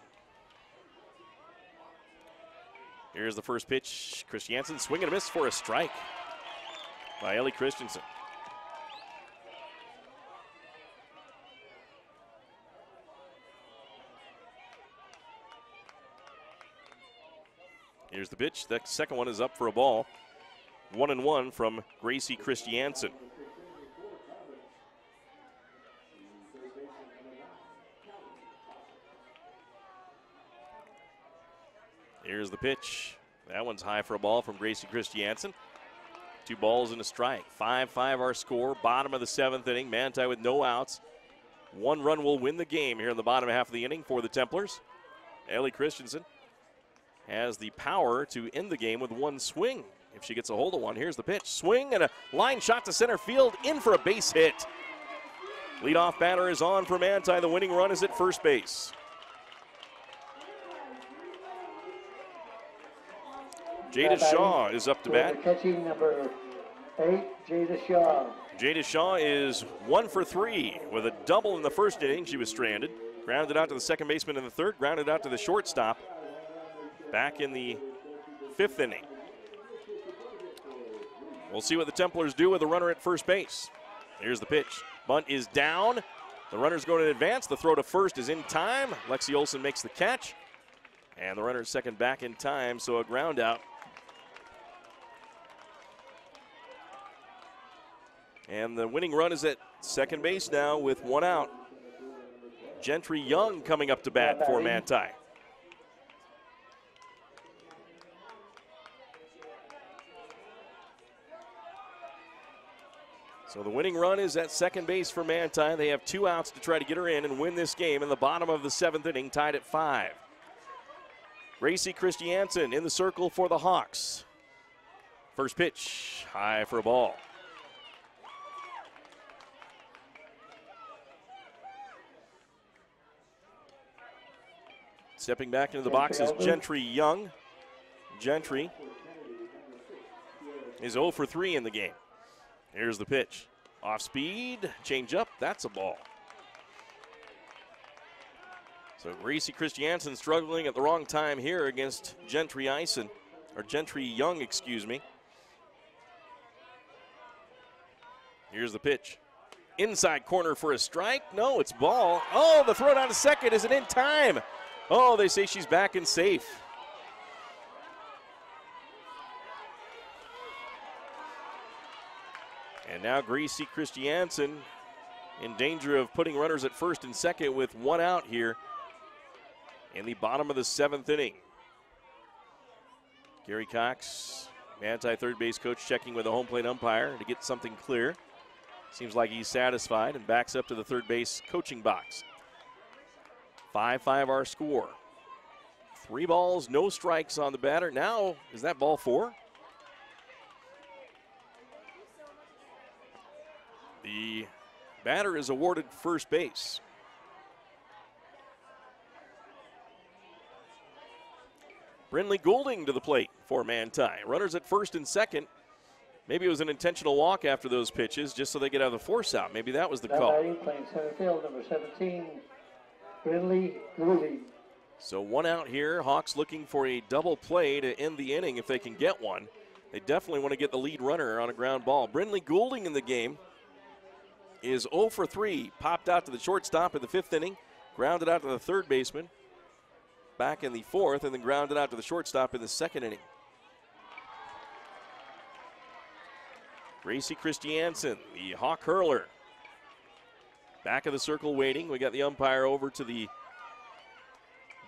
Speaker 2: Here's the first pitch. Christiansen swing and a miss for a strike by Ellie Christensen. Here's the pitch. The second one is up for a ball. 1-1 from Gracie Christiansen. Here's the pitch. That one's high for a ball from Gracie Christiansen. 2 balls and a strike. 5-5 our score. Bottom of the 7th inning. Manti with no outs. 1 run will win the game here in the bottom half of the inning for the Templars. Ellie Christensen has the power to end the game with 1 swing if she gets a hold of one. Here's the pitch. Swing and a line shot to center field. In for a base hit. Leadoff batter is on for Manti. The winning run is at first base. Jada Shaw is up to bat.
Speaker 1: Catching number 8, Jada Shaw.
Speaker 2: Jada Shaw is 1 for 3 with a double in the first inning. She was stranded. Grounded out to the second baseman in the 3rd. Grounded out to the shortstop back in the 5th inning. We'll see what the Templars do with a runner at first base. Here's the pitch. Bunt is down. The runner's going to advance. The throw to first is in time. Lexi Olson makes the catch. And the runner at second back in time, so a ground out. And the winning run is at second base now with 1 out. Gentry Young coming up to bat for Manti. So the winning run is at second base for Manti. They have 2 outs to try to get her in and win this game in the bottom of the 7th inning, tied at 5. Gracie Christiansen in the circle for the Hawks. First pitch, high for a ball. Stepping back into the box is Gentry Young. Gentry is 0 for 3 in the game. Here's the pitch. Off speed, change up, that's a ball. So Gracie Christiansen struggling at the wrong time here against Gentry Young, excuse me. Here's the pitch. Inside corner for a strike. No, it's ball. Oh, the throw down to second. Is it in time? Oh, they say she's back and safe. And now Gracie Christiansen in danger of putting runners at first and second with 1 out here in the bottom of the 7th inning. Gary Cox, Manti third base coach, checking with the home plate umpire to get something clear. Seems like he's satisfied and backs up to the third base coaching box. 5-5 our score. 3 balls, no strikes on the batter. Now, is that ball 4? The batter is awarded first base. Brinley Goulding to the plate for Manti. Runners at first and second. Maybe it was an intentional walk after those pitches just so they could have the force out. Maybe that was the call.
Speaker 1: Playing center field, number 17, Brinley Goulding.
Speaker 2: So 1 out here. Hawks looking for a double play to end the inning if they can get one. They definitely want to get the lead runner on a ground ball. Brinley Goulding in the game is 0 for 3. Popped out to the shortstop in the 5th inning. Grounded out to the third baseman back in the 4th, and then grounded out to the shortstop in the 2nd inning. Gracie Christiansen, the Hawk hurler. Back of the circle waiting. We got the umpire over to the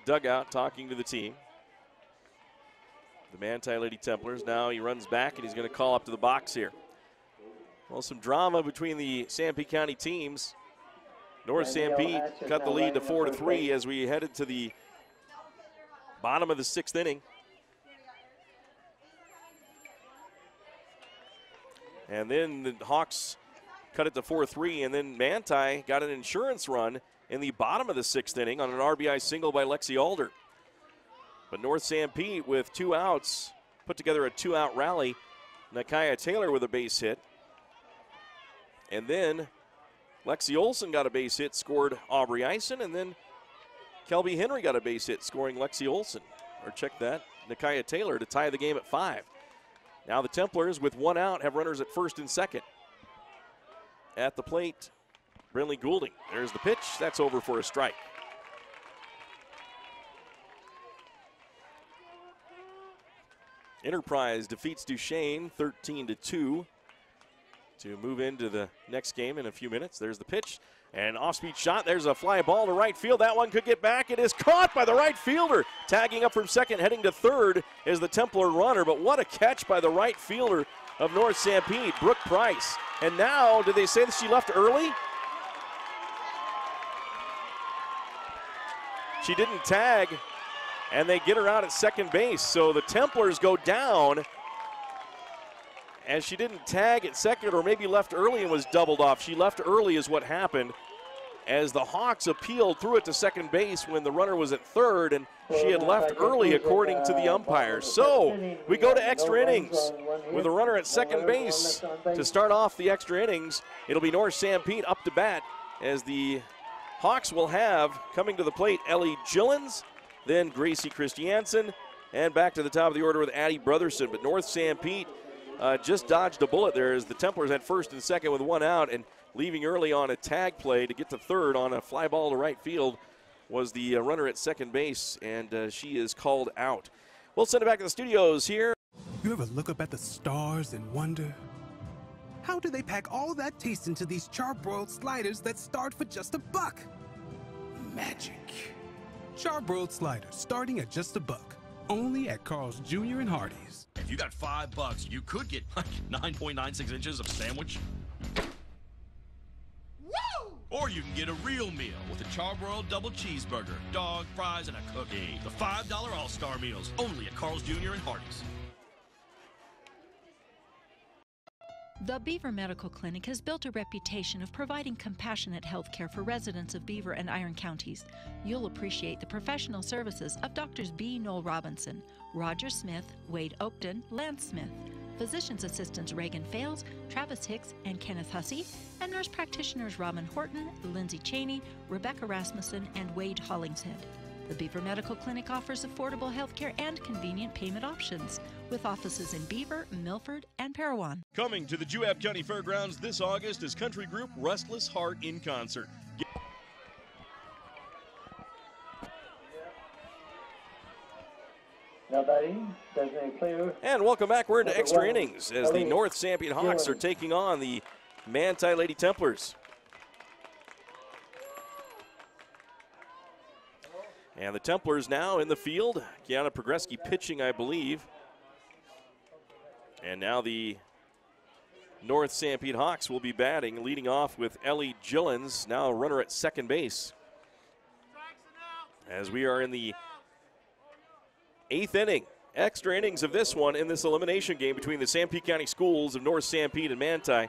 Speaker 2: dugout talking to the team. The Manti Lady Templars. Now he runs back and he's going to call up to the box here. Well, some drama between the Sanpete County teams. North Sanpete cut the lead to 4-3 as we headed to the bottom of the 6th inning. And then the Hawks cut it to 4-3, and then Manti got an insurance run in the bottom of the 6th inning on an RBI single by Lexi Alder. But North Sanpete, with 2 outs, put together a 2-out rally. Nakaya Taylor with a base hit. And then Lexi Olson got a base hit, scored Aubrey Eisen, and then Kelby Henry got a base hit, scoring Lexi Olson. Or check that, Nakaya Taylor to tie the game at 5. Now the Templars, with 1 out, have runners at first and second. At the plate, Brinley Goulding. There's the pitch. That's over for a strike. Enterprise defeats Duchesne 13-2 to move into the next game in a few minutes. There's the pitch. And off-speed shot. There's a fly ball to right field. That one could get back. It is caught by the right fielder. Tagging up from second, heading to third is the Templar runner. But what a catch by the right fielder of North Sanpete, Brooke Price. And now, did they say that she left early? She didn't tag, and they get her out at second base. So the Templars go down, and she didn't tag at second, or maybe left early and was doubled off. She left early is what happened, as the Hawks appealed, threw it to second base when the runner was at third, and she had left early according to the umpire. So we go to extra innings with a runner at second base. To start off the extra innings, it'll be North Sanpete up to bat, as the Hawks will have coming to the plate Ellie Gillens, then Gracie Christiansen, and back to the top of the order with Addie Brotherson. But North Sanpete just dodged a bullet there as the Templars at first and second with 1 out, and leaving early on a tag play to get to third on a fly ball to right field was the runner at second base, and she is called out. We'll send it back to the studios here.
Speaker 7: You ever look up at the stars and wonder, how do they pack all that taste into these charbroiled sliders that start for just $1? Magic. Charbroiled sliders starting at just $1. Only at Carl's Jr. and Hardee's.
Speaker 8: If you got $5, you could get like 9.96 inches of sandwich. Woo! Or you can get a real meal with a charbroiled double cheeseburger, dog, fries, and a cookie. The $5 All-Star Meals, only at Carl's Jr. and Hardee's.
Speaker 9: The Beaver Medical Clinic has built a reputation of providing compassionate health care for residents of Beaver and Iron counties. You'll appreciate the professional services of Doctors B. Noel Robinson, Roger Smith, Wade Oakton, Lance Smith, physician's assistants Reagan Fales, Travis Hicks, and Kenneth Hussey, and nurse practitioners Robin Horton, Lindsay Cheney, Rebecca Rasmussen, and Wade Hollingshead. The Beaver Medical Clinic offers affordable health care and convenient payment options, with offices in Beaver, Milford, and Parowan.
Speaker 3: Coming to the Juab County Fairgrounds this August is country group Restless Heart in concert.
Speaker 1: Now batting, designated player.
Speaker 2: And welcome back. We're into extra
Speaker 1: 1,
Speaker 2: innings as the North Sanpete Hawks are taking on the Manti Lady Templars. And the Templars now in the field. Kiana Progreski pitching, I believe. And now the North Sanpete Hawks will be batting, leading off with Ellie Gillens, now a runner at second base. As we are in the 8th inning, extra innings of this one in this elimination game between the Sanpete County Schools of North Sanpete and Manti.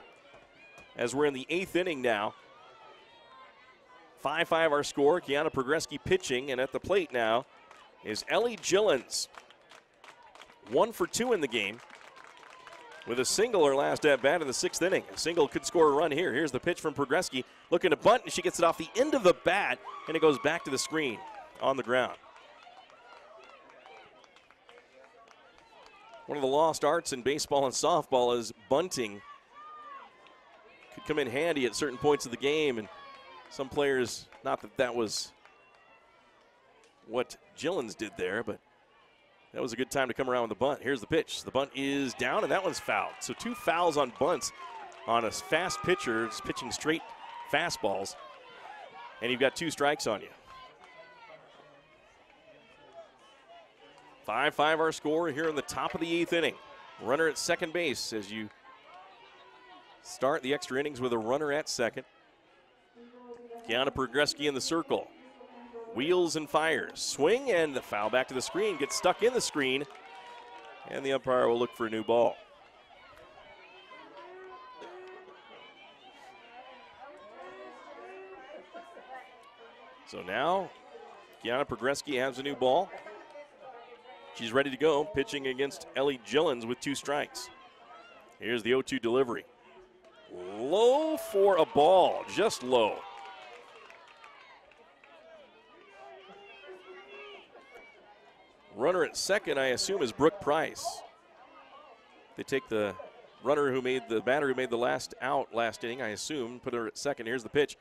Speaker 2: As we're in the 8th inning now. 5-5 our score. Kiana Progreski pitching, and at the plate now is Ellie Gillens. 1 for 2 in the game with a single her last at bat in the 6th inning. A single could score a run here. Here's the pitch from Progreski, looking to bunt, and she gets it off the end of the bat, and it goes back to the screen on the ground. One of the lost arts in baseball and softball is bunting. Could come in handy at certain points of the game, and some players, not that that was what Gillens did there, but that was a good time to come around with the bunt. Here's the pitch. The bunt is down, and that one's fouled. So 2 fouls on bunts on a fast pitcher, just pitching straight fastballs, and you've got 2 strikes on you. 5-5 our score here in the top of the 8th inning. Runner at second base as you start the extra innings with a runner at second. Kiana Progreski in the circle. Wheels and fires. Swing, and the foul back to the screen. Gets stuck in the screen, and the umpire will look for a new ball. So now Kiana Progreski has a new ball. She's ready to go, pitching against Ellie Gillens with 2 strikes. Here's the 0-2 delivery. Low for a ball, just low. Runner at second, I assume, is Brooke Price. They take the runner who made the batter who made the last out last inning, I assume, put her at second. Here's the pitch.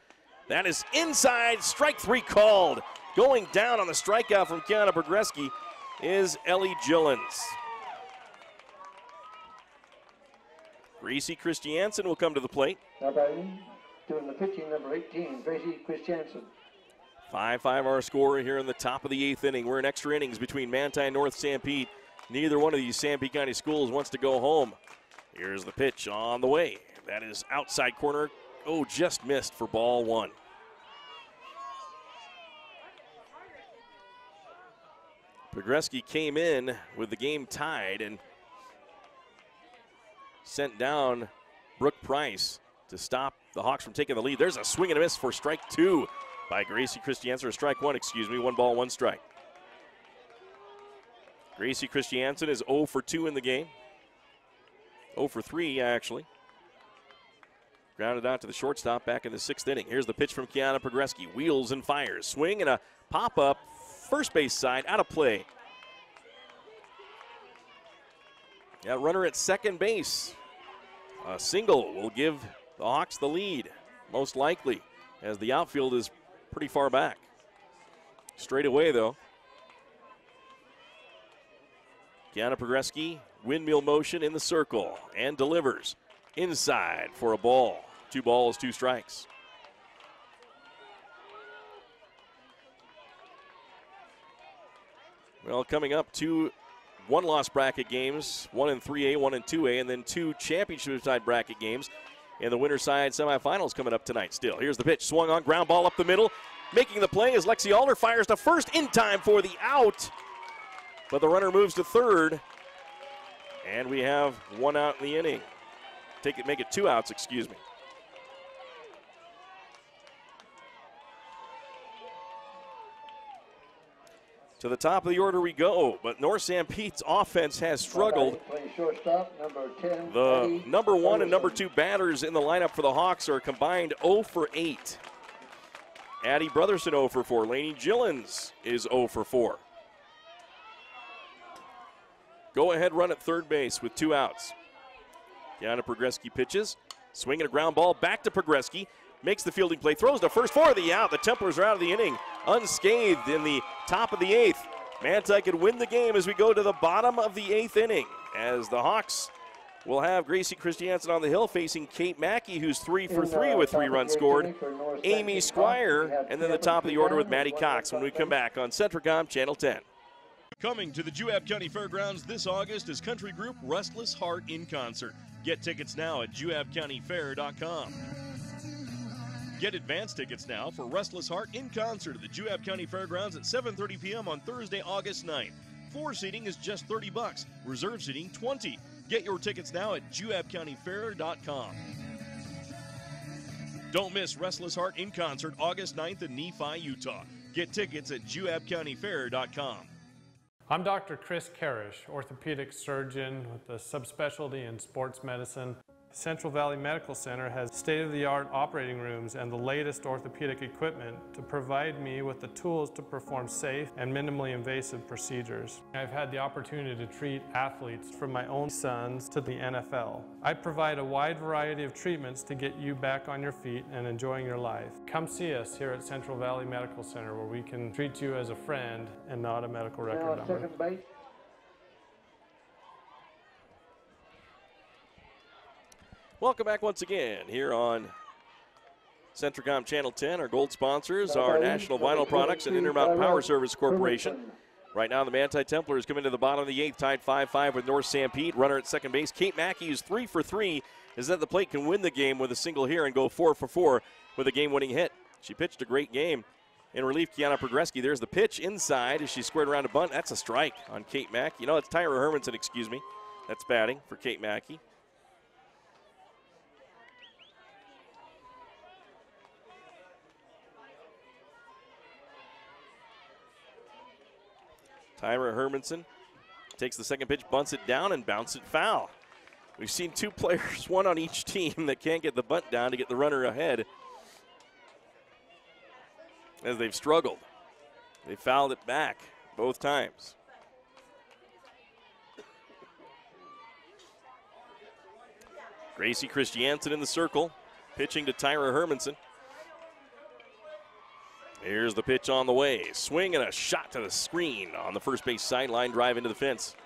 Speaker 2: That is inside, strike 3 called. Going down on the strikeout from Kiana Progreski is Ellie Gillens. Gracie Christiansen will come to the plate.
Speaker 1: Now batting, doing the pitching, number 18, Gracie Christiansen.
Speaker 2: 5-5 our score here in the top of the 8th inning. We're in extra innings between Manti and North Sanpete. Neither one of these Sanpete County schools wants to go home. Here's the pitch on the way. That is outside corner. Oh, just missed for ball 1. Progreski came in with the game tied and sent down Brooke Price to stop the Hawks from taking the lead. There's a swing and a miss for strike 2 by Gracie Christiansen, or strike 1, excuse me. 1 ball, 1 strike. Gracie Christiansen is 0 for 2 in the game. 0 for 3, actually. Grounded out to the shortstop back in the 6th inning. Here's the pitch from Kiana Progreski. Wheels and fires. Swing and a pop-up. First base side, out of play. That runner at second base. A single will give the Hawks the lead, most likely, as the outfield is pretty far back. Straight away, though. Kiana Progreski, windmill motion in the circle, and delivers inside for a ball. 2 balls, 2 strikes. Well, coming up, 2 one-loss bracket games, 1 in 3A, 1 in 2A, and then 2 championship-side bracket games. And the winter side semifinals coming up tonight still. Here's the pitch, swung on, ground ball up the middle. Making the play as Lexi Alder fires to first in time for the out. But the runner moves to third. And we have 1 out in the inning. Make it 2 outs, excuse me. To the top of the order we go, but North Sanpete's offense has struggled.
Speaker 1: Shortstop, number 10,
Speaker 2: the number 1 and number 2 batters in the lineup for the Hawks are combined 0 for 8. Addie Brotherson 0 for 4. Lainey Gillens is 0 for 4. Go ahead run at third base with 2 outs. Kiana Progreski pitches, swinging a ground ball back to Progreski. Makes the fielding play, throws to first for the out. The Templars are out of the inning unscathed in the top of the 8th. Manti could win the game as we go to the bottom of the 8th inning, as the Hawks will have Gracie Christiansen on the hill facing Kate Mackey, who's 3 for 3 with 3 runs scored. Amy Squire, and then the top of the order with Maddie Cox when we come back on Centricom Channel 10.
Speaker 3: Coming to the Juab County Fairgrounds this August is country group Restless Heart in concert. Get tickets now at juabcountyfair.com. Get advance tickets now for Restless Heart in concert at the Juab County Fairgrounds at 7:30 p.m. on Thursday, August 9th. Floor seating is just $30. Reserve seating $20. Get your tickets now at juabcountyfair.com. Don't miss Restless Heart in concert August 9th in Nephi, Utah. Get tickets at juabcountyfair.com.
Speaker 10: I'm Dr. Chris Karish, orthopedic surgeon with a subspecialty in sports medicine. Central Valley Medical Center has state-of-the-art operating rooms and the latest orthopedic equipment to provide me with the tools to perform safe and minimally invasive procedures. I've had the opportunity to treat athletes from my own sons to the NFL. I provide a wide variety of treatments to get you back on your feet and enjoying your life. Come see us here at Central Valley Medical Center where we can treat you as a friend and not a medical record number.
Speaker 1: Second base.
Speaker 2: Welcome back once again here on Centricom Channel 10. Our gold sponsors are National Vinyl Products and Intermountain Power Service Corporation. Right now the Manti Templars come into the bottom of the 8th, tied 5-5 with North Sanpete. Runner at second base, Kate Mackey, is 3 for 3. Is at the plate, can win the game with a single here and go 4 for 4 with a game-winning hit. She pitched a great game. In relief, Kiana Progreski. There's the pitch inside as she squared around a bunt. That's a strike on Kate Mackey. You know, it's Tyra Hermanson, excuse me. That's batting for Kate Mackey. Tyra Hermanson takes the second pitch, bunts it down, and bounces it foul. We've seen two players, one on each team, that can't get the bunt down to get the runner ahead as they've struggled. They fouled it back both times. Gracie Christiansen in the circle, pitching to Tyra Hermanson. Here's the pitch on the way. Swing and a shot to the screen on the first base sideline, drive into the fence.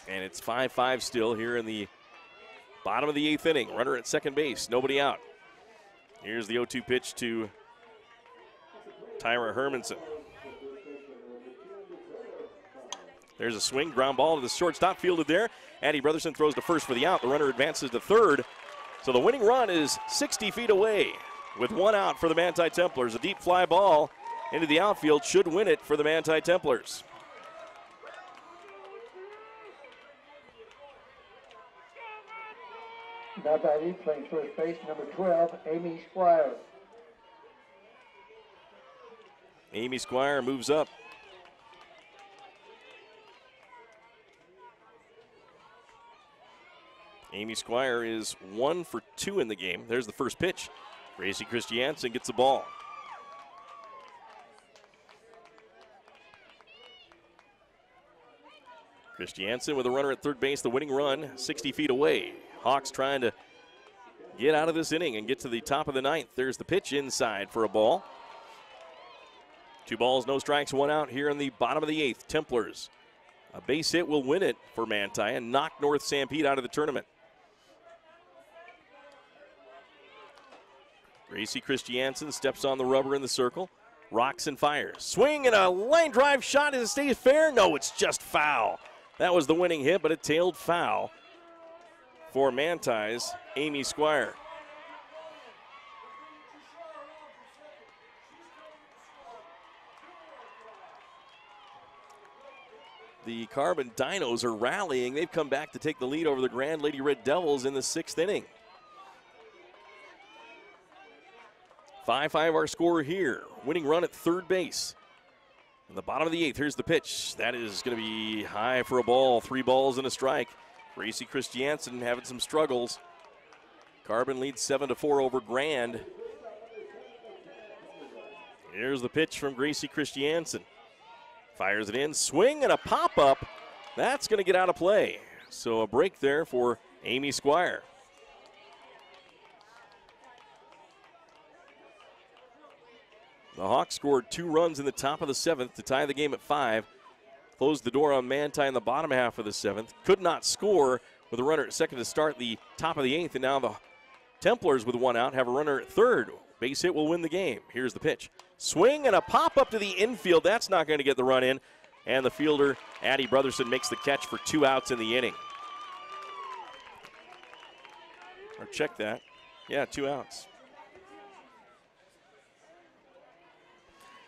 Speaker 2: And it's 5-5 still here in the bottom of the 8th inning. Runner at second base, nobody out. Here's the 0-2 pitch to Tyra Hermanson. There's a swing, ground ball to the shortstop, fielded there. Addie Brotherson throws to first for the out. The runner advances to third. So the winning run is 60 feet away with one out for the Manti Templars. A deep fly ball into the outfield should win it for the Manti Templars.
Speaker 1: Now batting, playing first base, number 12, Amy Squire.
Speaker 2: Amy Squire moves up. Amy Squire is 1 for 2 in the game. There's the first pitch. Gracie Christiansen gets the ball. Christiansen with a runner at third base, the winning run 60 feet away. Hawks trying to get out of this inning and get to the top of the 9th. There's the pitch inside for a ball. 2 balls, no strikes, 1 out here in the bottom of the 8th. Templars, a base hit will win it for Manti and knock North Sanpete out of the tournament. Gracie Christiansen steps on the rubber in the circle, rocks and fires. Swing and a line drive shot as it stays fair. No, it's just foul. That was the winning hit, but it tailed foul for Manti's Amy Squire. The Carbon Dinos are rallying. They've come back to take the lead over the Grand Lady Red Devils in the 6th inning. 5-5 our score here. Winning run at third base. In the bottom of the 8th, here's the pitch. That is going to be high for a ball. 3 balls and a strike. Gracie Christiansen having some struggles. Carbon leads 7-4 over Grand. Here's the pitch from Gracie Christiansen. Fires it in, swing and a pop-up. That's going to get out of play. So a break there for Amy Squire. The Hawks scored 2 runs in the top of the 7th to tie the game at 5. Closed the door on Manti in the bottom half of the 7th. Could not score with a runner at second to start the top of the 8th. And now the Templars with 1 out have a runner at third Base hit will win the game. Here's the pitch. Swing and a pop up to the infield. That's not going to get the run in. And the fielder, Addie Brotherson, makes the catch for 2 outs in the inning. Or check that. Yeah, 2 outs.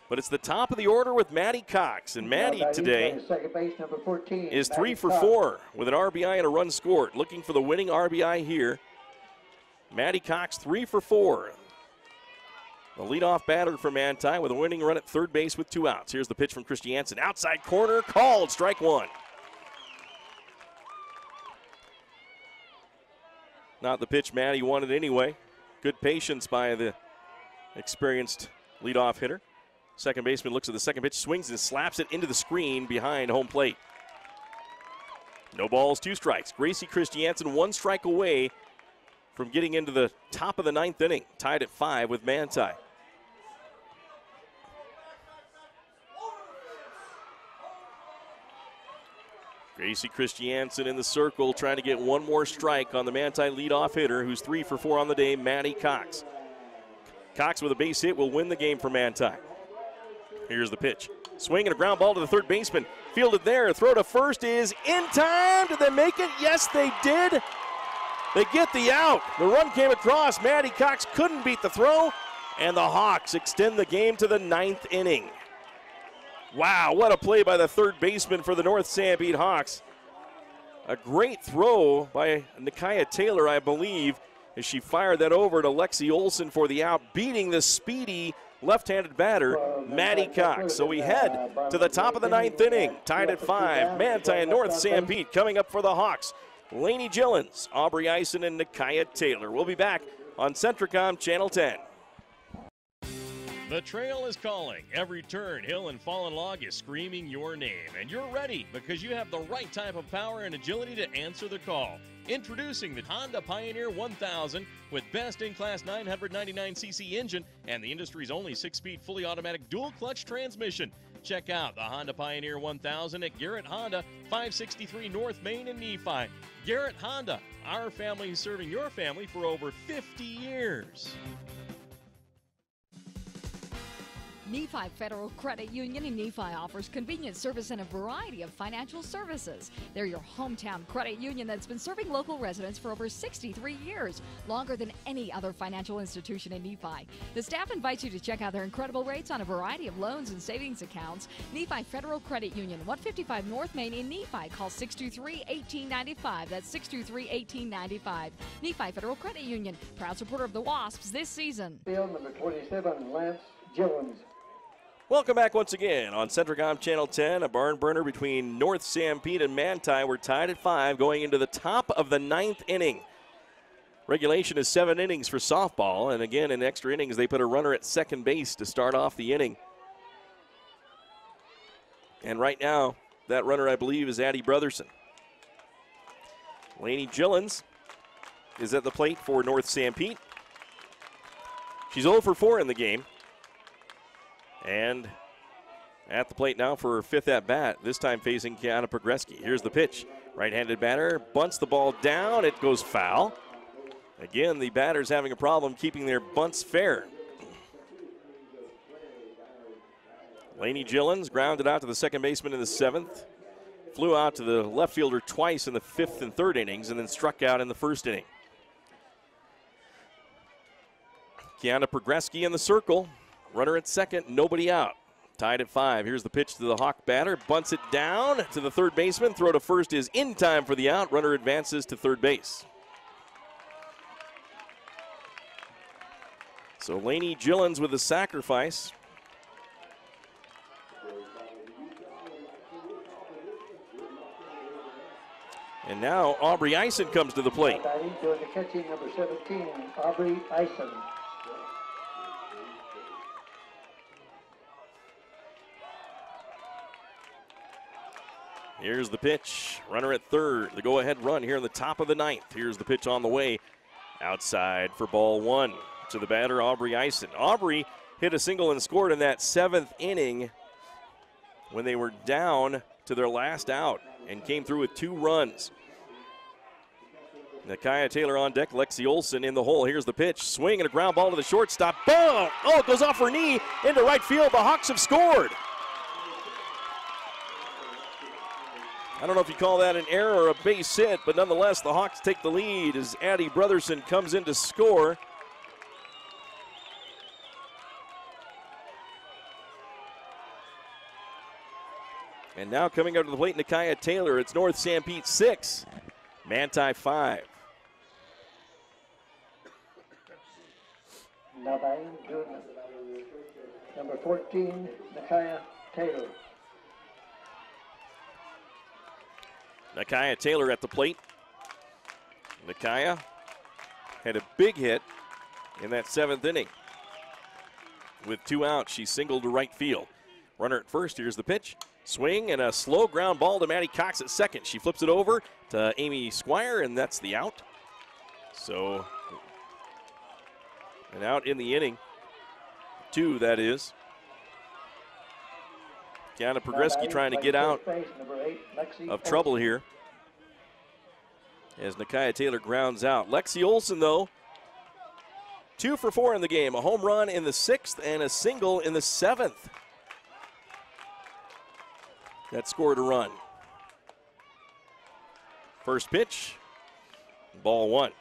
Speaker 2: But it's the top of the order with Maddie Cox. And Maddie today is 3 for 4 with an RBI and a run scored. Looking for the winning RBI here. Maddie Cox 3 for 4. The leadoff batter for Manti with a winning run at third base with 2 outs. Here's the pitch from Christiansen. Outside corner, called, strike 1. Not the pitch Maddie wanted anyway. Good patience by the experienced leadoff hitter. Second baseman looks at the second pitch, swings and slaps it into the screen behind home plate. No balls, 2 strikes. Gracie Christiansen 1 strike away from getting into the top of the 9th inning. Tied at 5 with Manti. Gracie Christiansen in the circle trying to get 1 more strike on the Manti leadoff hitter, who's 3 for 4 on the day, Maddie Cox. Cox with a base hit will win the game for Manti. Here's the pitch. Swing and a ground ball to the third baseman. Fielded there. Throw to first is in time. Did they make it? Yes, they did. They get the out. The run came across. Maddie Cox couldn't beat the throw. And the Hawks extend the game to the 9th inning. Wow, what a play by the third baseman for the North Sanpete Hawks. A great throw by Nikaya Taylor, I believe, as she fired that over to Lexi Olson for the out, beating the speedy left-handed batter, Maddie Cox. So we head to the top of the 9th inning, tied at 5. Manti and North Sanpete coming up for the Hawks. Lainey Gillens, Aubrey Eisen, and Nikaya Taylor. We'll be back on Centricom Channel 10.
Speaker 3: The trail is calling. Every turn, hill, and fallen log is screaming your name. And you're ready because you have the right type of power and agility to answer the call. Introducing the Honda Pioneer 1000 with best-in-class 999cc engine and the industry's only 6-speed fully automatic dual-clutch transmission. Check out the Honda Pioneer 1000 at Garrett Honda, 563 North Main in Nephi. Garrett Honda, our family serving your family for over 50 years.
Speaker 11: Nephi Federal Credit Union in Nephi offers convenient service and a variety of financial services. They're your hometown credit union that's been serving local residents for over 63 years, longer than any other financial institution in Nephi. The staff invites you to check out their incredible rates on a variety of loans and savings accounts. Nephi Federal Credit Union, 155 North Main in Nephi. Call 623-1895. That's 623-1895. Nephi Federal Credit Union, proud supporter of the Wasps this season.
Speaker 1: Field number 27, Lance Gillens.
Speaker 2: Welcome back once again on Centricom Channel 10. A barn burner between North Sanpete and Manti. We're tied at 5 going into the top of the 9th inning. Regulation is 7 innings for softball, and again in extra innings they put a runner at second base to start off the inning. And right now that runner I believe is Addie Brotherson. Lainey Gillens is at the plate for North Sanpete. She's 0 for 4 in the game. And at the plate now for her 5th at-bat, this time facing Kiana Progreski. Here's the pitch. Right-handed batter bunts the ball down. It goes foul. Again, the batter's having a problem keeping their bunts fair. Lainey Gillens grounded out to the second baseman in the 7th. Flew out to the left fielder twice in the 5th and 3rd innings and then struck out in the 1st inning. Kiana Progreski in the circle. Runner at second, nobody out. Tied at 5. Here's the pitch to the Hawk batter. Bunts it down to the third baseman. Throw to first is in time for the out. Runner advances to third base. So Lainey Gillens with the sacrifice. And now Aubrey Eisen comes to the plate.
Speaker 1: Batting doing the catching, number 17, Aubrey Eisen.
Speaker 2: Here's the pitch. Runner at third. The go-ahead run here in the top of the 9th. Here's the pitch on the way. Outside for ball 1 to the batter, Aubrey Eisen. Aubrey hit a single and scored in that 7th inning when they were down to their last out and came through with 2 runs. Nakaya Taylor on deck, Lexi Olson in the hole. Here's the pitch. Swing and a ground ball to the shortstop. Boom! Oh, it goes off her knee into right field. The Hawks have scored. I don't know if you call that an error or a base hit, but nonetheless, the Hawks take the lead as Addie Brotherson comes in to score. And now coming out to the plate, Nakaya Taylor. It's North Sanpete 6, Manti 5.
Speaker 1: Now batting, number 14, Nakaya Taylor.
Speaker 2: Nakaya Taylor at the plate. Nakaya had a big hit in that 7th inning. With 2 outs, she singled to right field. Runner at first, here's the pitch. Swing and a slow ground ball to Maddie Cox at second. She flips it over to Amy Squire, and that's the out. So, an out in the inning. 2, that is. Kiana Progreski trying to get out of trouble here as Nakaya Taylor grounds out. Lexi Olson, though, 2 for 4 in the game. A home run in the 6th and a single in the 7th. That scored a run. First pitch, ball 1.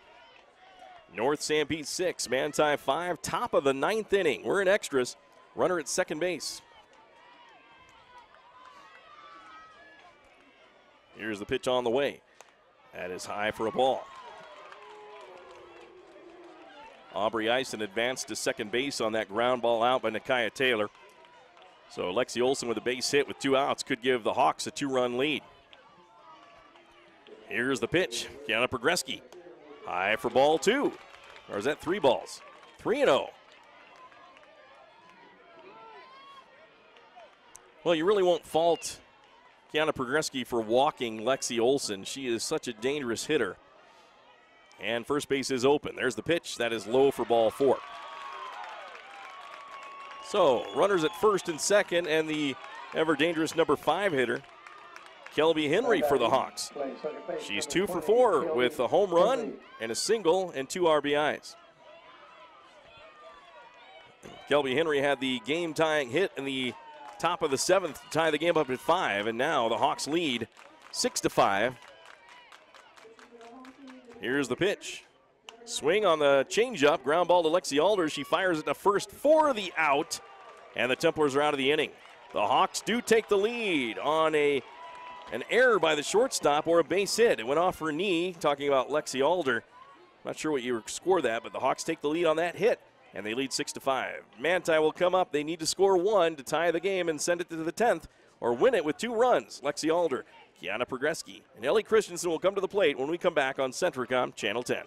Speaker 2: North Sanpete 6, Manti 5, top of the 9th inning. We're in extras. Runner at second base. Here's the pitch on the way. That is high for a ball. Aubrey Eisen advanced to second base on that ground ball out by Nakaya Taylor. So Lexi Olson with a base hit with 2 outs could give the Hawks a 2-run lead. Here's the pitch. Kiana Progreski. High for ball 2. Or is that 3 balls? 3-0. Well, you really won't fault Kiana Progreski for walking Lexi Olson. She is such a dangerous hitter. And first base is open. There's the pitch. That is low for ball 4. So, runners at first and second, and the ever-dangerous number 5 hitter, Kelby Henry for the Hawks. She's 2 for 4 with a home run and a single and 2 RBIs. Kelby Henry had the game-tying hit in the top of the 7th to tie the game up at 5, and now the Hawks lead 6-5. Here's the pitch. Swing on the changeup, ground ball to Lexi Alder. She fires it to first for the out, and the Templars are out of the inning. The Hawks do take the lead on an error by the shortstop or a base hit. It went off her knee, talking about Lexi Alder. Not sure what you score that, but the Hawks take the lead on that hit, and they lead 6-5. Manti will come up. They need to score 1 to tie the game and send it to the 10th, or win it with 2 runs. Lexi Alder, Kiana Progreski, and Ellie Christensen will come to the plate when we come back on Centricom Channel 10.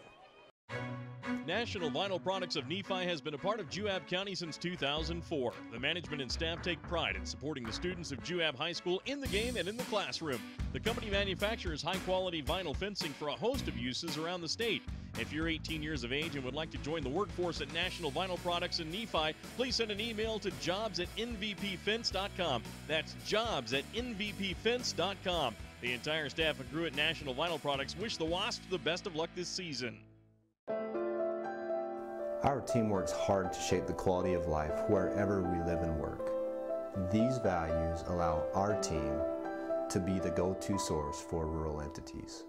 Speaker 3: National Vinyl Products of Nephi has been a part of Juab County since 2004. The management and staff take pride in supporting the students of Juab High School in the game and in the classroom. The company manufactures high-quality vinyl fencing for a host of uses around the state. If you're 18 years of age and would like to join the workforce at National Vinyl Products in Nephi, please send an email to jobs@nvpfence.com. That's jobs@nvpfence.com. The entire staff and crew at National Vinyl Products wish the Wasps the best of luck this season.
Speaker 12: Our team works hard to shape the quality of life wherever we live and work. These values allow our team to be the go-to source for rural entities.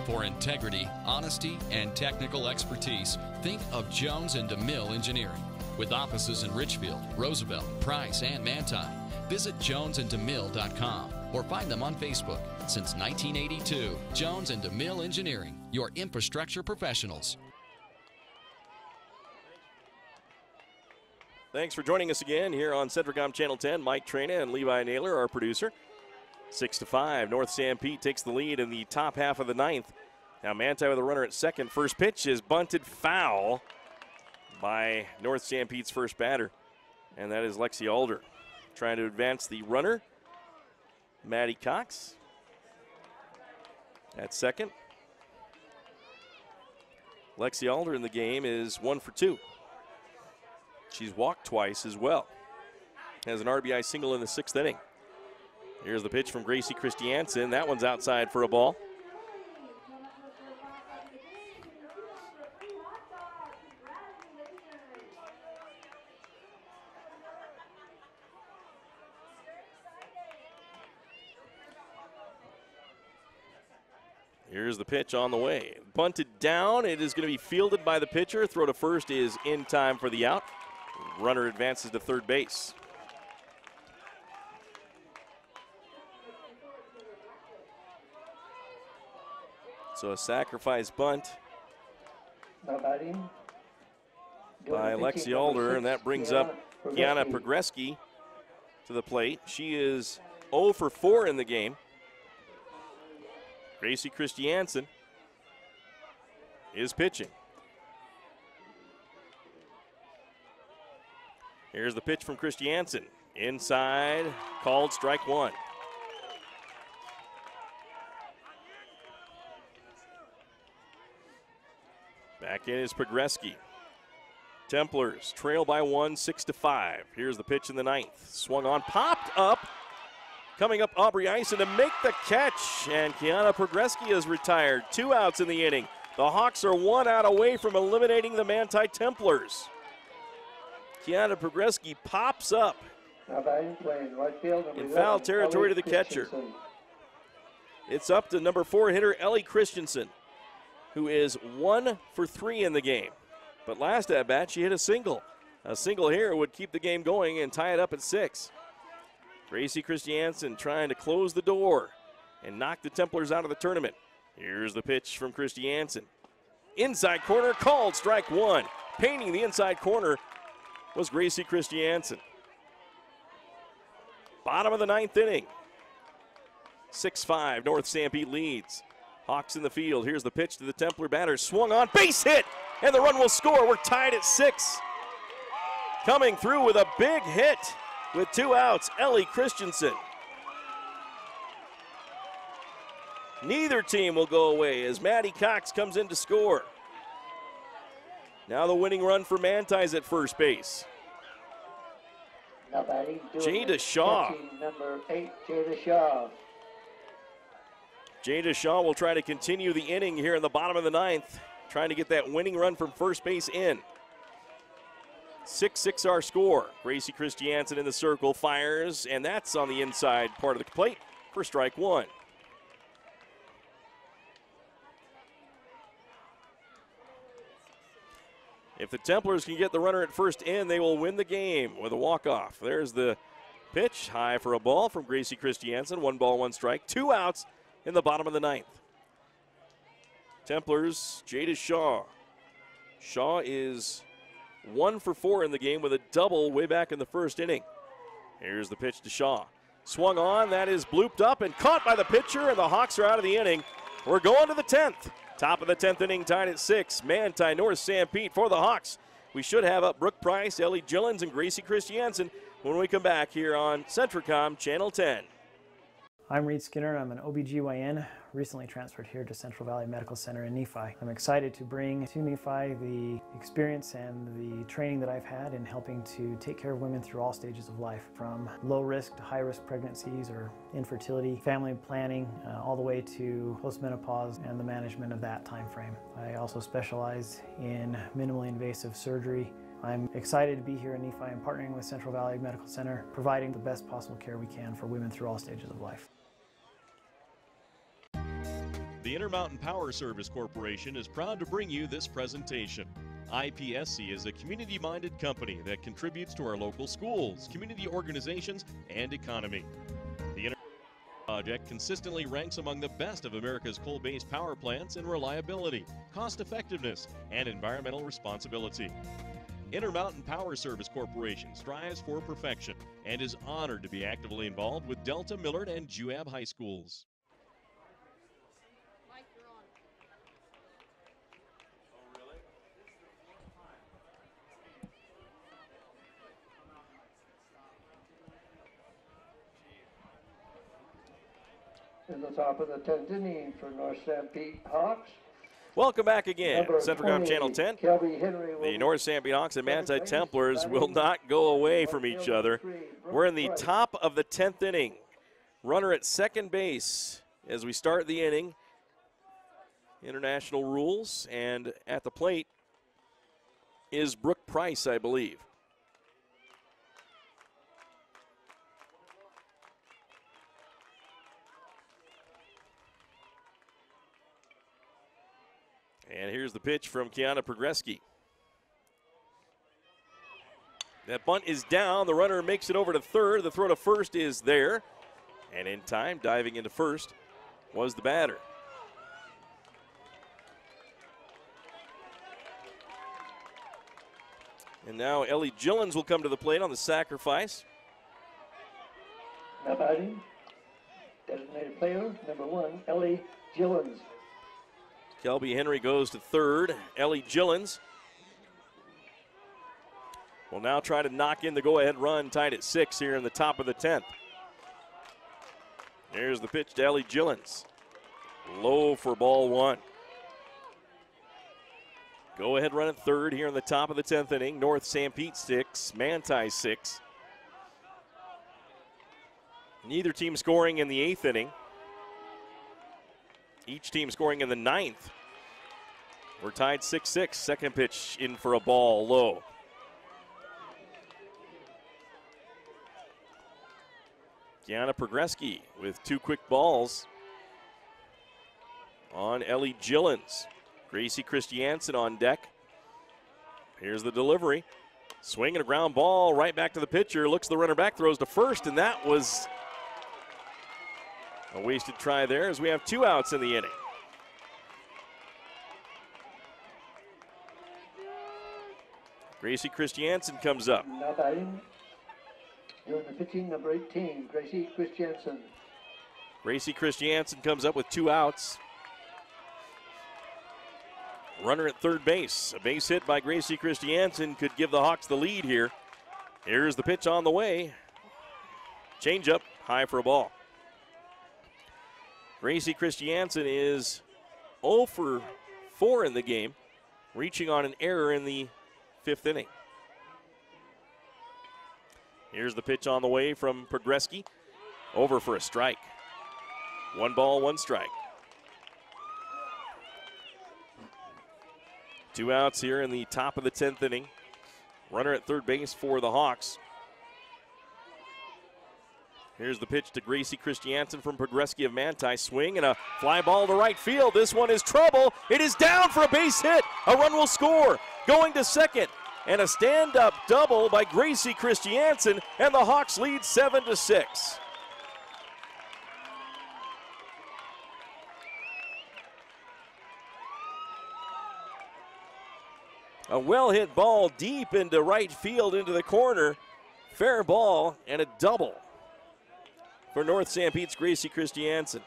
Speaker 4: For integrity, honesty, and technical expertise, think of Jones and DeMille Engineering. With offices in Richfield, Roosevelt, Price, and Manti, visit jonesanddemille.com or find them on Facebook. Since 1982, Jones and DeMille Engineering, your infrastructure professionals.
Speaker 2: Thanks for joining us again here on Centricom Channel 10. Mike Trena and Levi Naylor, our producer. 6-5. North Sanpete takes the lead in the top half of the 9th. Now Manti with a runner at second. First pitch is bunted foul by North Sanpete's first batter, and that is Lexi Alder. Trying to advance the runner, Maddie Cox at second. Lexi Alder in the game is 1 for 2. She's walked twice as well. Has an RBI single in the 6th inning. Here's the pitch from Gracie Christiansen. That one's outside for a ball. Here's the pitch on the way. Bunted down. It is going to be fielded by the pitcher. Throw to first is in time for the out. Runner advances to third base. So a sacrifice bunt
Speaker 1: Now batting.
Speaker 2: by Lexi Alder, and that brings up Kiana Progreski to the plate. She is 0 for 4 in the game. Gracie Christiansen is pitching. Here's the pitch from Christiansen. Inside, called strike one. Back in is Progreski. Templars trail by 1, 6-5. Here's the pitch in the ninth. Swung on, popped up. Coming up, Aubrey Eisen to make the catch. And Kiana Progreski is retired. 2 outs in the inning. The Hawks are 1 out away from eliminating the Manti Templars. Kiana Progreski pops up in foul territory to the catcher. It's up to number 4 hitter Ellie Christensen, who is 1 for 3 in the game. But last at bat, she hit a single. A single here would keep the game going and tie it up at 6. Gracie Christiansen trying to close the door and knock the Templars out of the tournament. Here's the pitch from Christiansen. Inside corner, called strike one. Painting the inside corner was Gracie Christiansen. Bottom of the ninth inning. 6-5, North Sanpete leads. Hawks in the field. Here's the pitch to the Templar batter. Swung on, base hit, and the run will score. We're tied at 6. Coming through with a big hit with 2 outs, Ellie Christensen. Neither team will go away as Maddie Cox comes in to score. Now the winning run for Manti's at first base.
Speaker 1: Now batting,
Speaker 2: Jada Shaw.
Speaker 1: Number 8, Jada Shaw.
Speaker 2: Jada Shaw will try to continue the inning here in the bottom of the ninth, trying to get that winning run from first base in. 6-6 our score. Gracie Christiansen in the circle, fires, and that's on the inside part of the plate for strike one. If the Templars can get the runner at first in, they will win the game with a walk-off. There's the pitch, high for a ball from Gracie Christiansen. 1 ball, 1 strike, 2 outs in the bottom of the ninth. Templars, Jada Shaw. Shaw is 1 for 4 in the game with a double way back in the first inning. Here's the pitch to Shaw. Swung on, that is blooped up and caught by the pitcher, and the Hawks are out of the inning. We're going to the 10th. Top of the 10th inning, tied at 6. Manti, North Sanpete for the Hawks. We should have up Brooke Price, Ellie Gillens, and Gracie Christiansen when we come back here on Centricom Channel 10.
Speaker 13: I'm Reed Skinner. I'm an OBGYN, recently transferred here to Central Valley Medical Center in Nephi. I'm excited to bring to Nephi the experience and the training that I've had in helping to take care of women through all stages of life, from low risk to high risk pregnancies or infertility, family planning, all the way to postmenopause and the management of that time frame. I also specialize in minimally invasive surgery. I'm excited to be here in Nephi and partnering with Central Valley Medical Center, providing the best possible care we can for women through all stages of life.
Speaker 3: The Intermountain Power Service Corporation is proud to bring you this presentation. IPSC is a community-minded company that contributes to our local schools, community organizations, and economy. The Intermountain Project consistently ranks among the best of America's coal-based power plants in reliability, cost-effectiveness, and environmental responsibility. Intermountain Power Service Corporation strives for perfection and is honored to be actively involved with Delta, Millard, and Juab High Schools.
Speaker 1: In the top of the 10th inning for North Sanpete Hawks.
Speaker 2: Welcome back again,
Speaker 1: Number
Speaker 2: Centricom
Speaker 1: 20,
Speaker 2: Channel 10.
Speaker 1: Kelby Henry
Speaker 2: The North Sanpete Hawks and Manti Templars will not go away from each other. We're in the top of the 10th inning. Runner at second base as we start the inning. International rules, and at the plate is Brooke Price, I believe. And here's the pitch from Kiana Progreski. That bunt is down. The runner makes it over to third. The throw to first is there. And in time, diving into first was the batter. And now Ellie Gillens will come to the plate on the sacrifice.
Speaker 1: Now batting, designated player, number 1, Ellie Gillens.
Speaker 2: Kelby Henry goes to third. Ellie Gillens will now try to knock in the go-ahead run, tied at 6 here in the top of the 10th. Here's the pitch to Ellie Gillens. Low for ball 1. Go-ahead run at third here in the top of the 10th inning. North Sanpete 6, Manti 6. Neither team scoring in the 8th inning. Each team scoring in the 9th. We're tied 6-6. Second pitch in for a ball low. Kiana Progreski with 2 quick balls on Ellie Gillens. Gracie Christiansen on deck. Here's the delivery. Swing and a ground ball right back to the pitcher. Looks the runner back, throws to first, and that was a wasted try there as we have 2 outs in the inning. Gracie Christiansen comes up.
Speaker 1: Now batting, doing the pitching, number 18, Gracie Christiansen.
Speaker 2: Gracie Christiansen comes up with 2 outs. Runner at third base. A base hit by Gracie Christiansen could give the Hawks the lead here. Here's the pitch on the way. Change up, high for a ball. Gracie Christiansen is 0 for 4 in the game, reaching on an error in the 5th inning. Here's the pitch on the way from Progreski. Over for a strike. 1 ball, 1 strike. 2 outs here in the top of the 10th inning. Runner at third base for the Hawks. Here's the pitch to Gracie Christiansen from Progreski of Manti. Swing and a fly ball to right field. This one is trouble. It is down for a base hit. A run will score. Going to second. And a stand-up double by Gracie Christiansen. And the Hawks lead 7-6. A well-hit ball deep into right field into the corner. Fair ball and a double for North Sanpete's Gracie Christiansen.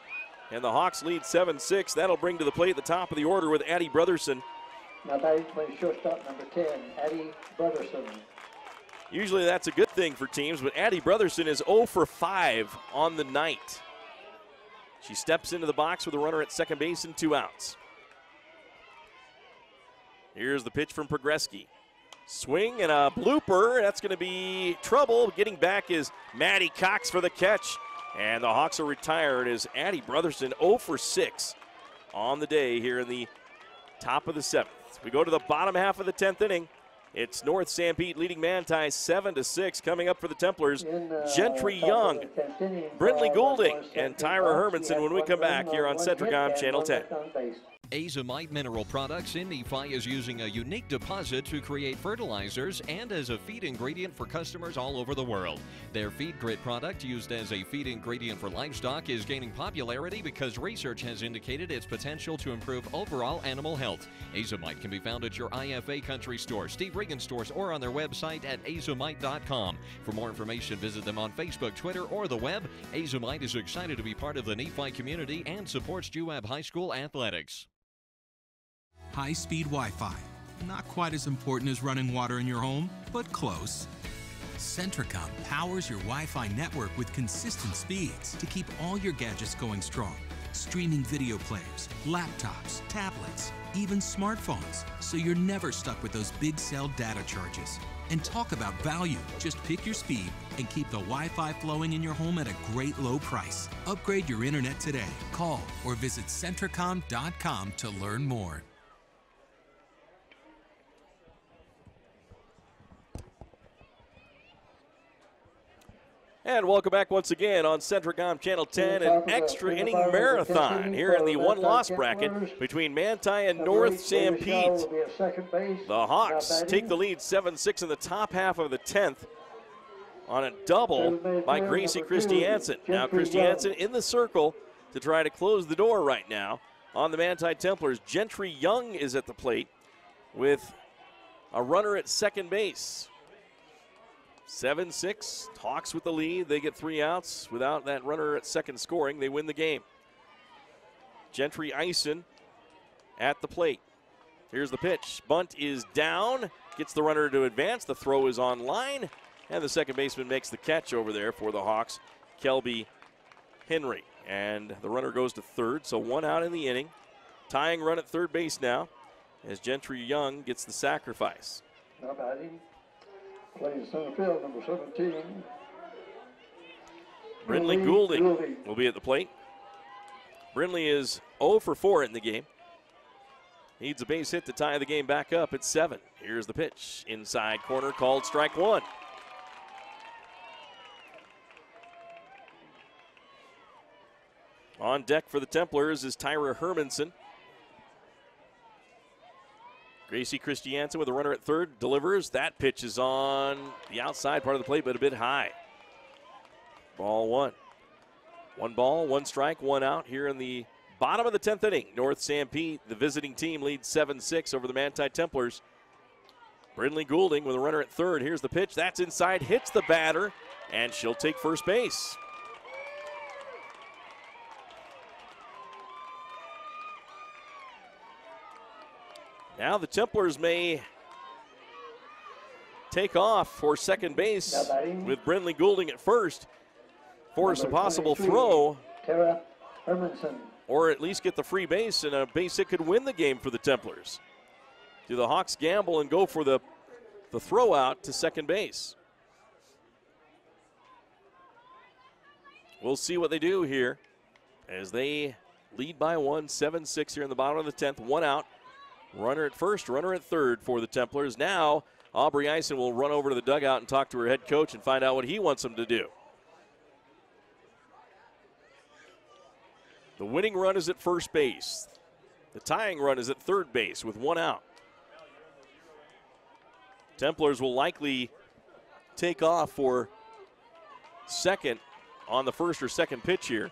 Speaker 2: And the Hawks lead 7-6. That'll bring to the plate at the top of the order with Addie Brotherson.
Speaker 1: Now batting plays shortstop, number 10, Addie Brotherson.
Speaker 2: Usually that's a good thing for teams, but Addie Brotherson is 0 for 5 on the night. She steps into the box with a runner at second base and 2 outs. Here's the pitch from Progreski. Swing and a blooper. That's going to be trouble. Getting back is Maddie Cox for the catch. And the Hawks are retired as Addie Brotherson 0 for 6 on the day here in the top of the 7th. We go to the bottom half of the 10th inning. It's North Sanpete leading Manti 7-6. Coming up for the Templars, Gentry Young, Brindley Goulding, and Tyra Hermanson when we come back here on Centricom Channel 10.
Speaker 4: Azomite Mineral Products in Nephi is using a unique deposit to create fertilizers and as a feed ingredient for customers all over the world. Their Feed Grit product, used as a feed ingredient for livestock, is gaining popularity because research has indicated its potential to improve overall animal health. Azomite can be found at your IFA Country Store, Steve Regan stores, or on their website at azomite.com. For more information, visit them on Facebook, Twitter, or the web. Azomite is excited to be part of the Nephi community and supports UAB High School athletics.
Speaker 5: High-speed Wi-Fi. Not quite as important as running water in your home, but close. Centricom powers your Wi-Fi network with consistent speeds to keep all your gadgets going strong. Streaming video players, laptops, tablets, even smartphones, so you're never stuck with those big cell data charges. And talk about value. Just pick your speed and keep the Wi-Fi flowing in your home at a great low price. Upgrade your internet today. Call or visit Centricom.com to learn more.
Speaker 2: And welcome back once again on Centricom Channel 10, an extra inning marathon here in the one-loss bracket between Manti and North Sanpete. The Hawks take the lead 7-6 in the top half of the 10th on a double by Gracie Christiansen. Now Christiansen in the circle to try to close the door right now on the Manti Templars. Gentry Young is at the plate with a runner at second base. 7-6, Hawks with the lead. They get 3 outs. Without that runner at second scoring, they win the game. Gentry Ison at the plate. Here's the pitch. Bunt is down. Gets the runner to advance. The throw is on line. And the second baseman makes the catch over there for the Hawks, Kelby Henry. And the runner goes to third, so 1 out in the inning. Tying run at third base now as Gentry Young gets the sacrifice.
Speaker 1: Now batting. Plays center field, number 17.
Speaker 2: Brindley Goulding will be at the plate. Brindley is 0 for 4 in the game. Needs a base hit to tie the game back up at 7. Here's the pitch. Inside corner, called strike 1. On deck for the Templars is Tyra Hermanson. Gracie Christiansen with a runner at third, delivers. That pitch is on the outside part of the plate, but a bit high. Ball 1. 1 ball, 1 strike, 1 out here in the bottom of the 10th inning. North Sanpete, the visiting team, leads 7-6 over the Manti Templars. Brindley Goulding with a runner at third. Here's the pitch. That's inside, hits the batter, and she'll take first base. Now the Templars may take off for second base with Brindley Goulding at first. Force a possible throw.
Speaker 1: Tara Hermanson.
Speaker 2: Or at least get the free base, and a base hit could win the game for the Templars. Do the Hawks gamble and go for the throw out to second base? We'll see what they do here as they lead by 1, 7-6 here in the bottom of the 10th. 1 out. Runner at first, runner at third for the Templars. Now, Aubrey Ison will run over to the dugout and talk to her head coach and find out what he wants them to do. The winning run is at first base. The tying run is at third base with 1 out. Templars will likely take off for second on the first or second pitch here.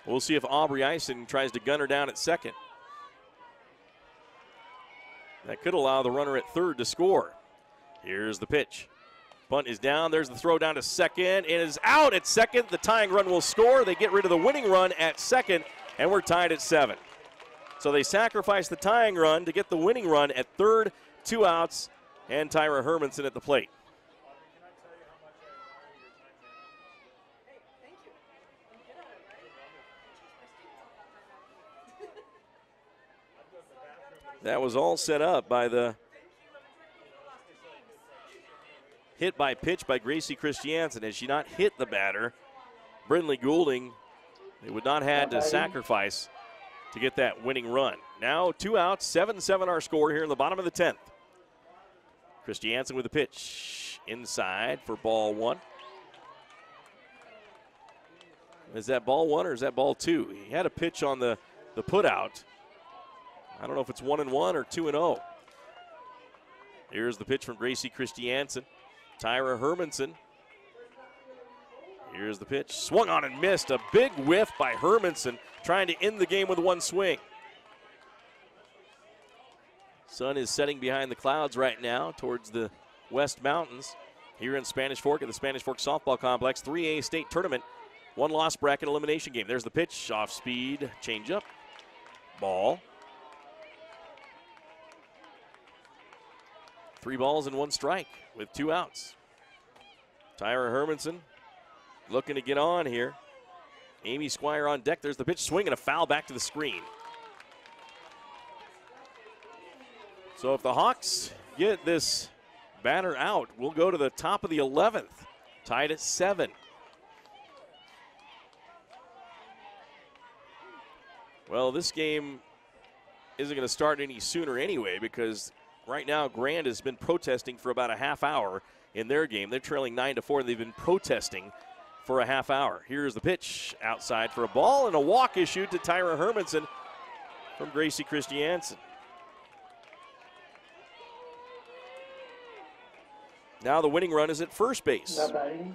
Speaker 2: We'll see if Aubrey Ison tries to gun her down at second. That could allow the runner at third to score. Here's the pitch. Bunt is down. There's the throw down to second. It is out at second. The tying run will score. They get rid of the winning run at second, and we're tied at 7. So they sacrifice the tying run to get the winning run at third. 2 outs, and Tyra Hermanson at the plate. That was all set up by the hit by pitch by Gracie Christiansen. Had she not hit the batter, Brindley Goulding, they would not have had to sacrifice to get that winning run. Now 2 outs, 7-7 our score here in the bottom of the 10th. Christiansen with the pitch inside for ball 1. Is that ball 1 or is that ball 2? He had a pitch on the put out. I don't know if it's 1-1 or 2-0. Here's the pitch from Gracie Christiansen. Tyra Hermanson. Here's the pitch. Swung on and missed. A big whiff by Hermanson, trying to end the game with 1 swing. Sun is setting behind the clouds right now towards the West Mountains here in Spanish Fork at the Spanish Fork Softball Complex. 3A state tournament, 1-loss bracket elimination game. There's the pitch. Off speed, changeup, ball. 3 balls and 1 strike with 2 outs. Tyra Hermanson looking to get on here. Amy Squire on deck. There's the pitch, swing and a foul back to the screen. So if the Hawks get this batter out, we'll go to the top of the 11th, tied at 7. Well, this game isn't going to start any sooner anyway, because right now Grand has been protesting for about a half hour in their game. They're trailing 9-4, and they've been protesting for a half hour. Here's the pitch outside for a ball, and a walk issued to Tyra Hermanson from Gracie Christiansen. Now the winning run is at first base.
Speaker 1: Now batting,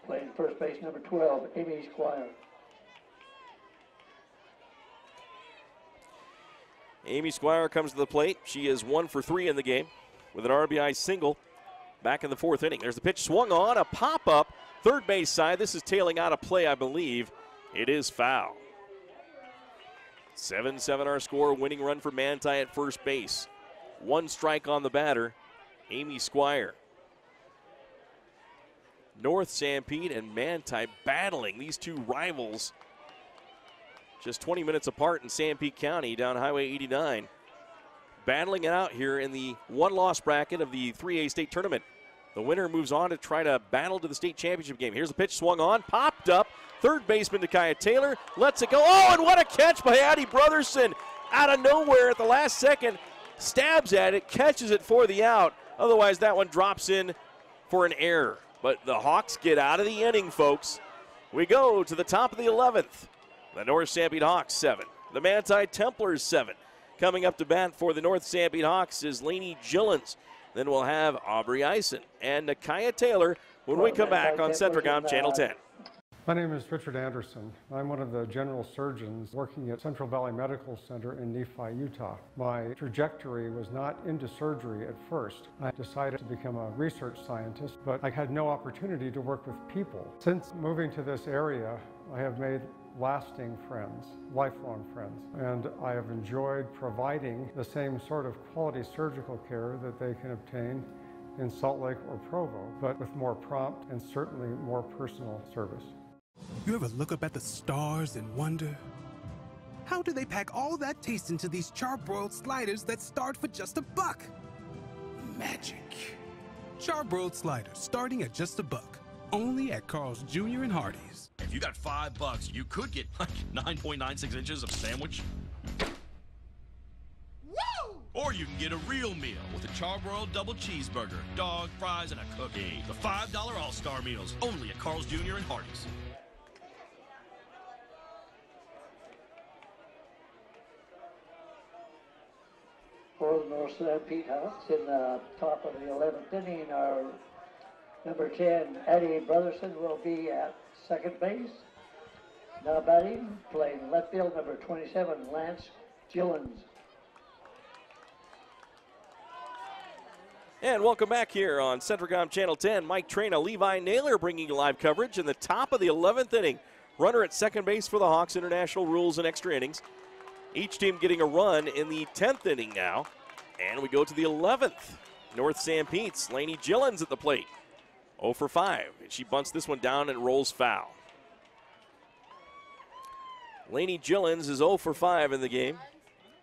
Speaker 1: playing first base, number 12, Amy Squire.
Speaker 2: Amy Squire comes to the plate. She is 1 for 3 in the game with an RBI single back in the 4th inning. There's the pitch swung on, a pop-up, third base side. This is tailing out of play, I believe. It is foul. 7-7 our score, winning run for Manti at first base. 1 strike on the batter, Amy Squire. North Sanpete and Manti battling, these two rivals just 20 minutes apart in Sanpete County down Highway 89. Battling it out here in the one-loss bracket of the 3A state tournament. The winner moves on to try to battle to the state championship game. Here's the pitch swung on, popped up. Third baseman Nakaya Taylor lets it go. Oh, and what a catch by Addie Brotherson. Out of nowhere at the last second, stabs at it, catches it for the out. Otherwise, that one drops in for an error. But the Hawks get out of the inning, folks. We go to the top of the 11th. The North Sanpete Hawks 7. The Manti Templars 7. Coming up to bat for the North Sanpete Hawks is Lainey Gillens. Then we'll have Aubrey Eisen and Nakaya Taylor when we come back on Centricom Channel 10.
Speaker 6: My name is Richard Anderson. I'm one of the general surgeons working at Central Valley Medical Center in Nephi, Utah. My trajectory was not into surgery at first. I decided to become a research scientist, but I had no opportunity to work with people. Since moving to this area, I have made lasting friends, lifelong friends, and I have enjoyed providing the same sort of quality surgical care that they can obtain in Salt Lake or Provo, but with more prompt and certainly more personal service.
Speaker 7: You ever look up at the stars and wonder, how do they pack all that taste into these charbroiled sliders that start for just $1? Magic. Charbroiled sliders starting at just $1. Only at Carl's Jr. and Hardee's.
Speaker 8: If you got $5, you could get like 9.96 inches of sandwich. Woo! Or you can get a real meal with a charbroiled double cheeseburger, dog, fries, and a cookie. The $5 All-Star Meals, only at Carl's Jr. and Hardee's.
Speaker 1: For the North Sanpete Hawks in the top of the 11th inning, our number 10, Addie Brotherson, will be at second base. Now batting, playing left field, number 27, Lance Gillens.
Speaker 2: And welcome back here on Centricom Channel 10. Mike Traina, Levi Naylor bringing you live coverage in the top of the 11th inning. Runner at second base for the Hawks, international rules and extra innings. Each team getting a run in the 10th inning now. And we go to the 11th. North Sanpete's Lainey Gillens at the plate. 0 for 5. She bunts this one down and rolls foul. Lainey Gillens is 0 for 5 in the game.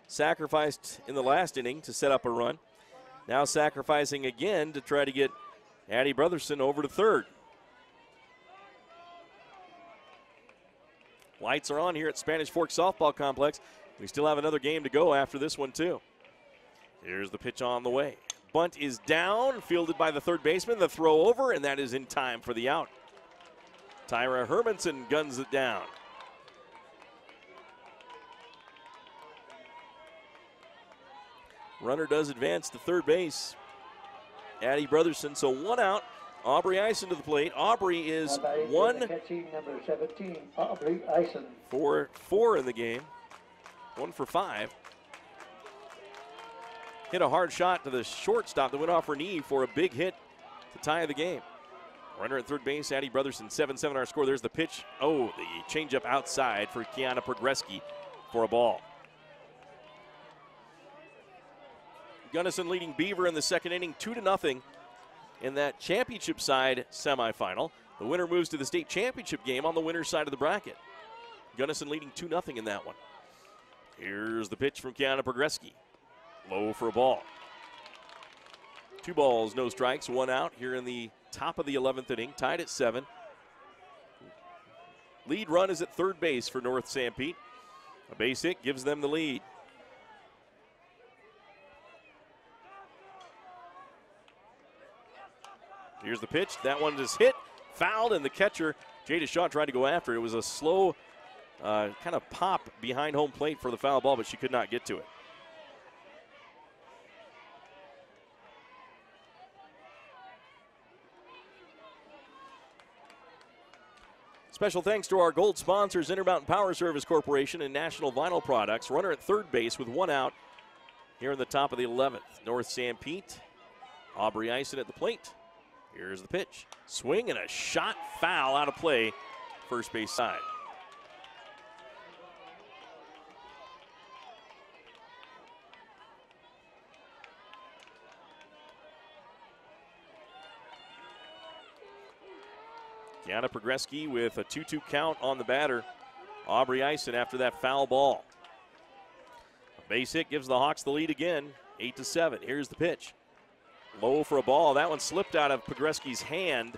Speaker 2: Sacrificed in the last inning to set up a run. Now sacrificing again to try to get Addie Brotherson over to third. Lights are on here at Spanish Fork Softball Complex. We still have another game to go after this one, too. Here's the pitch on the way. Bunt is down, fielded by the third baseman. The throw over, and that is in time for the out. Tyra Hermanson guns it down. Runner does advance to third base. Addie Brotherson, so 1 out. Aubrey Eisen to the plate. Aubrey is
Speaker 1: number 17, Aubrey Eisen.
Speaker 2: 4 in the game. 1 for 5. Hit a hard shot to the shortstop that went off her knee for a big hit to tie the game. Runner at third base, Addie Brotherson, 7-7 our score. There's the pitch. Oh, the changeup outside for Kiana Progreski for a ball. Gunnison leading Beaver in the second inning, 2-0 in that championship side semifinal. The winner moves to the state championship game on the winner's side of the bracket. Gunnison leading 2-0 in that one. Here's the pitch from Kiana Progreski. Low for a ball. 2 balls, no strikes, 1 out here in the top of the 11th inning, tied at 7. Lead run is at third base for North Sanpete. A base hit gives them the lead. Here's the pitch. That one is hit, fouled, and the catcher Jada Shaw tried to go after it. It was a slow kind of pop behind home plate for the foul ball, but she could not get to it. Special thanks to our gold sponsors, Intermountain Power Service Corporation and National Vinyl Products. Runner at third base with one out here in the top of the 11th. North Sanpete, Aubrey Eisen at the plate. Here's the pitch. Swing and a shot foul out of play, first base side. Kiana Progreski with a 2-2 count on the batter. Aubrey Eisen after that foul ball. A base hit gives the Hawks the lead again, 8-7. Here's the pitch. Low for a ball. That one slipped out of Progreski's hand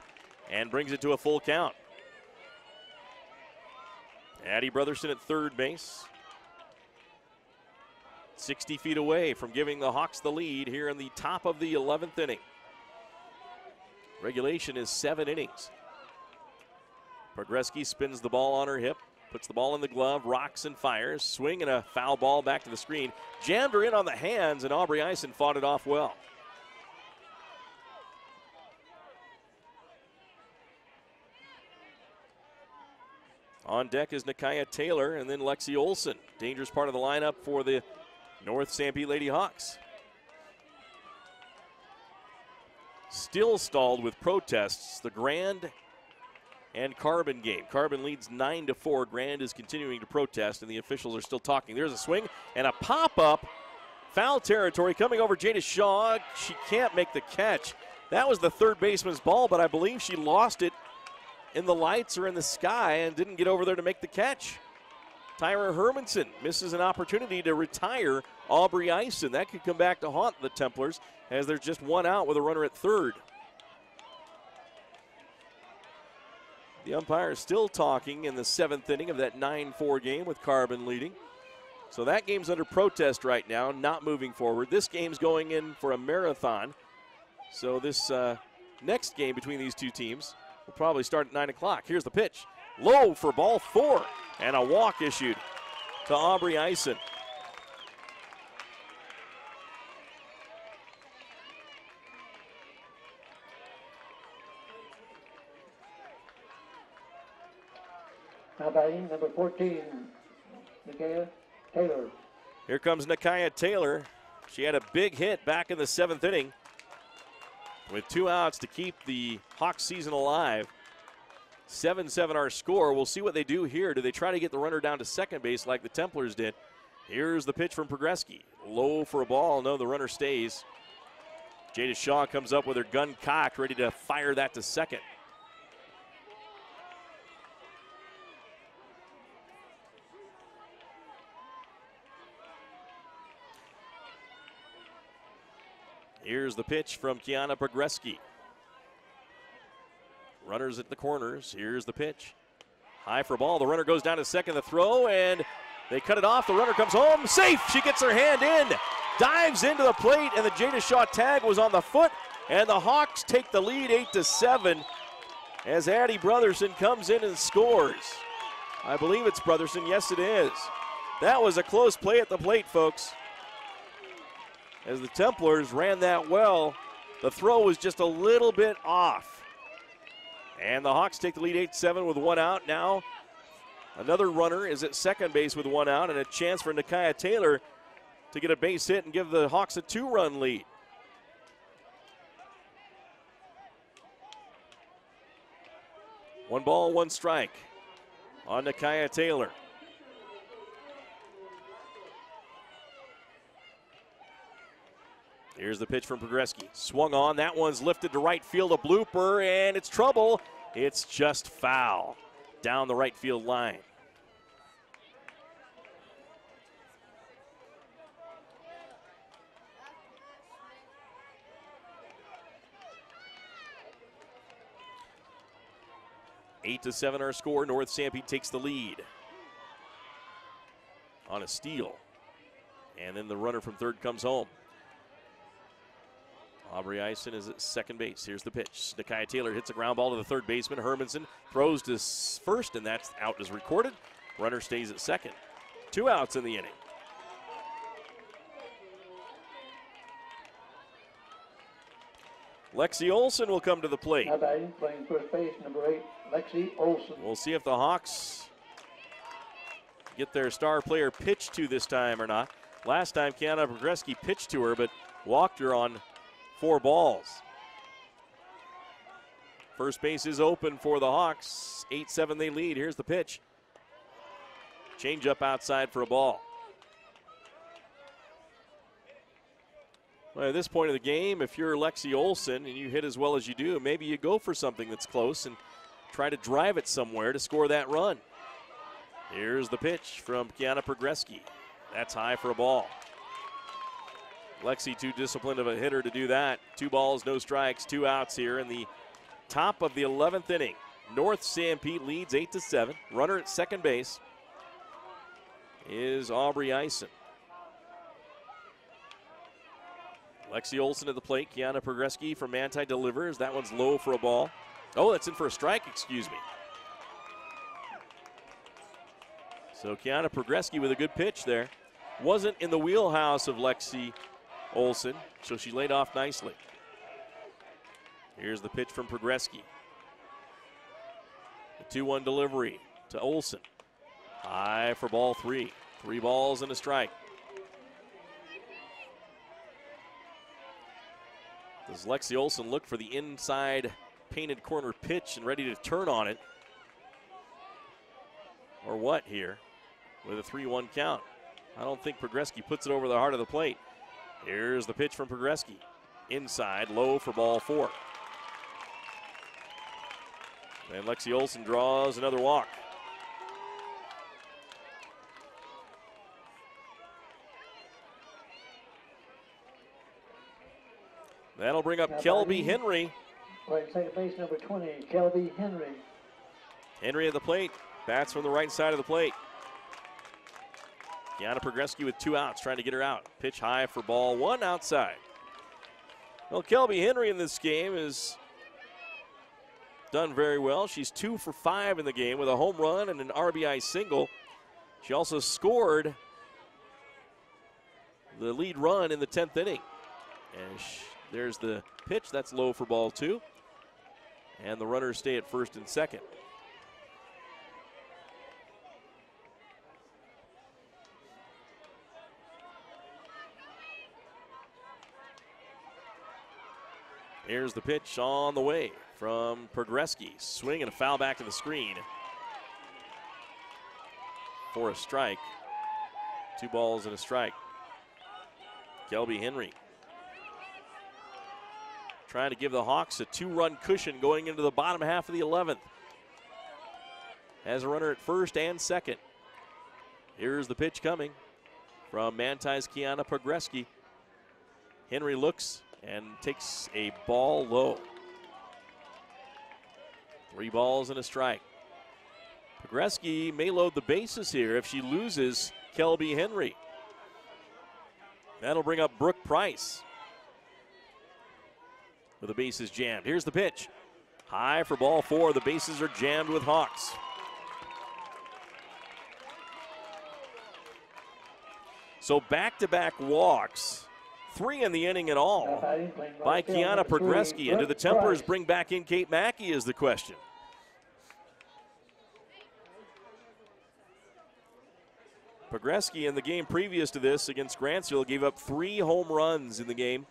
Speaker 2: and brings it to a full count. Addie Brotherson at third base. 60 feet away from giving the Hawks the lead here in the top of the 11th inning. Regulation is 7 innings. Progreski spins the ball on her hip, puts the ball in the glove, rocks and fires. Swing and a foul ball back to the screen. Jammed her in on the hands, and Aubrey Eisen fought it off well. On deck is Nakaya Taylor and then Lexi Olson. Dangerous part of the lineup for the North Sanpete Lady Hawks. Still stalled with protests, the Grand and Carbon game. Carbon leads 9-4. Grand is continuing to protest, and the officials are still talking. There's a swing and a pop-up. Foul territory coming over Jada Shaw. She can't make the catch. That was the third baseman's ball, but I believe she lost it in the lights or in the sky and didn't get over there to make the catch. Tyra Hermanson misses an opportunity to retire Aubrey Eisen. That could come back to haunt the Templars as there's just one out with a runner at third. The umpire is still talking in the 7th inning of that 9-4 game with Carbon leading. So that game's under protest right now, not moving forward. This game's going in for a marathon. So this next game between these two teams will probably start at 9 o'clock. Here's the pitch. Low for ball 4, and a walk issued to Aubrey Eisen.
Speaker 1: Now batting, number 14, Nakaya Taylor.
Speaker 2: Here comes Nakaya Taylor. She had a big hit back in the 7th inning with 2 outs to keep the Hawks season alive. 7-7 our score. We'll see what they do here. Do they try to get the runner down to second base like the Templars did? Here's the pitch from Progreski. Low for a ball. No, the runner stays. Jada Shaw comes up with her gun cocked, ready to fire that to second. Here's the pitch from Kiana Progreski. Runners at the corners. Here's the pitch. High for a ball. The runner goes down to second. The throw, and they cut it off. The runner comes home. Safe. She gets her hand in. Dives into the plate, and the Jada Shaw tag was on the foot. And the Hawks take the lead 8-7 as Addie Brotherson comes in and scores. I believe it's Brotherson. Yes, it is. That was a close play at the plate, folks. As the Templars ran that well, the throw was just a little bit off. And the Hawks take the lead 8-7 with 1 out. Now another runner is at second base with 1 out, and a chance for Nakaya Taylor to get a base hit and give the Hawks a 2-run lead. One ball, 1 strike on Nakaya Taylor. Here's the pitch from Progreski. Swung on. That one's lifted to right field. A blooper, and it's trouble. It's just foul down the right field line. Eight to 7 our score. North Sanpete takes the lead on a steal. And then the runner from third comes home. Aubrey Eisen is at second base. Here's the pitch. Nakia Taylor hits a ground ball to the third baseman. Hermanson throws to first, and that's out as recorded. Runner stays at second. 2 outs in the inning. Lexi Olson will come to the plate.
Speaker 1: Now batting, playing first base, number 8, Lexi Olson.
Speaker 2: We'll see if the Hawks get their star player pitched to this time or not. Last time, Kiana Progreski pitched to her, but walked her on 4 balls. First base is open for the Hawks. 8-7 they lead. Here's the pitch. Change up outside for a ball. Well, at this point of the game, if you're Lexi Olson and you hit as well as you do, maybe you go for something that's close and try to drive it somewhere to score that run. Here's the pitch from Kiana Progreski. That's high for a ball. Lexi too disciplined of a hitter to do that. 2 balls, no strikes, 2 outs here in the top of the 11th inning. North Sanpete leads 8-7. Runner at second base is Aubrey Eisen. Lexi Olson at the plate. Kiana Progreski from Manti delivers. That one's low for a ball. Oh, that's in for a strike, excuse me. So Kiana Progreski with a good pitch there. Wasn't in the wheelhouse of Lexi Olson, so she laid off nicely. Here's the pitch from Progreski. The 2-1 delivery to Olson. High for ball 3. 3 balls and a strike. Does Lexi Olson look for the inside painted corner pitch and ready to turn on it? Or what here with a 3-1 count? I don't think Progreski puts it over the heart of the plate. Here's the pitch from Progreski. Inside, low for ball 4. And Lexi Olson draws another walk. That'll bring up Kelby Henry.
Speaker 1: Playing second base, number 20, Kelby Henry.
Speaker 2: Henry at the plate. Bats from the right side of the plate. Kiana Progreski with 2 outs, trying to get her out. Pitch high for ball 1 outside. Well, Kelby Henry in this game has done very well. She's 2 for 5 in the game with a home run and an RBI single. She also scored the lead run in the 10th inning. And there's the pitch. That's low for ball 2. And the runners stay at first and second. Here's the pitch on the way from Progreski. Swing and a foul back to the screen for a strike. 2 balls and a strike. Kelby Henry trying to give the Hawks a 2-run cushion going into the bottom half of the 11th. Has a runner at first and second. Here's the pitch coming from Manti's Kiana Progreski. Henry looks and takes a ball low. 3 balls and a strike. Progreski may load the bases here if she loses Kelby Henry. That'll bring up Brooke Price with the bases jammed. Here's the pitch. High for ball 4. The bases are jammed with Hawks. So back-to-back walks. 3 in the inning in all by Kiana Progreski. And do the Templars bring back in Kate Mackey is the question. Progreski in the game previous to this against Grantsville gave up 3 home runs in the game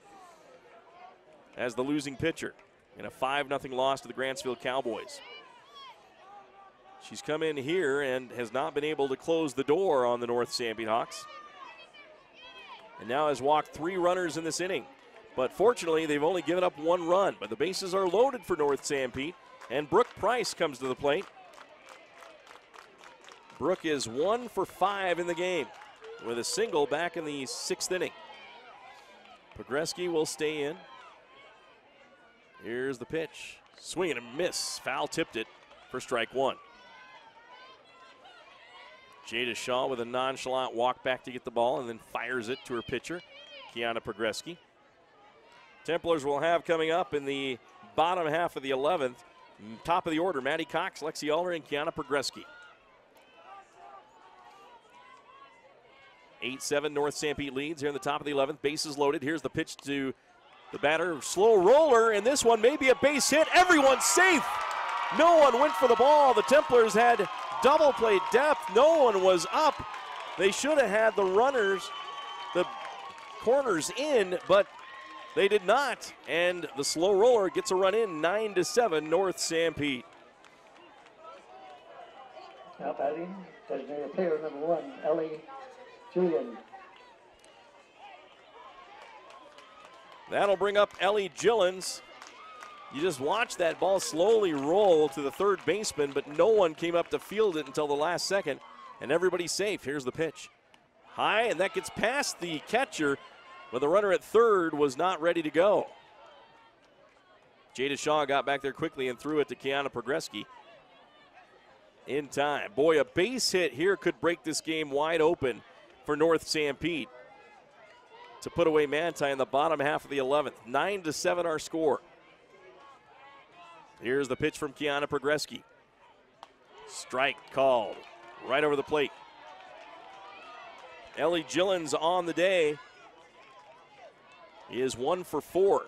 Speaker 2: as the losing pitcher in a 5-0 loss to the Grantsville Cowboys. She's come in here and has not been able to close the door on the North Sanpete Hawks. And now has walked 3 runners in this inning. But fortunately, they've only given up 1 run. But the bases are loaded for North Sanpete. And Brooke Price comes to the plate. Brooke is 1 for 5 in the game with a single back in the 6th inning. Progreski will stay in. Here's the pitch. Swing and a miss. Foul tipped it for strike 1. Jada Shaw with a nonchalant walk back to get the ball and then fires it to her pitcher, Kiana Progreski. Templars will have coming up in the bottom half of the 11th. Top of the order, Maddie Cox, Lexi Aller, and Kiana Progreski. 8-7 North Sanpete leads here in the top of the 11th. Bases loaded. Here's the pitch to the batter. Slow roller, and this one may be a base hit. Everyone's safe. No one went for the ball. The Templars had double play depth. No one was up. They should have had the runners, the corners in, but they did not. And the slow roller gets a run in. 9-7 North Sanpete.
Speaker 1: Now batting, designated player number 1, Ellie Julian.
Speaker 2: That'll bring up Ellie Gillens. You just watch that ball slowly roll to the third baseman, but no one came up to field it until the last second, and everybody's safe. Here's the pitch. High, and that gets past the catcher, but the runner at third was not ready to go. Jada Shaw got back there quickly and threw it to Kiana Progreski in time. Boy, a base hit here could break this game wide open for North Sanpete to put away Manti in the bottom half of the 11th. 9-7 our score. Here's the pitch from Kiana Progreski. Strike called right over the plate. Ellie Gillens on the day is 1 for 4.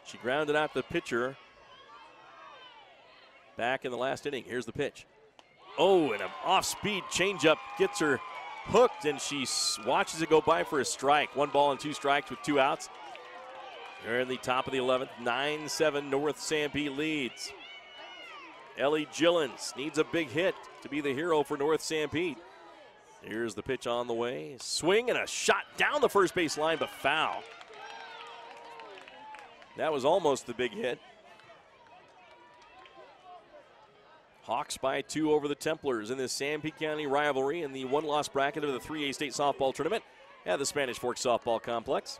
Speaker 2: She grounded out the pitcher back in the last inning. Here's the pitch. Oh, and an off-speed changeup gets her hooked, and she watches it go by for a strike. 1 ball and 2 strikes with 2 outs. They're in the top of the 11th. 9-7 North Sanpete leads. Ellie Gillens needs a big hit to be the hero for North Sanpete. Here's the pitch on the way. Swing and a shot down the first base line, but foul. That was almost the big hit. Hawks by 2 over the Templars in this Sanpete County rivalry in the one-loss bracket of the 3A State Softball Tournament at the Spanish Fork Softball Complex.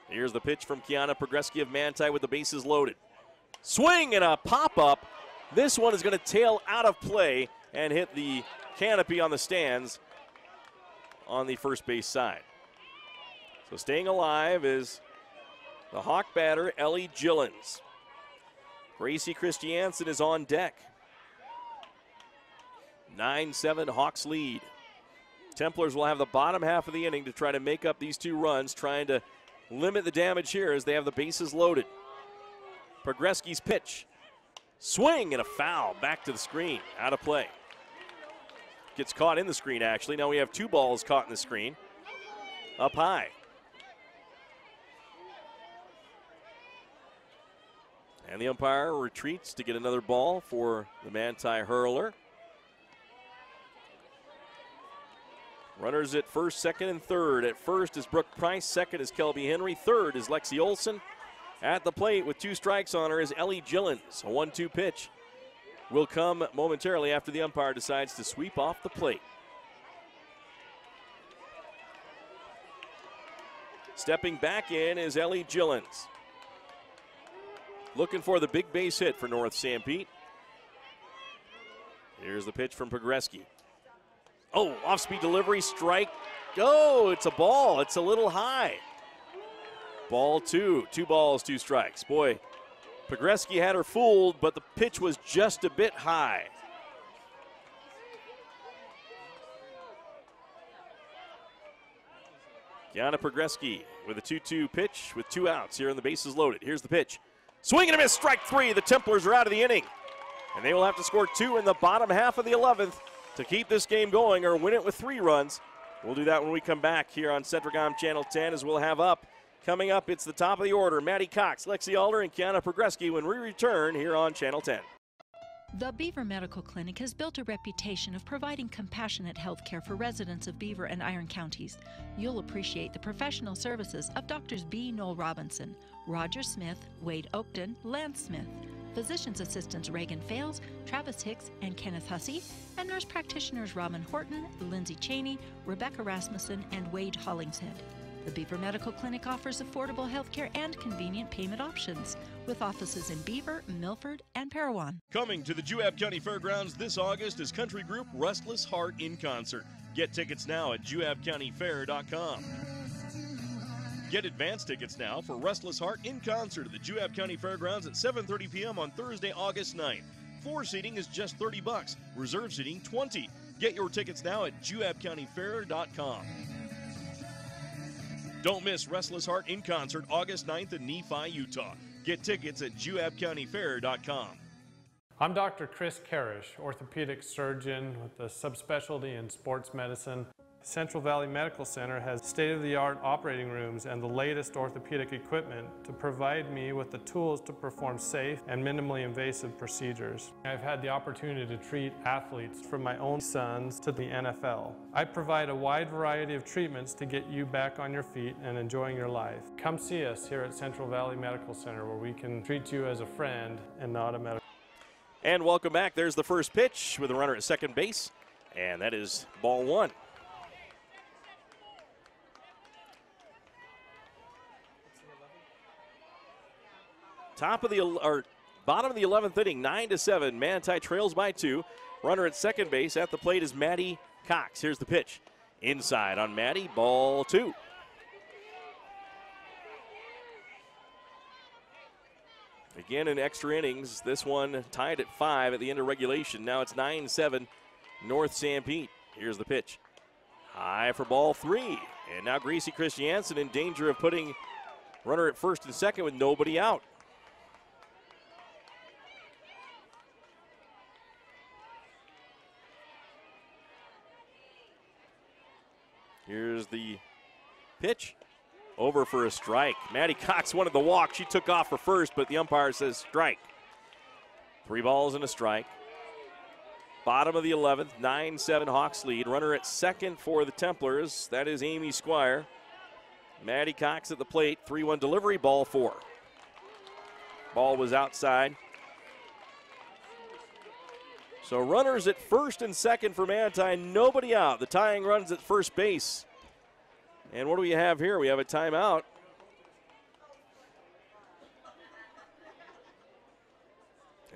Speaker 2: Here's the pitch from Kiana Progreski of Manti with the bases loaded. Swing and a pop-up. This one is going to tail out of play and hit the canopy on the stands on the first base side. So staying alive is the Hawk batter, Ellie Gillens. Gracie Christiansen is on deck. 9-7 Hawks lead. Templars will have the bottom half of the inning to try to make up these 2 runs, trying to limit the damage here as they have the bases loaded. Progreski's pitch. Swing and a foul back to the screen. Out of play. Gets caught in the screen, actually. Now we have 2 balls caught in the screen. Up high. And the umpire retreats to get another ball for the Manti hurler. Runners at first, second, and third. At first is Brooke Price. Second is Kelby Henry. Third is Lexi Olson. At the plate with 2 strikes on her is Ellie Gillens. A 1-2 pitch will come momentarily after the umpire decides to sweep off the plate. Stepping back in is Ellie Gillens. Looking for the big base hit for North Sanpete. Here's the pitch from Progreski. Oh, off-speed delivery, strike. Oh, it's a ball. It's a little high. Ball 2. 2 balls, 2 strikes. Boy, Progreski had her fooled, but the pitch was just a bit high. Kiana Progreski with a 2-2 pitch with 2 outs here, and the bases loaded. Here's the pitch. Swing and a miss, strike 3. The Templars are out of the inning. And they will have to score 2 in the bottom half of the 11th to keep this game going or win it with 3 runs. We'll do that when we come back here on Centricom Channel 10, as we'll have coming up, it's the top of the order. Maddie Cox, Lexi Aller, and Kiana Progreski when we return here on Channel 10.
Speaker 9: The Beaver Medical Clinic has built a reputation of providing compassionate health care for residents of Beaver and Iron counties. You'll appreciate the professional services of Doctors B. Noel Robinson, Roger Smith, Wade Oakton, Lance Smith, physician's assistants Reagan Fales, Travis Hicks, and Kenneth Hussey, and nurse practitioners Robin Horton, Lindsay Cheney, Rebecca Rasmussen, and Wade Hollingshead. The Beaver Medical Clinic offers affordable health care and convenient payment options, with offices in Beaver, Milford, and Parowan.
Speaker 3: Coming to the Juab County Fairgrounds this August is country group Restless Heart in concert. Get tickets now at juabcountyfair.com. Get advance tickets now for Restless Heart in concert at the Juab County Fairgrounds at 7:30 p.m. on Thursday, August 9th. Floor seating is just $30. Reserve seating $20. Get your tickets now at juabcountyfair.com. Don't miss Restless Heart in concert August 9th in Nephi, Utah. Get tickets at juabcountyfair.com.
Speaker 10: I'm Dr. Chris Karish, orthopedic surgeon with a subspecialty in sports medicine. Central Valley Medical Center has state-of-the-art operating rooms and the latest orthopedic equipment to provide me with the tools to perform safe and minimally invasive procedures. I've had the opportunity to treat athletes from my own sons to the NFL. I provide a wide variety of treatments to get you back on your feet and enjoying your life. Come see us here at Central Valley Medical Center, where we can treat you as a friend and not a medical.
Speaker 2: And welcome back. There's the first pitch with a runner at second base, and that is ball one. Bottom of the 11th inning, 9-7. Manti trails by 2. Runner at second base. At the plate is Maddie Cox. Here's the pitch. Inside on Maddie, ball 2. Again in extra innings. This one tied at 5 at the end of regulation. Now it's 9-7 North Sanpete. Here's the pitch. High for ball 3. And now Gracie Christiansen in danger of putting runner at first and second with nobody out. Here's the pitch. Over for a strike. Maddie Cox wanted the walk. She took off for first, but the umpire says strike. 3 balls and a strike. Bottom of the 11th, 9-7 Hawks lead. Runner at second for the Templars. That is Amy Squire. Maddie Cox at the plate. 3-1 delivery, ball 4. Ball was outside. So runners at first and second for Manti, nobody out. The tying runs at first base. And what do we have here? We have a timeout.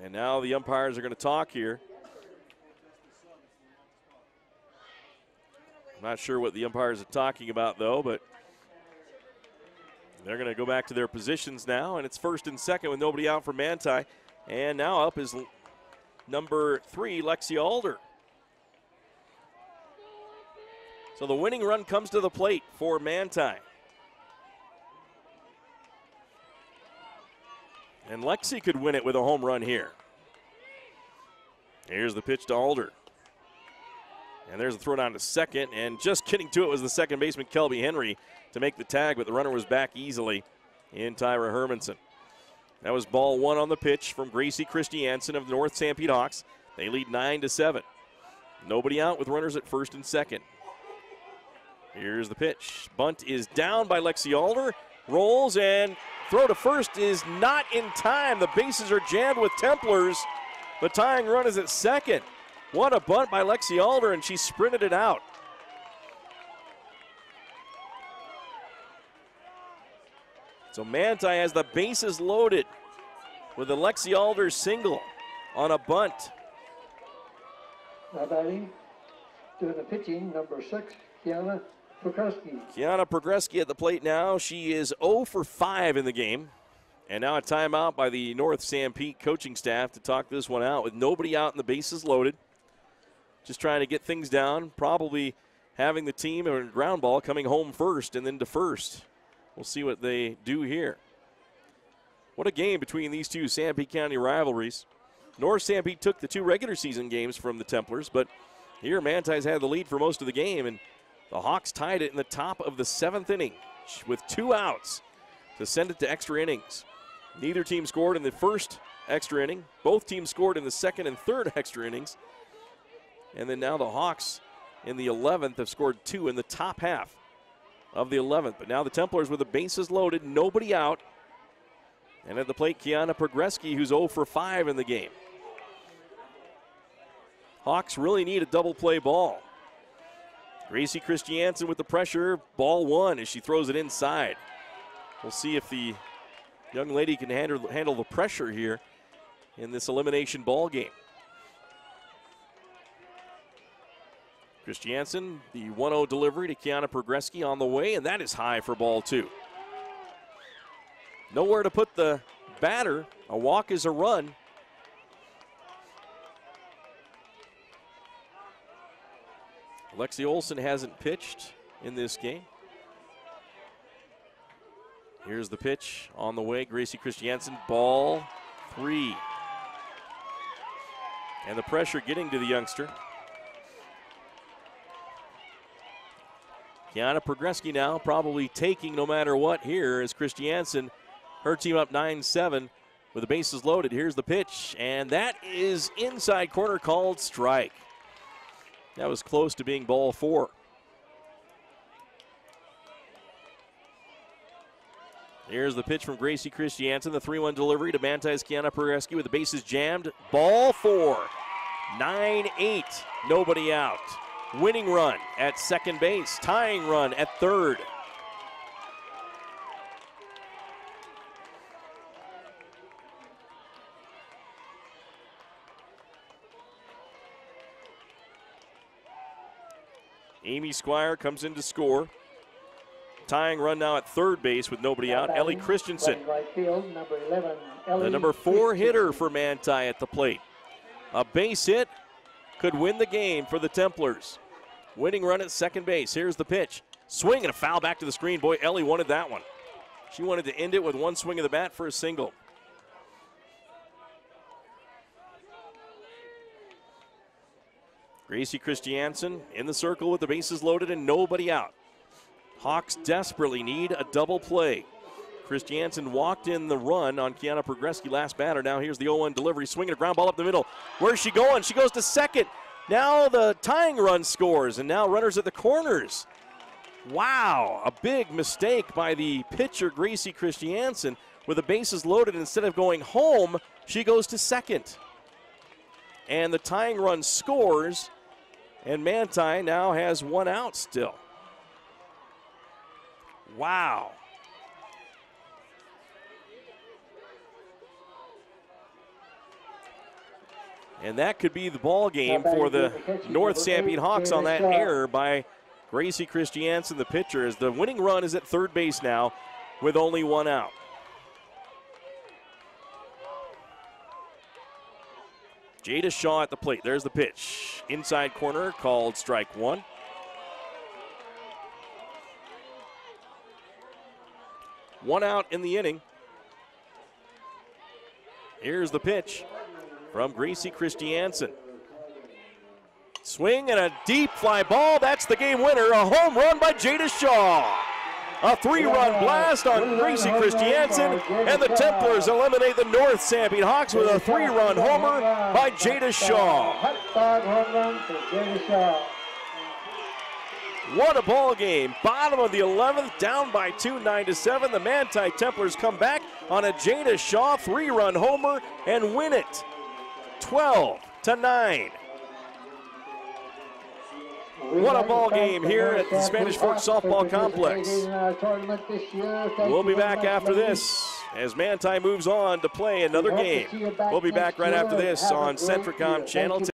Speaker 2: And now the umpires are going to talk here. I'm not sure what the umpires are talking about, though, but they're going to go back to their positions now, and it's first and second with nobody out for Manti. And now up is number 3, Lexi Alder. So the winning run comes to the plate for Manti. And Lexi could win it with a home run here. Here's the pitch to Alder. And there's the throw down to second, and just getting to it was the second baseman, Kelby Henry, to make the tag, but the runner was back easily in Tyra Hermanson. That was ball 1 on the pitch from Gracie Christiansen of the North Sanpete Hawks. They lead 9-7. Nobody out with runners at first and second. Here's the pitch. Bunt is down by Lexi Alder. Rolls and throw to first is not in time. The bases are jammed with Templars. The tying run is at second. What a bunt by Lexi Alder, and she sprinted it out. So Manti has the bases loaded with a Lexi Alder single on a bunt.
Speaker 1: Now batting, doing the pitching, number 6, Kiana Progreski.
Speaker 2: Kiana Progreski at the plate now. She is 0 for 5 in the game. And now a timeout by the North Sanpete coaching staff to talk this one out with nobody out and the bases loaded. Just trying to get things down, probably having the team or ground ball coming home first and then to first. We'll see what they do here. What a game between these two Sanpete County rivalries. North Sanpete took the 2 regular season games from the Templars, but here Manti's had the lead for most of the game, and the Hawks tied it in the top of the 7th inning with 2 outs to send it to extra innings. Neither team scored in the first extra inning. Both teams scored in the second and third extra innings. And then now the Hawks in the 11th have scored 2 in the top half of the 11th. But now the Templars with the bases loaded, nobody out. And at the plate, Kiana Progreski, who's 0 for 5 in the game. Hawks really need a double play ball. Gracie Christiansen with the pressure. Ball one as she throws it inside. We'll see if the young lady can handle the pressure here in this elimination ball game. Christiansen, the 1-0 delivery to Kiana Progreski on the way, and that is high for ball two. Nowhere to put the batter. A walk is a run. Alexi Olsen hasn't pitched in this game. Here's the pitch on the way. Gracie Christiansen, ball three. And the pressure getting to the youngster. Kiana Progreski now probably taking no matter what here as Christiansen, her team up 9-7 with the bases loaded. Here's the pitch, and that is inside corner, called strike. That was close to being ball four. Here's the pitch from Gracie Christiansen, the 3-1 delivery to Manti's Kiana Progreski with the bases jammed. Ball four. 9-8. Nobody out. Winning run at second base. Tying run at third. Amy Squire comes in to score. Tying run now at third base with nobody out. Ellie Christensen,
Speaker 1: Right field, number 11,
Speaker 2: the number 4 hitter for Manti at the plate. A base hit could win the game for the Templars. Winning run at second base. Here's the pitch. Swing and a foul back to the screen. Boy, Ellie wanted that one. She wanted to end it with one swing of the bat for a single. Gracie Christiansen in the circle with the bases loaded and nobody out. Hawks desperately need a double play. Christiansen walked in the run on Kiana Progreski, last batter. Now here's the 0-1 delivery, swinging a ground ball up the middle. Where's she going? She goes to second. Now the tying run scores, and now runners at the corners. Wow, a big mistake by the pitcher, Gracie Christiansen. With the bases loaded, instead of going home, she goes to second. And the tying run scores, and Manti now has one out still. Wow. And that could be the ball game for the North Sanpete Hawks on that error by Gracie Christiansen, the pitcher, as the winning run is at third base now with only one out. Jada Shaw at the plate. There's the pitch. Inside corner, called strike one. One out in the inning. Here's the pitch from Gracie Christiansen. Swing and a deep fly ball. That's the game winner. A home run by Jada Shaw. A 3-run blast on Gracie Christiansen, and the Templars eliminate the North Sanpete Hawks with a 3-run homer by Jada Shaw. What a ball game. Bottom of the 11th, down by 2, 9-7. The Manti Templars come back on a Jada Shaw 3-run homer and win it 12-9. What a ball game here at the Spanish Fork Softball Complex. We'll be back after this as Manti moves on to play another game. We'll be back right after this on Centricom Channel 10.